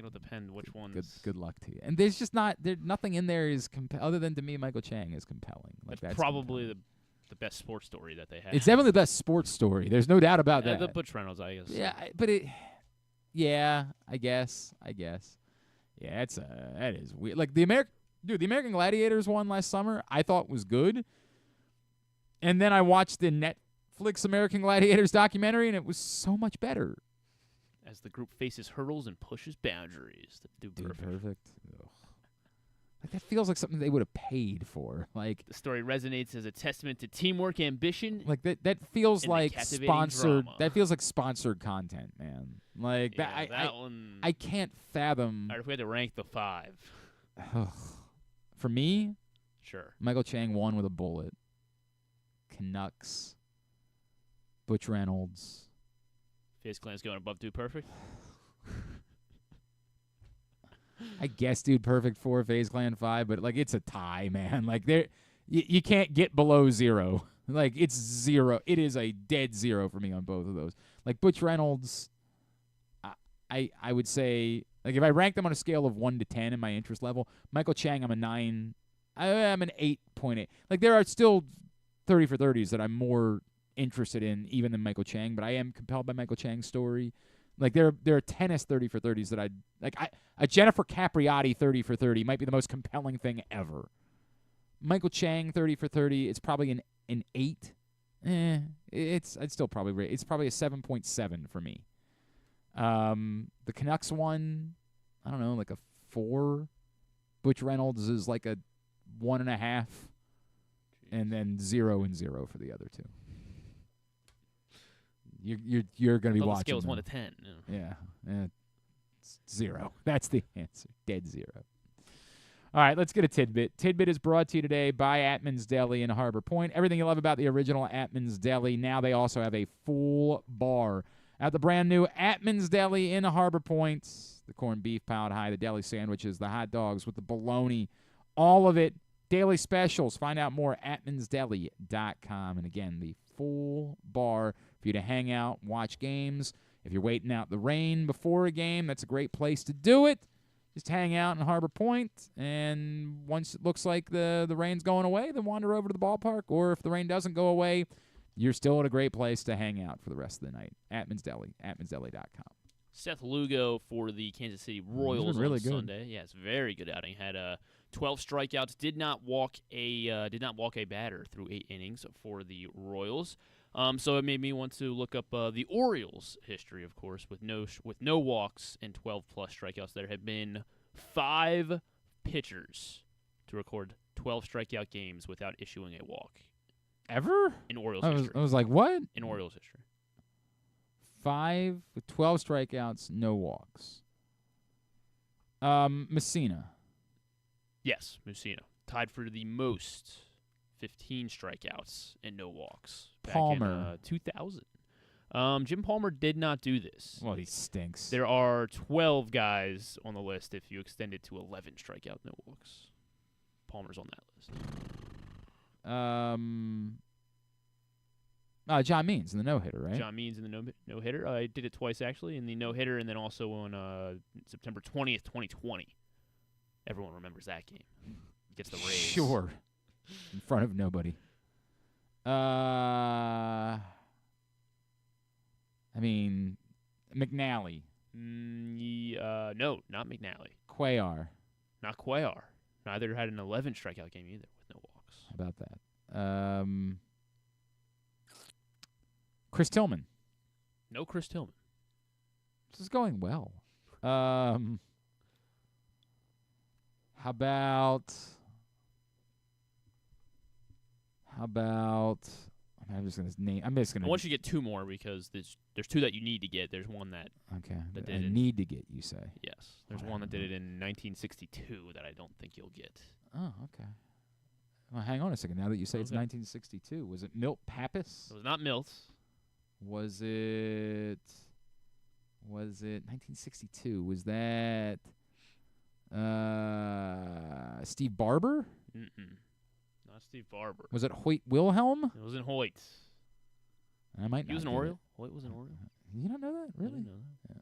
depend which ones.
Good luck to you. And there's just nothing in there is other than to me Michael Chang is compelling. Like
that's probably the best sports story that they have.
It's definitely the best sports story. There's no doubt about that.
The Butch Reynolds, I guess.
Yeah, but I guess. Yeah, that is weird. Like the American Gladiators one last summer, I thought was good. And then I watched the Netflix American Gladiators documentary, and it was so much better.
As the group faces hurdles and pushes boundaries. Dude Perfect.
Ugh. Like that feels like something they would have paid for. Like
the story resonates as a testament to teamwork, ambition.
Like that feels like sponsored.
Drama.
That feels like sponsored content, man. Like that
one.
I can't fathom.
All right, if we had to rank the 5.
For me,
sure.
Michael Chang won with a bullet. Canucks, Butch Reynolds.
FaZe Clan's going above Dude Perfect?
I guess Dude Perfect 4, FaZe Clan 5, but like it's a tie, man. Like you can't get below 0. Like it's 0. It is a dead 0 for me on both of those. Like Butch Reynolds, I would say, like if I ranked them on a scale of 1 to 10 in my interest level, Michael Chang, I'm a 9. I'm an 8.8. Like there are still 30 for 30s that I'm more interested in even than Michael Chang, but I am compelled by Michael Chang's story. Like there are tennis 30 for 30s that a Jennifer Capriati 30 for 30 might be the most compelling thing ever. Michael Chang 30 for 30, it's probably an 8. I'd still probably rate. It's probably a 7.7 for me. The Canucks one, I don't know, like a 4. Butch Reynolds is like a 1.5. And then 0 and 0 for the other two. You're going to be watching.
The scale is 1 to 10.
Yeah. 0. That's the answer. Dead 0. All right, let's get a tidbit. Tidbit is brought to you today by Atman's Deli in Harbor Point. Everything you love about the original Atman's Deli. Now they also have a full bar at the brand new Atman's Deli in Harbor Point. The corned beef piled high, the deli sandwiches, the hot dogs with the bologna, all of it. Daily specials. Find out more at atmansdeli.com. And again, the full bar for you to hang out, watch games. If you're waiting out the rain before a game, that's a great place to do it. Just hang out in Harbor Point, and once it looks like the rain's going away, then wander over to the ballpark. Or if the rain doesn't go away, you're still at a great place to hang out for the rest of the night. Atman's Deli, atmansdeli.com.
Seth Lugo for the Kansas City Royals
really
on
good.
Sunday. Yes, very good outing. Had 12 strikeouts. Did not walk a batter through 8 innings for the Royals. So it made me want to look up the Orioles' history, of course, with no walks and 12-plus strikeouts. There have been 5 pitchers to record 12 strikeout games without issuing a walk.
Ever?
In Orioles
I
history.
was like, what?
In Orioles history.
5 with 12 strikeouts, no walks. Messina.
Yes, Musino. Tied for the most, 15 strikeouts and no walks.
Palmer.
Back in 2000. Jim Palmer did not do this.
Well, he stinks.
There are 12 guys on the list if you extend it to 11 strikeout, no walks. Palmer's on that list.
John Means in the no-hitter, right?
John Means in the no-hitter. I did it twice, actually, in the no-hitter and then also on September 20th, 2020. Everyone remembers that game. Gets the Rays.
Sure. In front of nobody. I mean, McNally.
No, not McNally.
Cuellar.
Not Cuellar. Neither had an 11 strikeout game either with no walks.
How about that? Chris Tillman.
No Chris Tillman.
This is going well. How about I'm just gonna name. I'm just gonna.
I want you to get 2 more because there's 2 that you need to get. There's one that
I need to get. You say
yes. There's one that did it in 1962 that I don't think you'll get.
Oh, okay. Well, hang on a second. Now that you say it's 1962, was it Milt Pappas?
It was not Milt.
Was it 1962? Was that Steve Barber?
Not Steve Barber.
Was it Hoyt Wilhelm?
It wasn't Hoyt.
I might.
He was an Oriole. Hoyt was an Oriole.
You don't know that, really?
I didn't know that. Yeah.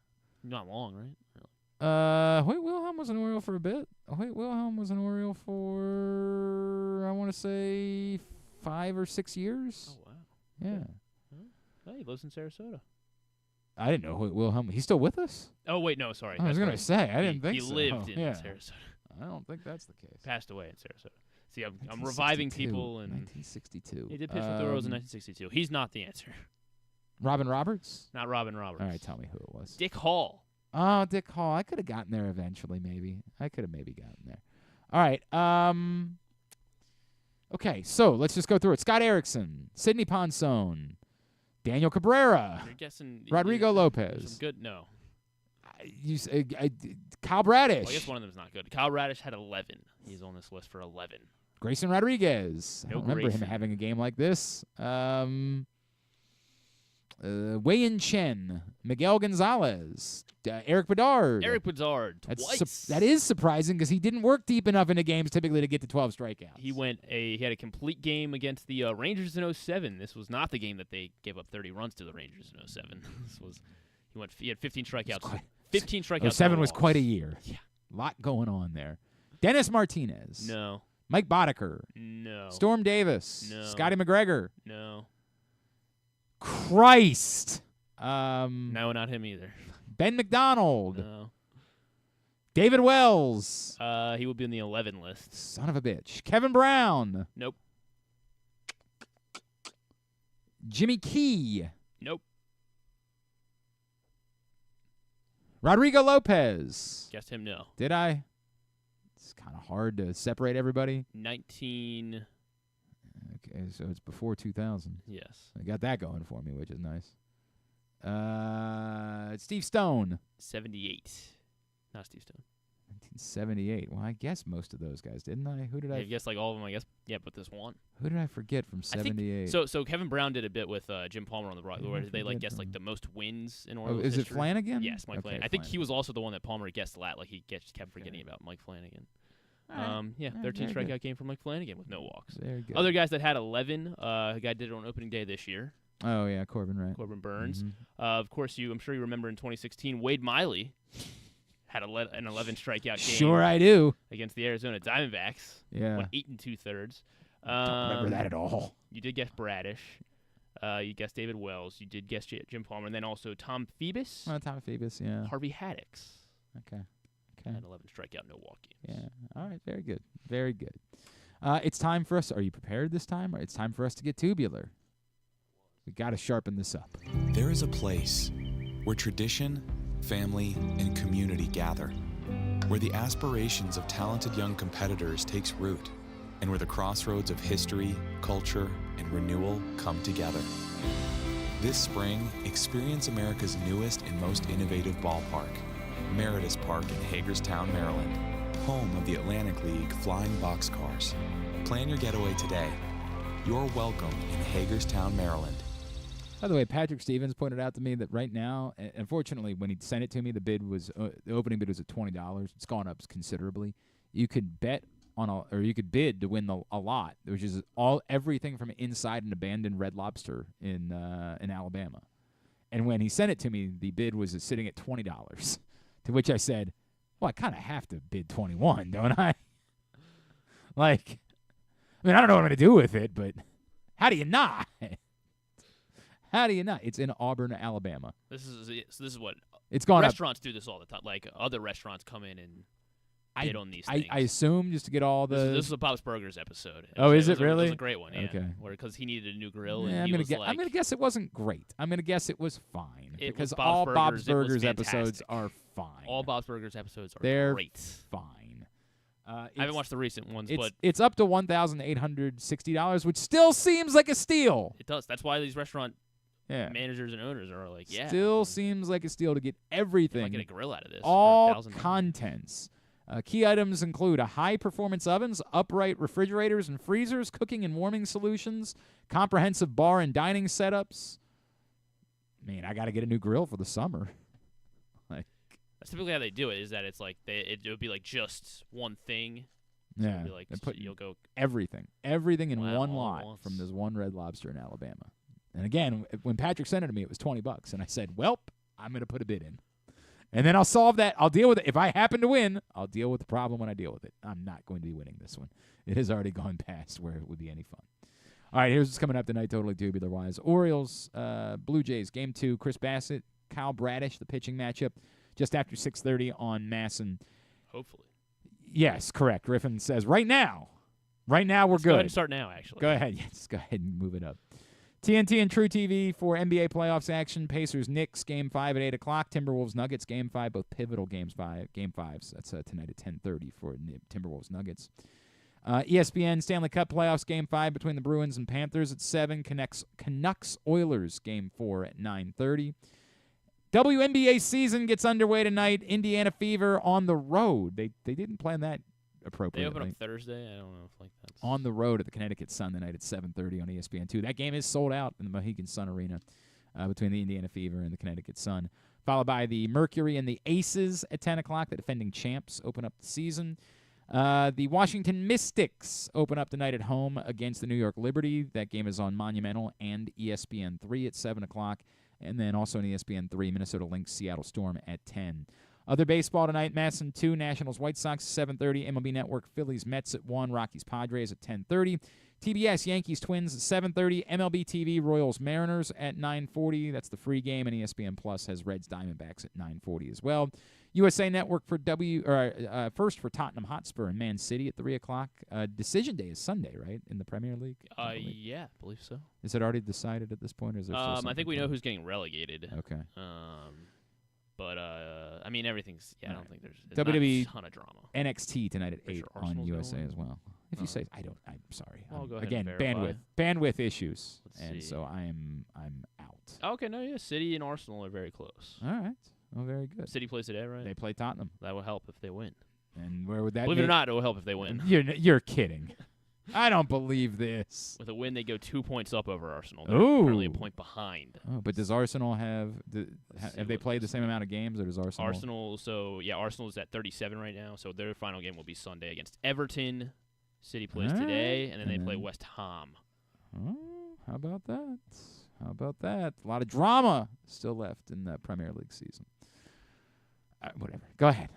Not long, right? Really.
Hoyt Wilhelm was an Oriole for a bit. Hoyt Wilhelm was an Oriole for, I want to say, 5 or 6 years.
Oh, wow.
Yeah.
Hey, he lives in Sarasota.
I didn't know Hoyt Wilhelm. He's still with us?
Oh, wait, no, sorry.
I was going to say, I didn't think
he
so.
He lived in
yeah.
Sarasota.
I don't think that's the case.
Passed away in Sarasota. See, I'm reviving people.
1962.
He did pitch with the Orioles in 1962. He's not the answer.
Robin Roberts?
Not Robin Roberts.
All right, tell me who it was.
Dick Hall.
Oh, Dick Hall. I could have gotten there eventually, maybe. I could have maybe gotten there. All right. Okay, so let's just go through it. Scott Erickson, Sidney Ponson, Daniel Cabrera,
You're guessing
Rodrigo Lopez.
Some good? No.
Kyle Bradish.
Well, I guess one of them is not good. Kyle Radish had 11. He's on this list for 11.
Grayson Rodriguez.
No
I don't remember him having a game like this. Wei-Yin Chen, Miguel Gonzalez, Eric Bedard.
Eric Bedard, twice.
That is surprising because he didn't work deep enough into games typically to get to 12 strikeouts.
He had a complete game against the Rangers in 07. This was not the game that they gave up 30 runs to the Rangers in 07. He had 15 strikeouts. 15 strikeouts.
07 was quite a year.
Yeah.
A lot going on there. Dennis Martinez.
No.
Mike Boddicker.
No.
Storm Davis.
No.
Scotty McGregor.
No.
Christ.
No, not him either.
Ben McDonald.
No.
David Wells.
He would be on the 11 list.
Son of a bitch. Kevin Brown.
Nope.
Jimmy Key.
Nope.
Rodrigo Lopez.
Guessed him no.
Did I? It's kind of hard to separate everybody.
19.
Okay, so it's before 2000.
Yes.
I got that going for me, which is nice. Steve Stone.
78. Not Steve Stone.
1978. Well, I guess most of those guys, didn't I? Who did I?
I guess like all of them, I guess. Yeah, but this one.
Who did I forget from 78?
So Kevin Brown did a bit with Jim Palmer on the Broad, where they guessed like the most wins in Orioles
is
history.
it Flanagan?
Yes, Mike Flanagan. I think he was also the one that Palmer guessed a lot. Like he kept forgetting about Mike Flanagan. 13 strikeout game for Mike Flanagan with no walks.
Very good.
Other guys that had 11, a guy did it on opening day this year.
Oh yeah, Corbin, right?
Corbin Burns.
Mm-hmm.
Of course, I'm sure you remember in 2016, Wade Miley had an 11 strikeout game.
Sure, I do.
Against the Arizona Diamondbacks.
Yeah.
Went 8 2/3.
Don't remember that at all.
You did guess Bradish. You guessed David Wells. You did guess Jim Palmer. And then also Tom Phoebus.
Tom Phoebus, yeah.
Harvey Haddix.
Okay.
And 11 strikeout, no walk games.
Yeah. All right. Very good. Very good. It's time for us. Are you prepared this time? Or it's time for us to get tubular. We got to sharpen this up.
There is a place where tradition, family, and community gather, where the aspirations of talented young competitors takes root, and where the crossroads of history, culture, and renewal come together. This spring, experience America's newest and most innovative ballpark, Meritus Park in Hagerstown, Maryland, home of the Atlantic League Flying Boxcars. Plan your getaway today. You're welcome in Hagerstown, Maryland.
By the way, Patrick Stevens pointed out to me that right now, unfortunately, when he sent it to me, the opening bid was at $20. It's gone up considerably. You could bet or you could bid to win a lot, which is everything from inside an abandoned Red Lobster in Alabama. And when he sent it to me, the bid was sitting at $20. To which I said, "Well, I kind of have to bid 21, don't I?" I mean, I don't know what I'm going to do with it, but how do you not? How do you not? It's in Auburn, Alabama.
This is what
it's gone
restaurants do this all the time. Like other restaurants come in and bid on these things.
I assume just to get all the.
This is a Bob's Burgers episode.
Is it really?
It was a great one. Yeah.
Okay.
Because he needed a new grill.
Yeah,
and
I'm gonna guess it wasn't great. I'm gonna guess it was fine because
Bob's
all Bob's
Burgers
Burgers episodes are fine.
All Bob's Burgers episodes are
They're
great.
Fine.
I haven't watched the recent ones, but
it's up to $1,860, which still seems like a steal.
It does. That's why these restaurant managers and owners are like,
Still seems like a steal to get everything.
I might get a grill out of this.
All contents. Key items include a high-performance ovens, upright refrigerators and freezers, cooking and warming solutions, comprehensive bar and dining setups. Man, I got to get a new grill for the summer.
That's typically how they do it. Is that it's like it would be like just one thing.
So
it'd be like you'll go
everything in one lot from this one Red Lobster in Alabama. And again, when Patrick sent it to me, it was $20, and I said, "Welp, I'm going to put a bid in, and then I'll solve that. I'll deal with it. If I happen to win, I'll deal with the problem when I deal with it. I'm not going to be winning this one. It has already gone past where it would be any fun." All right, here's what's coming up tonight, totally tubular-wise. Orioles, Blue Jays, Game 2, Chris Bassett, Kyle Bradish, the pitching matchup, just after 6:30 on Masson.
Hopefully.
Yes, correct. Griffin says, right now we're good.
Go ahead and start now, actually.
Go ahead. Yes, go ahead and move it up. TNT and True TV for NBA playoffs action. Pacers, Knicks, Game 5 at 8 o'clock. Timberwolves, Nuggets, Game 5, both pivotal Game 5s. That's tonight at 10:30 for Timberwolves, Nuggets. ESPN Stanley Cup playoffs, Game 5 between the Bruins and Panthers at 7. Canucks, Oilers, Game 4 at 9:30. WNBA season gets underway tonight. Indiana Fever on the road. They didn't plan that appropriately.
They open up Thursday. I don't know if that's
on the road at the Connecticut Sun tonight at 7:30 on ESPN2. That game is sold out in the Mohegan Sun Arena between the Indiana Fever and the Connecticut Sun. Followed by the Mercury and the Aces at 10 o'clock. The defending champs open up the season. The Washington Mystics open up tonight at home against the New York Liberty. That game is on Monumental and ESPN3 at 7 o'clock. And then also on ESPN3, Minnesota Lynx, Seattle Storm at 10. Other baseball tonight, Masson 2, Nationals, White Sox, 7:30. MLB Network, Phillies, Mets at 1, Rockies, Padres at 10:30. TBS, Yankees, Twins at 7:30. MLB TV, Royals, Mariners at 9:40. That's the free game, and ESPN Plus has Reds, Diamondbacks at 9:40 as well. USA Network for first for Tottenham Hotspur and Man City at 3 o'clock. Decision day is Sunday, right, in the Premier League?
Yeah, I believe so.
Is it already decided at this point? Or is there still
I think we know who's getting relegated.
Okay.
But I mean, everything's. Yeah, I don't think there's
WWE
not a ton of drama.
NXT tonight at 8 on USA as well. If you say, I'm sorry. Well, go ahead again, bandwidth issues, so I'm out.
Okay, no, yeah, City and Arsenal are very close.
All right. Oh, very good.
City plays today, right?
They play Tottenham.
That will help if they win.
And where would that?
Believe it or not, it will help if they win.
You're kidding. I don't believe this.
With a win, they go 2 points up over Arsenal.
They're
currently a point behind.
Oh, but does Arsenal have they played the same amount of games, or does Arsenal?
Arsenal is at 37 right now. So their final game will be Sunday against Everton. City plays today, and then they play West Ham.
Oh, how about that? A lot of drama still left in the Premier League season. Whatever. Go ahead.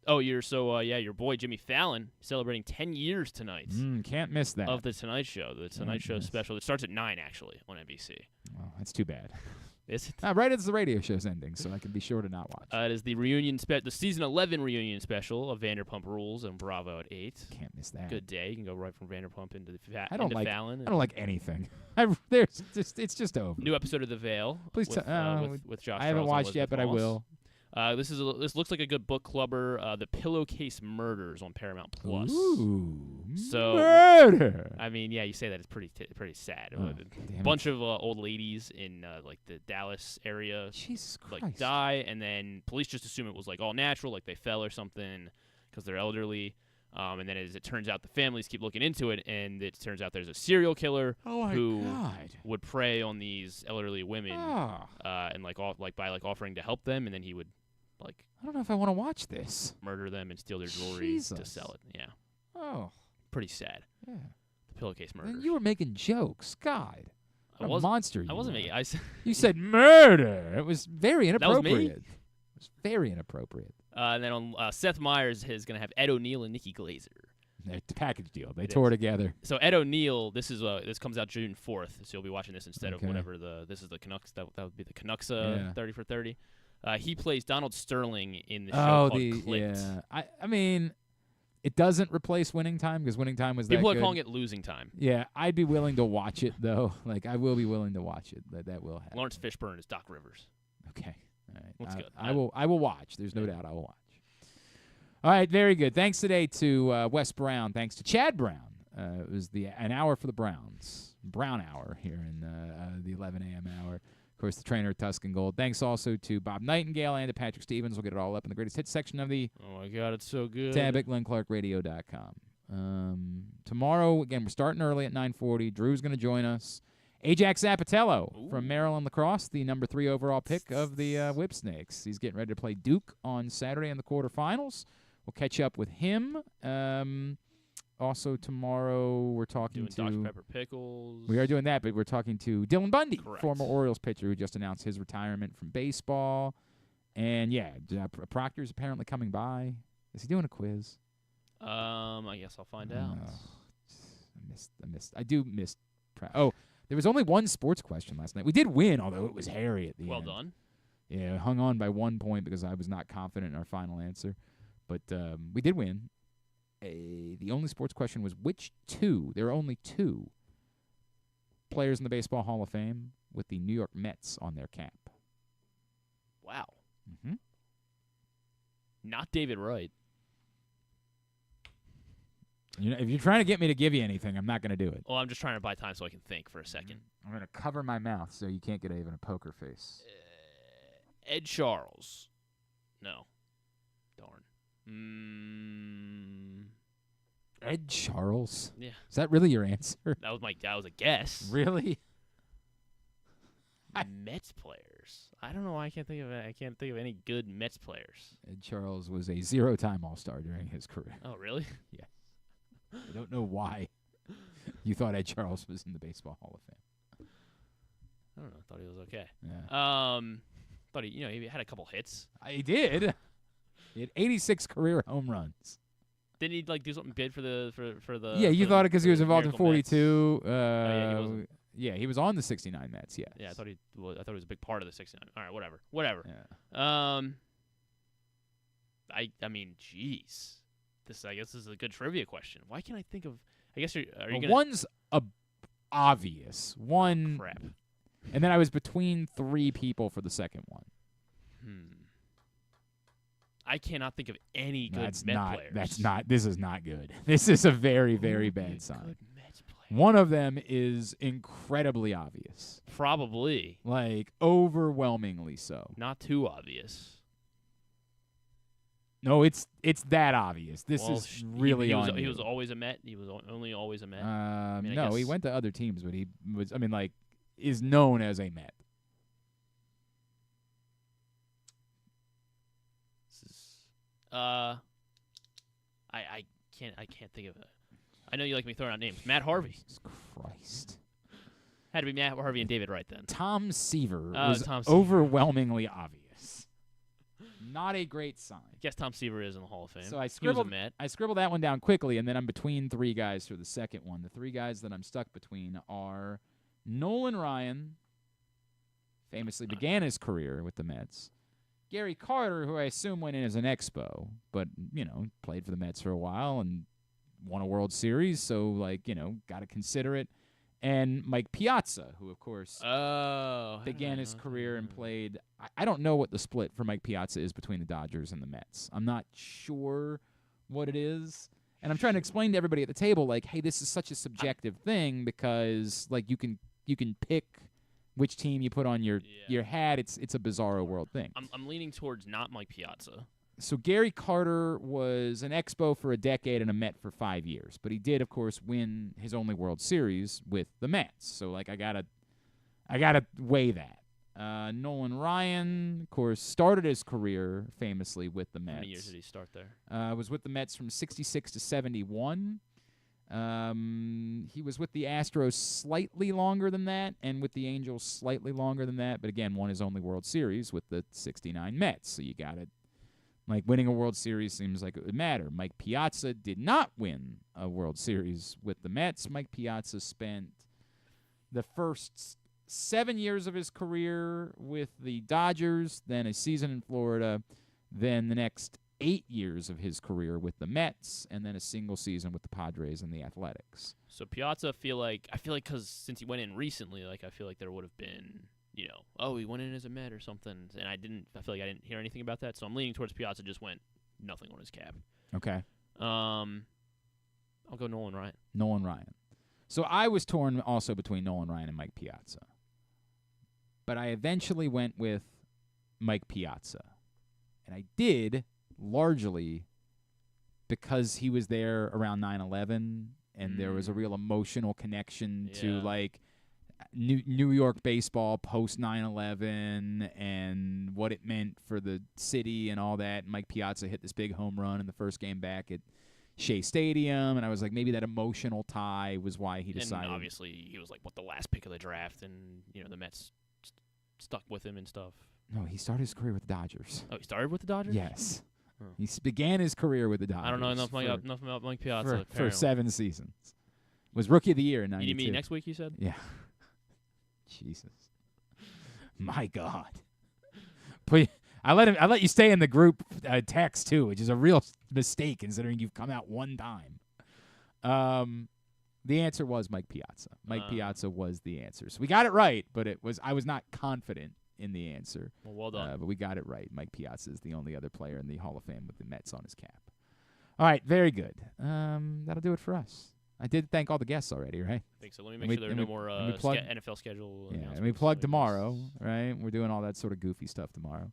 Oh, your boy Jimmy Fallon celebrating 10 years tonight.
Can't miss that.
Of The Tonight Show. The Tonight Show special. It starts at 9, actually, on NBC.
Well, that's too bad.
Is it?
Right as the radio show's ending, so I can be sure to not watch.
It is the season 11 reunion special of Vanderpump Rules and Bravo at 8.
Can't miss that.
Good day. You can go right from Vanderpump into
Fallon.
I
don't like anything. It's just over.
New episode of The Veil.
Please
with Josh.
I haven't
Charles
watched yet, but I will.
This looks like a good book clubber. The Pillowcase Murders on Paramount Plus.
Ooh,
so
murder.
I mean, yeah, you say that it's pretty sad.
Oh,
A bunch of old ladies in like the Dallas area,
Jesus Christ,
like die, and then police just assume it was like all natural, like they fell or something because they're elderly. And then as it turns out, the families keep looking into it, and it turns out there's a serial killer who would prey on these elderly women, and by offering to help them, and then he would
I don't know if I want to watch this.
Murder them and steal their jewelry to sell it. Yeah.
Oh.
Pretty sad.
Yeah.
The Pillowcase Murders.
You were making jokes. God. What a monster.
I wasn't making.
You said murder. It was very inappropriate.
That was me?
It was very inappropriate.
And then on Seth Meyers is going to have Ed O'Neill and Nikki Glazer.
The package deal. They tore together.
So Ed O'Neill, this comes out June 4th, so you'll be watching this instead of whatever this is the Canucks. That would be the Canucks 30 for 30. He plays Donald Sterling in the show called Clipped.
Yeah. I mean, it doesn't replace Winning Time because Winning Time was
People
that good.
are calling it Losing Time.
Yeah, I'd be willing to watch it though. I will be willing to watch it. That will happen.
Lawrence Fishburne is Doc Rivers.
Okay. All right.
That's good.
I will watch. There's no doubt I will watch. All right, very good. Thanks today to Wes Brown. Thanks to Chad Brown. It was an hour for the Browns. Brown hour here in the 11 a.m. hour. Of course, the trainer at Tuscan Gold. Thanks also to Bob Nightengale and to Patrick Stevens. We'll get it all up in the greatest hits section of the
Oh, my God, it's so good.
tab at GlennClarkRadio.com. Tomorrow, again, we're starting early at 9:40. Drew's going to join us. Ajax Zapatello from Maryland Lacrosse, the number 3 overall pick of the Whip Snakes. He's getting ready to play Duke on Saturday in the quarterfinals. We'll catch up with him. Also, tomorrow we're talking to
Dr. Pepper Pickles.
We are doing that, but we're talking to Dylan Bundy,
Correct.
former Orioles pitcher who just announced his retirement from baseball. And, yeah, Proctor's apparently coming by. Is he doing a quiz?
I guess I'll find out.
I do miss. There was only one sports question last night. We did win, although it was hairy at the end.
Well done.
Yeah, hung on by 1 point because I was not confident in our final answer. But we did win. The only sports question was there are only 2 players in the Baseball Hall of Fame with the New York Mets on their cap.
Wow.
Mm-hmm.
Not David Wright.
If you're trying to get me to give you anything, I'm not going to do it.
Well, I'm just trying to buy time so I can think for a second.
I'm going to cover my mouth so you can't get even a poker face.
Ed Charles. No. Darn.
Ed Charles?
Yeah.
Is that really your answer?
That was a guess.
Really?
Mets players. I don't know why I can't think of any good Mets players.
Ed Charles was a 0-time All-Star during his career.
Oh, really?
Yes. I don't know why you thought Ed Charles was in the Baseball Hall of Fame.
I don't know. I thought he was okay.
Yeah.
Thought he had a couple hits.
He did. He had 86 career home runs.
Didn't he do something big for the?
Yeah, you thought it because he was involved in 42.
Yeah,
he was on the 69 Mets. Yes.
Yeah, I thought he was a big part of the 69. All right, whatever.
Yeah.
I mean, jeez. I guess this is a good trivia question. Why can't I think of? I guess are you gonna?
One's obvious. One.
Crap.
And then I was between 3 people for the second one.
I cannot think of any good Met players.
This is not good. This is a very, very bad sign. One of them is incredibly obvious.
Probably.
Overwhelmingly so.
Not too obvious.
No, it's that obvious. This is really
he was always a Met. He was only always a Met.
No, he went to other teams, but he was. Is known as a Met.
I can't think of it. I know you like me throwing out names. Matt Harvey.
Jesus Christ.
Had to be Matt Harvey and David Wright then.
Tom Seaver
Tom
was
Seaver.
overwhelmingly obvious. Not a great sign.
I guess Tom Seaver is in the Hall of Fame.
So I
He was a
scribbled
Met.
that one down quickly, and then I'm between three guys for the second one. The three guys that I'm stuck between are Nolan Ryan, famously began his career with the Mets. Gary Carter, who I assume went in as an Expo, but, played for the Mets for a while and won a World Series, so, got to consider it. And Mike Piazza, who, of course, began his career and played. I don't know what the split for Mike Piazza is between the Dodgers and the Mets. I'm not sure what it is. And I'm trying to explain to everybody at the table, hey, this is such a subjective thing because, you can pick which team you put on your hat. It's a bizarro world thing.
I'm leaning towards not Mike Piazza.
So Gary Carter was an Expo for a decade and a Met for 5 years, but he did, of course, win his only World Series with the Mets. So I gotta weigh that. Nolan Ryan, of course, started his career famously with the Mets.
How many years did he start there?
Was with the Mets from 66 to 71. He was with the Astros slightly longer than that, and with the Angels slightly longer than that, but again, won his only World Series with the 69 Mets. So you got it. Winning a World Series seems like it would matter. Mike Piazza did not win a World Series with the Mets. Mike Piazza spent the first 7 years of his career with the Dodgers, then a season in Florida, then the next 8 years of his career with the Mets, and then a single season with the Padres and the Athletics.
So Piazza, I feel like because since he went in recently, I feel like there would have been, he went in as a Met or something, and I feel like I didn't hear anything about that, so I'm leaning towards Piazza just went nothing on his cap.
Okay.
I'll go Nolan Ryan.
Nolan Ryan. So I was torn also between Nolan Ryan and Mike Piazza, but I eventually went with Mike Piazza, and I did largely because he was there around 9/11, and there was a real emotional connection to New York baseball post 9/11 and what it meant for the city and all that. Mike Piazza hit this big home run in the first game back at Shea Stadium, and I was like, maybe that emotional tie was why he decided.
And obviously, he was the last pick of the draft, and the Mets stuck with him and stuff.
No, he started his career with the Dodgers.
Oh, he started with the Dodgers?
Yes. He began his career with the Dodgers.
I don't know enough about Mike Piazza.
For 7 seasons. Was Rookie of the Year in 92.
You need me next week, you said?
Yeah. Jesus. My God. Please, I let you stay in the group text, too, which is a real mistake considering you've come out one time. The answer was Mike Piazza. Mike Piazza was the answer. So we got it right, but I was not confident in the answer.
Well done.
But we got it right. Mike Piazza is the only other player in the Hall of Fame with the Mets on his cap. All right, very good. That'll do it for us. I did thank all the guests already, right?
I think so. Let me make sure there are no more NFL schedule.
Yeah, and we plug tomorrow, right? We're doing all that sort of goofy stuff tomorrow.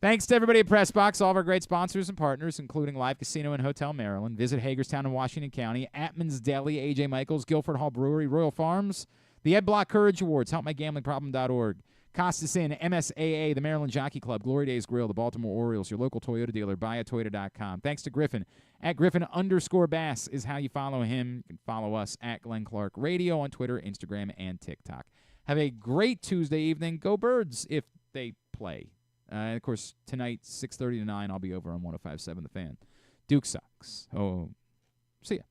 Thanks to everybody at PressBox, all of our great sponsors and partners, including Live Casino and Hotel Maryland. Visit Hagerstown in Washington County, Atman's Deli, A.J. Michaels, Guilford Hall Brewery, Royal Farms, the Ed Block Courage Awards, HelpMyGamblingProblem.org, Costas Inn, MSAA, the Maryland Jockey Club, Glory Days Grill, the Baltimore Orioles, your local Toyota dealer, buyatoyota.com. Thanks to Griffin. At Griffin_Bass is how you follow him. You can follow us at Glenn Clark Radio on Twitter, Instagram, and TikTok. Have a great Tuesday evening. Go Birds if they play. And, of course, tonight, 6:30 to 9, I'll be over on 105.7 The Fan. Duke sucks. Oh, see ya.